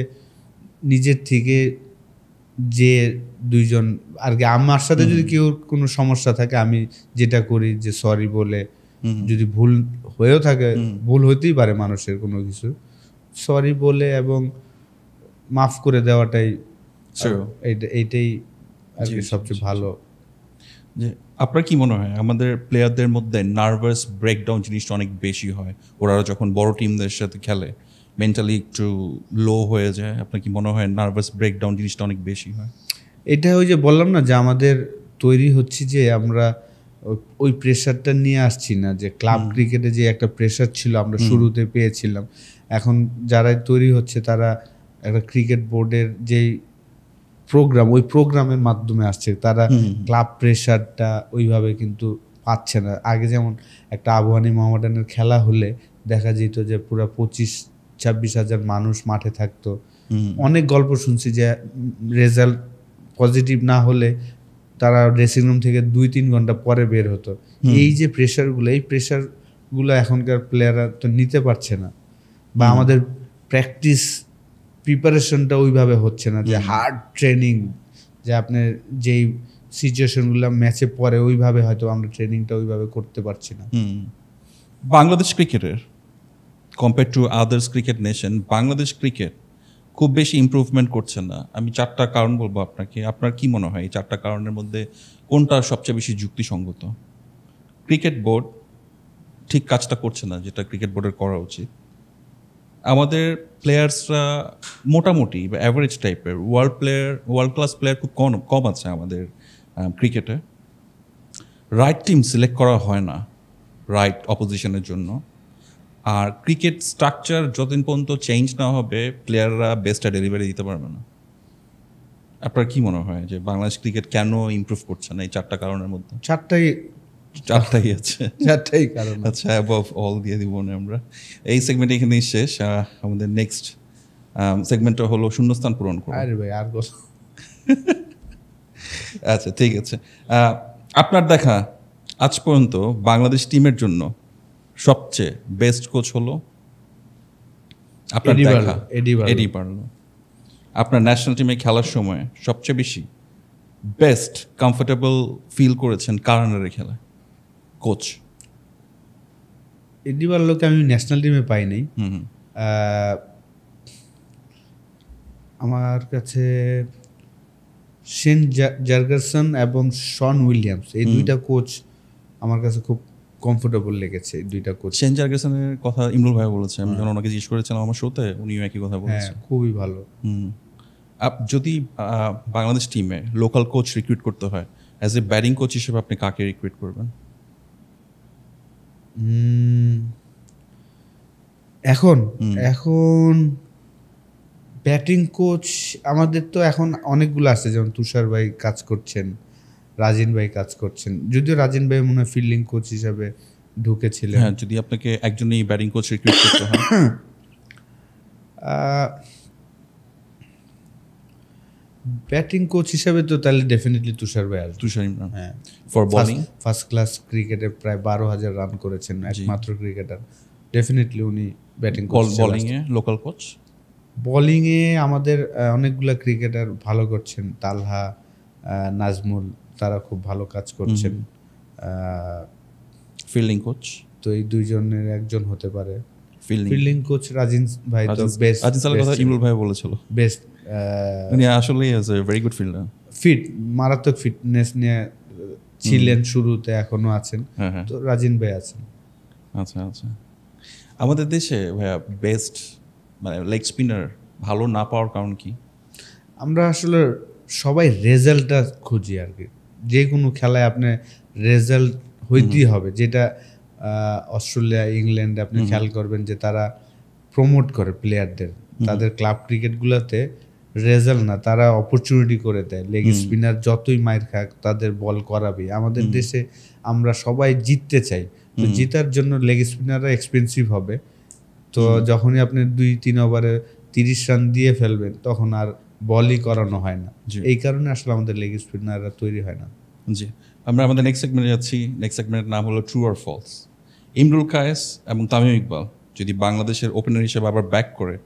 নিজের থেকে যে 2জন আর কি, আমার সাথে যদি কেউ কোনো সমস্যা থাকে, আমি যেটা করি যে সরি বলে যদি ভুল হয়েও থাকে, ভুল হইতেই পারে মানুষের কোনো কিছু, সরি বলে এবং মাফ করে দেওয়াটাই এইটাই আর কি সবচেয়ে ভালো। যে আপনার কি মনে হয় আমাদের প্লেয়ারদের মধ্যে নার্ভাস ব্রেকডাউন জিনিসটা অনেক বেশি হয়? ওরা যখন বড় টিমদের সাথে খেলে মেন্টালি একটু লো হয়ে যায়, আপনার কি মনে হয় নার্ভাস ব্রেকডাউন জিনিসটা অনেক বেশি হয়? এটা ওই যে বললাম না, যে আমাদের তৈরি হচ্ছে যে আমরা ওই প্রেশারটা নিয়ে আসছি না, যে ক্লাব ক্রিকেটে যে একটা প্রেশার ছিল আমরা শুরুতে পেয়েছিলাম, এখন যারাই তৈরি হচ্ছে তারা একটা ক্রিকেট বোর্ডের যেই প্রোগ্রাম, ওই প্রোগ্রামের মাধ্যমে আসছে, তারা ক্লাব প্রেশারটা ওইভাবে কিন্তু পাচ্ছে না। আগে যেমন একটা আবহানী মোহামেডানের খেলা হলে দেখা যেত যে পুরো 25-26 হাজার মানুষ মাঠে থাকতো। অনেক গল্প শুনছি যে রেজাল্ট পজিটিভ না হলে তারা ড্রেসিং রুম থেকে 2-3 ঘন্টা পরে বের হতো। এই যে প্রেশারগুলো, এই প্রেশারগুলো এখনকার প্লেয়াররা তো নিতে পারছে না, বা আমাদের প্র্যাকটিস প্রিপারেশনটা ওইভাবে হচ্ছে না, যে হার্ড ট্রেনিং, যে আপনার যেই সিচুয়েশনগুলো ম্যাচে পরে ওইভাবে হয়তো আমরা ট্রেনিংটা ওইভাবে করতে পারছি না। বাংলাদেশ ক্রিকেটের compare to others cricket nation, Bangladesh cricket খুব বেশি ইমপ্রুভমেন্ট করছে না। আমি 4টা কারণ বলবো আপনাকে, আপনার কি মনে হয় এই 4টা কারণের মধ্যে কোনটা সবচেয়ে বেশি যুক্তিসঙ্গত? ক্রিকেট বোর্ড ঠিক কাজটা করছে না যেটা ক্রিকেট বোর্ডের করা উচিত। আমাদের প্লেয়ার্সরা মোটামুটি বা অ্যাভারেজ টাইপের, ওয়ার্ল্ড ক্লাস প্লেয়ার খুব কম আছে আমাদের ক্রিকেটে। রাইট টিম সিলেক্ট করা হয় না রাইট অপোজিশনের জন্য। আর ক্রিকেট স্ট্রাকচার যতদিন পর্যন্ত চেঞ্জ না হবে প্লেয়াররা বেস্টটা ডেলিভারি দিতে পারবে না। আপনার কি মনে হয় যে বাংলাদেশ ক্রিকেট কেন ইমপ্রুভ করছে না এই 4টা কারণের মধ্যে? চারটাই আছে, 4টাই কারণ। আচ্ছা, অ্যাবভ অল দিয়ে দিব না আমরা। এই সেগমেন্ট এখানেই শেষ। আমাদের নেক্সট সেগমেন্টটা হলো শূন্যস্থান পূরণ করুন। আরে ভাই আর বল। আচ্ছা ঠিক আছে, আপনার দেখা আজ পর্যন্ত বাংলাদেশ টিমের জন্য সবচেয়ে বেস্ট কোচ হলো আপনার দেখা এডি বার্লো। আপনার ন্যাশনাল টিমে খেলার সময় সবচেয়ে বেশি বেস্ট কমফোর্টেবল ফিল করেছেন কার আন্ডারে খেলায় কোচ? এডি বার্লোকে আমি ন্যাশনাল টিমে পাই নাই। আমার কাছে শেন জার্গারসন এবং শন উইলিয়ামস, এই দুইটা কোচ আমার কাছে খুব কমফোর্টেবল লেগেছে। এই দুইটা কোচ, শেন জার্গারসনের কথা ইমরুল ভাই বলেছে, আমি যখন ওনাকে জিজ্ঞেস করেছিলাম আমার শোতে, উনিও একই কথা বলেছে। খুবই ভালো। যদি বাংলাদেশ টিমে লোকাল কোচ রিক্রুট করতে হয়, অ্যাজ এ ব্যাটিং কোচ হিসেবে আপনি কাকে রিক্রুট করবেন? এখন ব্যাটিং কোচ আমাদের তো এখন অনেকগুলো আছে, যেমন তুষার ভাই কাজ করছেন, রাজিন ভাই কাজ করছেন। যদিও রাজিন ভাই মনে হয় ফিল্ডিং কোচ হিসাবে ঢুকেছিলেন। হ্যাঁ, যদি আপনাকে একজনই ব্যাটিং কোচ রিক্রুট করতে হয়, ব্যাটিং কোচ হিসাবে তো তাহলে ডেফিনেটলি তুষার ভাই আসবে। তুষার ইমরান। হ্যাঁ, ফর বোলিং ফার্স্ট ক্লাস ক্রিকেটে প্রায় 12,000 রান করেছেন, একমাত্র ক্রিকেটার। ডেফিনেটলি উনি ব্যাটিং কোচ। বোলিংয়ে লোকাল কোচ? বোলিংয়ে আমাদের অনেকগুলা ক্রিকেটার ভালো করছেন, তালহা, নাজমুল, তারা খুব ভালো কাজ করছেন। ফিল্ডিং কোচ তো এই দুইজনের একজন হতে পারে। ফিল্ডিং কোচ রাজিন ভাই তো বেস্ট। রাজিন স্যারের কথা ইমরুল ভাই বলেছিল, বেস্ট। উনি আসলে is a very good fielder, fit, মারাত্মক ফিটনেস নিয়ে ছিলেন শুরুতে, এখনো আছেন। তো রাজিন ভাই আছেন। আচ্ছা আচ্ছা। আমাদের দেশে ভাইয়া বেস্ট মানে লেগ স্পিনার ভালো না পাওয়ার কারণ কি? আমরা আসলে সবাই রেজাল্টটা খুঁজি আর কি। যে কোনো খেলায় আপনি রেজাল্ট হইতেই হবে, যেটা অস্ট্রেলিয়া, ইংল্যান্ডে আপনি খেয়াল করবেন যে তারা প্রমোট করে প্লেয়ারদের, তাদের ক্লাব ক্রিকেটগুলোতে রেজাল্ট না, তারা অপরচুনিটি করে দেয়। লেগ স্পিনার যতই মাইর খাক তাদের বল করাবে। আমাদের দেশে আমরা সবাই জিততে চাই, তো জিতার জন্য লেগ স্পিনাররা এক্সপেন্সিভ হবে। তো যখনই আপনি 2-3 ওভারে 30 রান দিয়ে ফেলবেন তখন আর বলই করানো হয় না। এই কারণে আসলে আমাদের লেগ স্পিনাররা তৈরি হয় না। জি, আমরা আমাদের নেক্সট সেগমেন্টে যাচ্ছি। নেক্সট সেগমেন্টের নাম হলো true or false. Imrul Kayes এবং তামিম ইকবাল যদি বাংলাদেশের ওপেনার হিসেবে আবার ব্যাক করে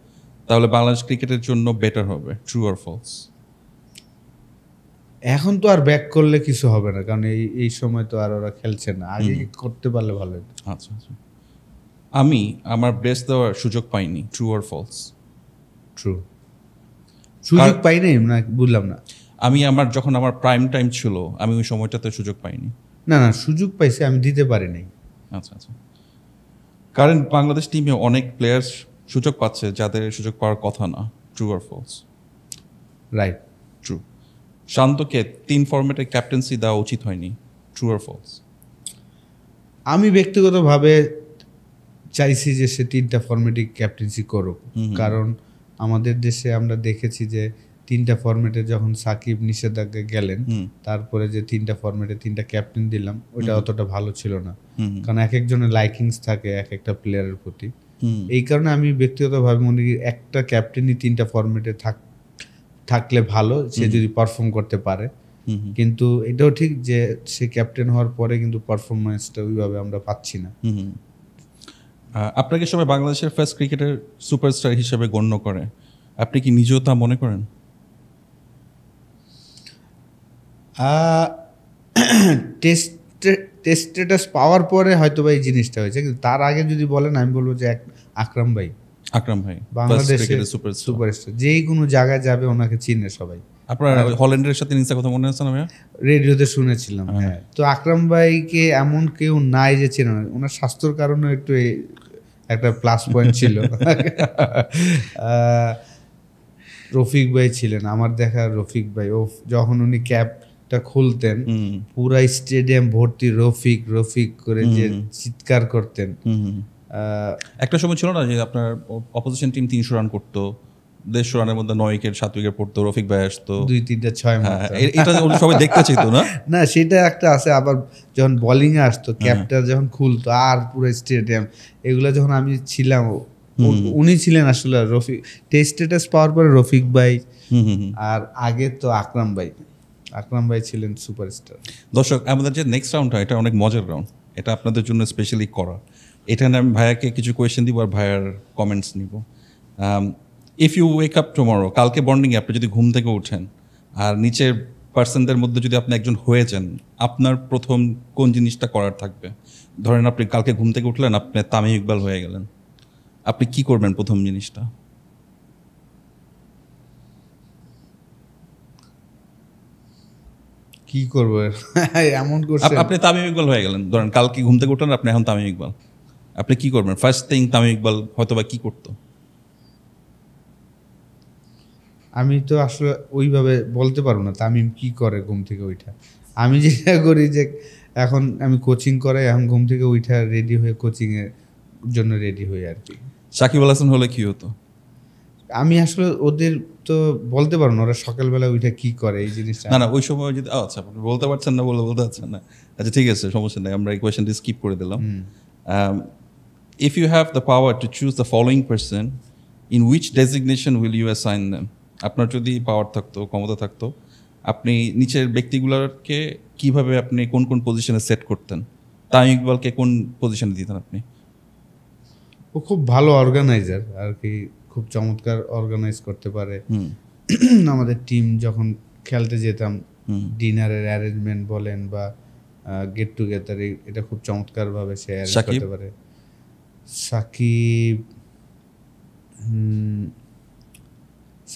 তাহলে বাংলাদেশ ক্রিকেটের জন্য বেটার হবে, ট্রু অর ফলস? এখন তো আর ব্যাক করলে কিছু হবে না, কারণ এই সময় তো আর ওরা খেলছে না, আগে করতে পারলে ভালো হতো। আচ্ছা আচ্ছা, আমি আমার বেস্ট দেওয়ার সুযোগ পাইনি, ট্রু অর ফলস? ট্রু। সুযোগ পাইনি না, বুঝলাম না। আমি যখন আমার প্রাইম টাইম ছিল, আমি ওই সময়টাতে সুযোগ পাইনি। না না, সুযোগ পাইছি, আমি দিতে পারিনি। আচ্ছা আচ্ছা, কারণ বাংলাদেশ টিমে অনেক প্লেয়ার্স সুযোগ পাচ্ছে যাদের সুযোগ পাওয়ার কথা না। True or false? Right. True. শান্তকে 3 ফরম্যাটে ক্যাপ্টেন্সি দেওয়া উচিত হয়নি। True or false? আমি ব্যক্তিগতভাবে চাইছি যে সে 3টা ফরম্যাটে ক্যাপ্টেন্সি করুক, কারণ আমাদের দেশে আমরা দেখেছি যে 3টা ফরম্যাটে যখন সাকিব নিষেধাজ্ঞা গেলেন, তারপরে যে 3টা ফরম্যাটে 3টা ক্যাপ্টেন দিলাম, ওইটা অতটা ভালো ছিল না, কারণ এক একজনের লাইকিংস থাকে এক একটা প্লেয়ারের প্রতি। এই কারণে আমি ব্যক্তিগতভাবে মনে করি একটা ক্যাপ্টেনই 3টা ফরম্যাটে থাকলে ভালো, সে যদি পারফর্ম করতে পারে। কিন্তু এটাও ঠিক যে সে ক্যাপ্টেন হওয়ার পরে কিন্তু পারফরমেন্সটা ওইভাবে আমরা পাচ্ছি না। আপনাকে সবাই বাংলাদেশের ফার্স্ট ক্রিকেটের সুপারস্টার হিসেবে গণ্য করে, আপনি কি নিজেও তা মনে করেন? টেস্ট স্ট্যাটাস পাওয়ার পরে হয়তো বা এই জিনিসটা হয়েছে, কিন্তু তার আগে যদি বলেন আমি বলবো যে আকরাম ভাই বাংলাদেশের সুপারস্টার, যেই কোনো জায়গায় যাবে ওনাকে চিনে সবাই। আপনার হল্যান্ডের সাথে নিচে কথা মনে আছে না ভাইয়া? রেডিওতে শুনেছিলাম, হ্যাঁ। তো আকরাম ভাইকে এমন কেউ নাই যে চেনে না, ওনার স্বাস্থ্যর কারণে একটু একটা প্লাস পয়েন্ট ছিল। রফিক ভাই ছিলেন আমার দেখা, রফিক ভাই ও যখন উনি ক্যাপটা খুলতেন পুরা স্টেডিয়াম ভর্তি রফিক রফিক করে যে চিৎকার করতেন। একটা সময় ছিল না যে আপনার অপোজিশন টিম 300 রান করতো, 150 রানের মধ্যে 9 উইকেট 7 উইকেট পড়তো, রফিক ভাই আসতো 2-3টা 6 মারতো। এটা সবাই দেখতে চাইতো না? না, সেটা একটা আছে। আবার যখন বোলিং এ আসতো, ক্যাপটা যখন খুলতো আর পুরো স্টেডিয়াম, এগুলো যখন আমি ছিলাম, উনি ছিলেন আসলে রফিক। টেস্ট স্ট্যাটাস পাওয়ার পরে রফিক ভাই, আর আগে তো আকরাম ভাই ছিলেন সুপারস্টার। দর্শক, আমাদের যে নেক্সট রাউন্ডটা, এটা অনেক মজার রাউন্ড, এটা আপনাদের জন্য স্পেশালি করা। এখানে আমি ভাইয়াকে কিছু কোয়েশ্চেন দিব আর ভাইয়ার কমেন্টস নিব। If you wake up tomorrow, কালকে মর্নিংয়ে আপনি যদি ঘুম থেকে উঠেন আর নিচের পার্সনদের মধ্যে যদি আপনি একজন হয়ে যান, আপনার প্রথম কোন জিনিসটা করার থাকবে? ধরেন আপনি কালকে ঘুম থেকে উঠলেন, আপনি তামিম ইকবাল হয়ে গেলেন, আপনি কি করবেন প্রথম জিনিসটা? কি করবো এমন করছে? আপনি তামিম ইকবাল হয়ে গেলেন, ধরেন কালকে ঘুম থেকে উঠলেন, আপনি এখন তামিম ইকবাল, আপনি কি করবেন? ফার্স্ট থিং তামিম ইকবাল হয়তো বা কি করতো? আমি তো আসলে ওইভাবে বলতে পারবো না তামিম কি করে ঘুম থেকে উঠা। আমি যেটা করি যে এখন আমি কোচিং করাই, এখন ঘুম থেকে উঠা রেডি হয়ে কোচিং এর জন্য রেডি হই আর কি। সাকিব আল হাসান হলে কি হতো? আমি আসলে ওদের তো বলতে পারবো না ওরা সকালবেলা উঠে কি করে এই জিনিসটা। না ওই সময় যদি আচ্ছা আপনি বলতে পারছেন না, বলতে পারছেন না, আচ্ছা ঠিক আছে, সমস্যা নেই, আমরা এই কোয়েশ্চেনটি স্কিপ করে দিলাম। If you have the power to choose the following person, in which designation will you assign them? আপনার যদি পাওয়ার থাকতো, ক্ষমতা থাকতো, আপনি নিচের ব্যক্তিগুলোকে কিভাবে আপনি কোন কোন পজিশনে সেট করতেন? তামিম ইকবালকে কোন পজিশনে দিতেন আপনি? ও খুব ভালো অর্গানাইজার আর কি, খুব চমৎকার অর্গানাইজ করতে পারে। আমাদের টিম যখন খেলতে যেতাম, ডিনারের অ্যারেঞ্জমেন্ট বলেন বা গেট টুগেদার, এটা খুব চমৎকারভাবে সে অ্যারেঞ্জ করতে পারে।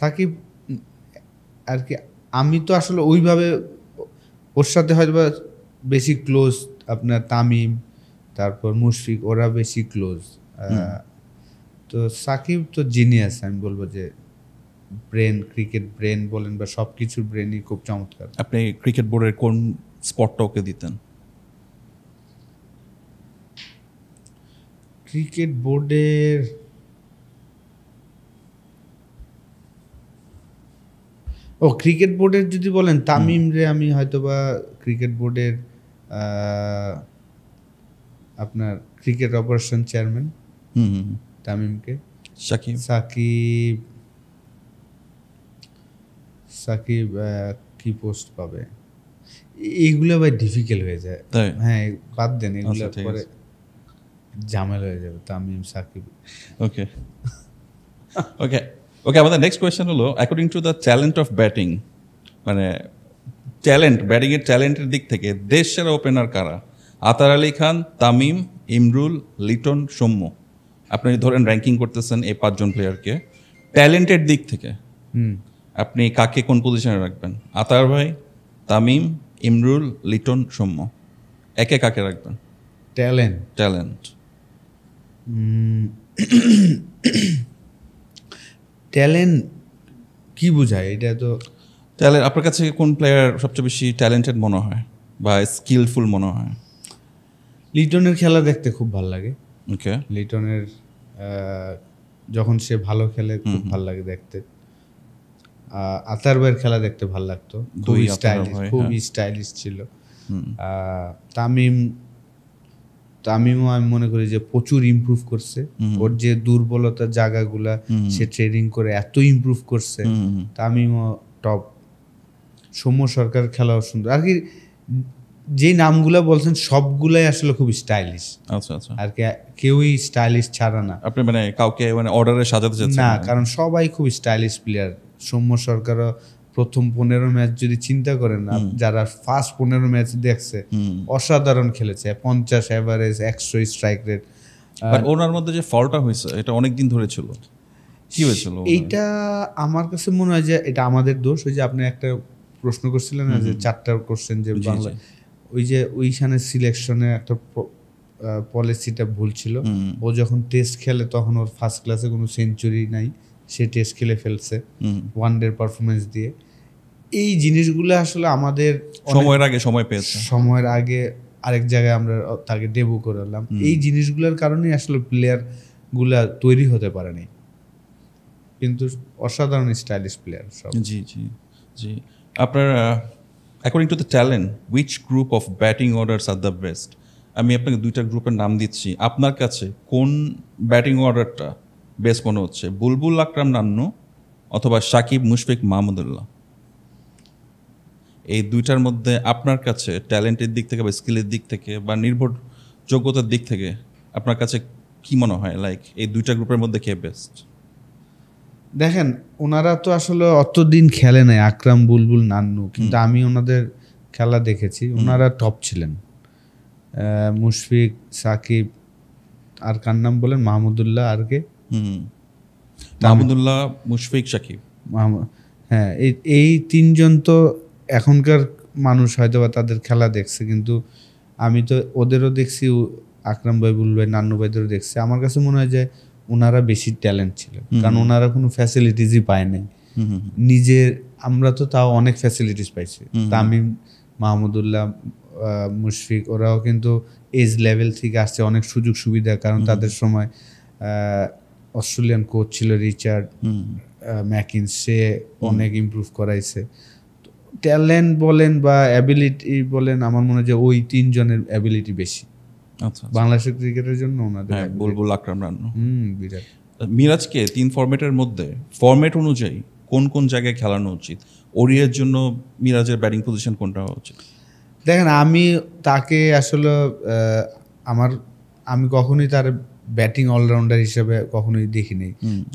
সাকিব আর কি, আমি তো আসলে ওইভাবে ওর সাথে হয়তো বেশি ক্লোজ, আপনার তামিম, তারপর মুশফিক, ওরা বেশি ক্লোজ। তো সাকিব তো জিনিয়াস, আমি বলবো যে ব্রেন, ক্রিকেট ব্রেন বলেন বা সব কিছুর ব্রেনই খুব চমৎকার। আপনি ক্রিকেট বোর্ডের কোন স্পটটা ওকে দিতেন? ক্রিকেট বোর্ডের ক্রিকেট বোর্ডের যদি বলেন তামিম রে, আমি হয়তোবা ক্রিকেট বোর্ডের আপনার ক্রিকেট অপারেশন চেয়ারম্যান তামিমকে। সাকিব কি পোস্ট পাবে? এইগুলো ভাই ডিফিকাল্ট হয়ে যায়। হ্যাঁ, বাদ দেন এগুলো, পরে ঝামেলা হয়ে যাবে। তামিম, সাকিব। ওকে ওকে ওকে আমাদের নেক্সট কোয়েশ্চেন হলো, according to the talent of batting, মানে ট্যালেন্ট, ব্যাটিংয়ের ট্যালেন্টের দিক থেকে দেশ সেরা ওপেনার কারা? আতার আলী খান, তামিম, ইমরুল, লিটন, সৌম্য। আপনি ধরেন র্যাঙ্কিং করতেছেন এই 5 জন প্লেয়ারকে, ট্যালেন্টের দিক থেকে আপনি কাকে কোন পজিশনে রাখবেন? আতার ভাই, তামিম, ইমরুল, লিটন, সৌম্য, একে কাকে রাখবেন? ট্যালেন্ট ট্যালেন্ট কি বোঝায় এটা? তো ট্যালেন্ট আপনার কাছে কোন প্লেয়ার সবচেয়ে বেশি ট্যালেন্টেড মনে হয় বা স্কিলফুল মনে হয়? লিটনের খেলা দেখতে খুব ভালো লাগে। ওকে, লিটনের যখন সে ভালো খেলে খুব ভালো লাগে দেখতে। আতার ভাইয়ের খেলা দেখতে ভালো লাগতো, খুবই স্টাইলিশ ছিল। তামিমও আমি মনে করি যে প্রচুর ইমপ্রুভ করছে। ওর যে দুর্বলতার জায়গাগুলা সে ট্রেনিং করে এত ইমপ্রুভ করছে। তামিমও টপ। সৌম্য সরকার খেলাও সুন্দর। আর কি যে নামগুলা বলছেন সবগুলাই আসলে খুব স্টাইলিশ। আচ্ছা আচ্ছা, আর কি কেউই স্টাইলিশ ছাড়া না। আপনি মানে কাউকে মানে অর্ডারে সাজাতে চাচ্ছেন না, কারণ সবাই খুব স্টাইলিশ প্লেয়ার। সৌম্য সরকারও প্রথম 15 ম্যাচ যদি চিন্তা করেন না, যারা ফার্স্ট 15 ম্যাচ দেখছে অসাধারণ খেলেছে। 50 এভারেজ, 100 স্ট্রাইক রেট। বাট ওনার মধ্যে যে ফলটা হয়েছে এটা অনেক দিন ধরে ছিল, কি হয়েছিল? এইটা আমার কাছে মনে হয় যে এটা আমাদের দোষ। ওই যে আপনি একটা প্রশ্ন করছিলেন না, যে 4টা কোশ্চেন যে বাংলা, ওই যে ওইখানে সিলেকশনে একটা পলিসিটা ভুল ছিল। ও যখন টেস্ট খেলে তখন ওর ফার্স্ট ক্লাসে কোনো সেঞ্চুরি নাই, সে টেস্ট খেলে ফেলছে ওয়ানডের পারফরমেন্স দিয়ে। এই জিনিসগুলো আসলে আমাদের সময়ের আগে আরেক জায়গায় আমরা তাকে ডেবু করলাম। এই জিনিসগুলোর কারণেই আসলে প্লেয়ার গুলা তৈরি হতে পারেনি, কিন্তু অসাধারণ স্টাইলিশ প্লেয়ার সব। জি জি জি। আপনার according to the talent, which group of batting orders are the best? আমি আপনাকে 2টা গ্রুপের নাম দিচ্ছি, আপনার কাছে কোন ব্যাটিং অর্ডারটা বেস্ট মনে হচ্ছে? বুলবুল, আকরাম, নান্নু, অথবা সাকিব, মুশফিক, মাহমুদুল্লাহ? এই 2টার মধ্যে আপনার কাছে ট্যালেন্টের দিক থেকে বা স্কিলের দিক থেকে বা নির্ভরযোগ্যতার দিক থেকে আপনার কাছে কি মনে হয়, লাইক এই 2টা গ্রুপের মধ্যে কে বেস্ট? দেখেন, ওনারা তো আসলে অতদিন খেলে নাই, আকরাম, বুলবুল, নান্নু, কিন্তু আমি ওনাদের খেলা দেখেছি, ওনারা টপ ছিলেন। মুশফিক, সাকিব, আর কার নাম বলেন? মাহমুদুল্লাহ, আর কে? মাহমুদুল্লাহ, মুশফিক, সাকিব। হ্যাঁ, এই 3 জন তো এখনকার মানুষ হয়তো বা তাদের খেলা দেখছে, কিন্তু আমি তো ওদেরও দেখছি, আকরাম ভাই, বুলবুল ভাই, নান্নু ভাইদেরও দেখছি। আমার কাছে মনে হয় যে ওনারা বেশি ট্যালেন্ট ছিল, কারণ ওনারা কোনো ফ্যাসিলিটিসই পায় নাই নিজের। আমরা তো তাও অনেক ফ্যাসিলিটিস পাইছি। তামিম, মাহমুদুল্লাহ, মুশফিক, ওরাও কিন্তু এজ লেভেল থেকে আসছে, অনেক সুযোগ সুবিধা, কারণ তাদের সময় অস্ট্রেলিয়ান কোচ ছিল রিচার্ড ম্যাকিন্স, সে অনেক ইমপ্রুভ করাইছে। ট্যালেন্ট বলেন বা অ্যাবিলিটি বলেন, আমার মনে হয় যে ওই 3 জনের অ্যাবিলিটি বেশি বাংলাদেশের ক্রিকেটের জন্য। ওনাদের বুলবুল, আকরাম, নান্নু, বিরাট। মিরাজকে 3 ফরম্যাটের মধ্যে ফরম্যাট অনুযায়ী কোন কোন জায়গায় খেলানো উচিত? ওরিয়ার জন্য মিরাজের ব্যাটিং পজিশন কোনটা হওয়া উচিত? দেখেন, আমি তাকে আসলে আমি কখনোই তার ব্যাটিং অলরাউন্ডার হিসেবে কখনোই দেখিনি।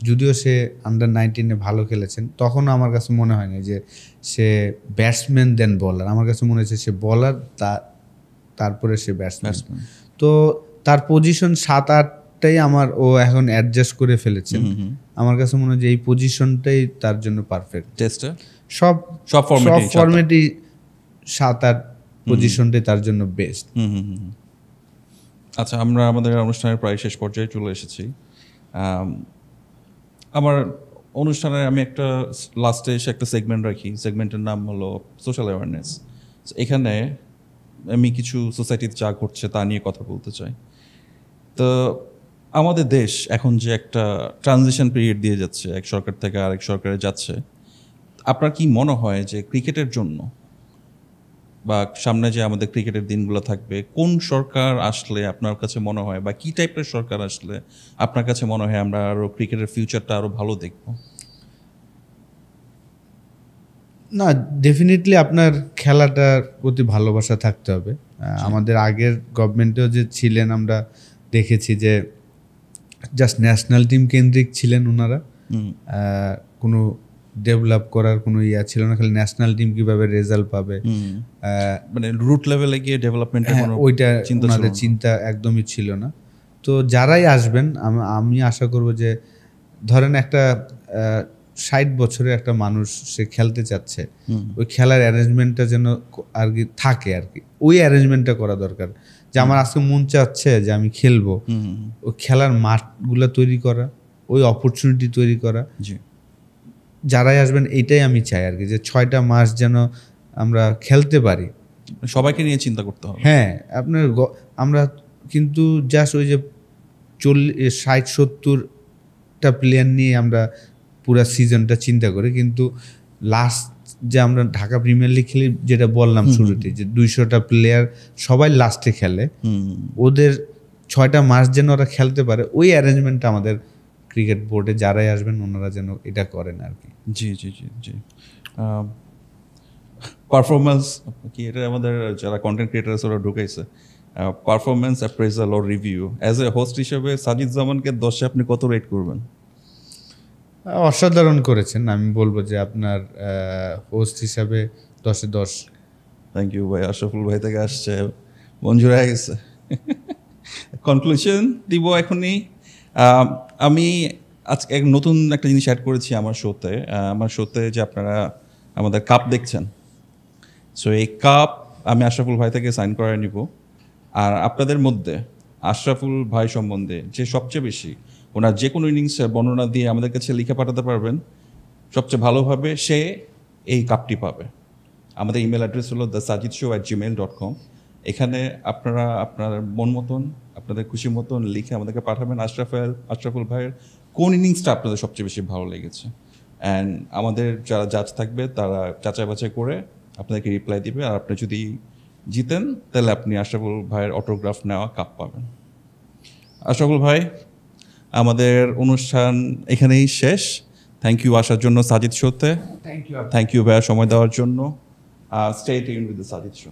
যদিও সে আন্ডার-19 ভালো খেলেছেন, তখনও আমার কাছে মনে হয় না যে সে ব্যাটসম্যান দেন বলার। আমার কাছে মনে হচ্ছে সে বলার, তারপরে সে ব্যাটসম্যান। তো তার পজিশন 7-8টাই ও এখন অ্যাডজাস্ট করে ফেলেছেন। আমার কাছে মনে হয় যে এই পজিশনটাই তার জন্য পারফেক্ট। টেস্টে সব ফরম্যাটই 7-8 পজিশনটাই তার জন্য বেস্ট। আচ্ছা, আমরা আমাদের অনুষ্ঠানের প্রায় শেষ পর্যায়ে চলে এসেছি। আমার অনুষ্ঠানে আমি একটা লাস্টে এসে একটা সেগমেন্ট রাখি, সেগমেন্টের নাম হলো সোশ্যাল অ্যাওয়ারনেস। এখানে আমি কিছু সোসাইটিতে যা ঘটছে তা নিয়ে কথা বলতে চাই। তো আমাদের দেশ এখন যে একটা ট্রানজিশন পিরিয়ড দিয়ে যাচ্ছে, এক সরকার থেকে আরেক সরকারে যাচ্ছে, আপনার কি মনে হয় যে ক্রিকেটের জন্য বা সামনে যে আমাদের ক্রিকেটের দিনগুলো থাকবে, কোন সরকার আসলে আপনার কাছে মনে হয়, বা কি টাইপের সরকার আসলে আপনার কাছে মনে হয় আমরা আরও ক্রিকেটের ফিউচারটা আরও ভালো দেখব? না, ডেফিনেটলি আপনার খেলাটার প্রতি ভালোবাসা থাকতে হবে। আমাদের আগের গভর্নমেন্টেও যে ছিলেন, আমরা দেখেছি যে জাস্ট ন্যাশনাল টিম কেন্দ্রিক ছিলেন ওনারা, কোনো ডেভেলপ করার কোনো ইয়া ছিল না, খালি ন্যাশনাল টিম কিভাবে রেজাল্ট পাবে, মানে রুট লেভেলে গিয়ে ডেভেলপমেন্টের কোনো ওইটা ওনাদের চিন্তা একদমই ছিল না। তো যারাই আসবেন আমি আশা করব যে ধরেন একটা 60 বছরের একটা মানুষ সে খেলতে চাচ্ছে, ওই খেলার অ্যারেঞ্জমেন্টটা যেন আর কি থাকে, আর কি ওই অ্যারেঞ্জমেন্টটা করা দরকার। যে আমার আজকে মন চাচ্ছে যে আমি খেলবো, ওই খেলার মাঠগুলো তৈরি করা, ওই অপরচুনিটি তৈরি করা, যারাই আসবেন এইটাই আমি চাই আর কি, যে 6টা মাস যেন আমরা খেলতে পারি, সবাইকে নিয়ে চিন্তা করতে হবে। হ্যাঁ, আপনার আমরা কিন্তু জাস্ট ওই যে 60-70টা প্লেয়ার নিয়ে আমরা পুরো সিজনটা চিন্তা করি, কিন্তু লাস্ট যে আমরা ঢাকা প্রিমিয়ার লিগ খেলি, যেটা বললাম শুরুতে, যে 200টা প্লেয়ার সবাই লাস্টে খেলে, ওদের 6টা মাস যেন ওরা খেলতে পারে, ওই অ্যারেঞ্জমেন্টটা আমাদের ক্রিকেট বোর্ডে যারাই আসবেন ওনারা যেন এটা করেন আর কি। জি জি জি জি পারফরমেন্স কি, এটা আমাদের যারা কন্টেন্ট ক্রিয়েটার্স ওরা ঢুকাইছে, পারফরমেন্স অ্যাপ্রেজাল ও রিভিউ। অ্যাজ এ হোস্ট হিসেবে সাজিদ জামানকে 10-এ আপনি কত রেট করবেন? অসাধারণ করেছেন, আমি বলবো যে আপনার হোস্ট হিসাবে 10-এ 10। থ্যাংক ইউ ভাই। আশরাফুল ভাই থেকে আসছে, মঞ্জুর হয়ে গেছে। কনক্লুশন দিব এখনই। আমি আজকে নতুন একটা জিনিস অ্যাড করেছি আমার শোতে যে আপনারা আমাদের কাপ দেখছেন, সো এই কাপ আমি আশরাফুল ভাই থেকে সাইন করায় নিব। আর আপনাদের মধ্যে আশরাফুল ভাই সম্বন্ধে যে সবচেয়ে বেশি ওনার যে কোনো ইনিংসের বর্ণনা দিয়ে আমাদের কাছে লিখে পাঠাতে পারবেন সবচেয়ে ভালোভাবে, সে এই কাপটি পাবে। আমাদের ইমেল অ্যাড্রেস হলো thesajidshow@gmail.com। এখানে আপনারা আপনার মন মতন, আপনাদের খুশি মতন লিখে আমাদেরকে পাঠাবেন আশরাফুল ভাইয়ের কোন ইনিংসটা আপনাদের সবচেয়ে বেশি ভালো লেগেছে। অ্যান্ড আমাদের যারা জাজ থাকবে তারা যাচাই বাছাই করে আপনাদেরকে রিপ্লাই দিবে। আর আপনি যদি জিতেন তাহলে আপনি আশরাফুল ভাইয়ের অটোগ্রাফ নেওয়া কাপ পাবেন। আশরাফুল ভাই, আমাদের অনুষ্ঠান এখানেই শেষ। থ্যাংক ইউ আসার জন্য সাজিদ শোতে। থ্যাংক ইউ ভাইয়া সময় দেওয়ার জন্য। Stay tuned with the Sajid show.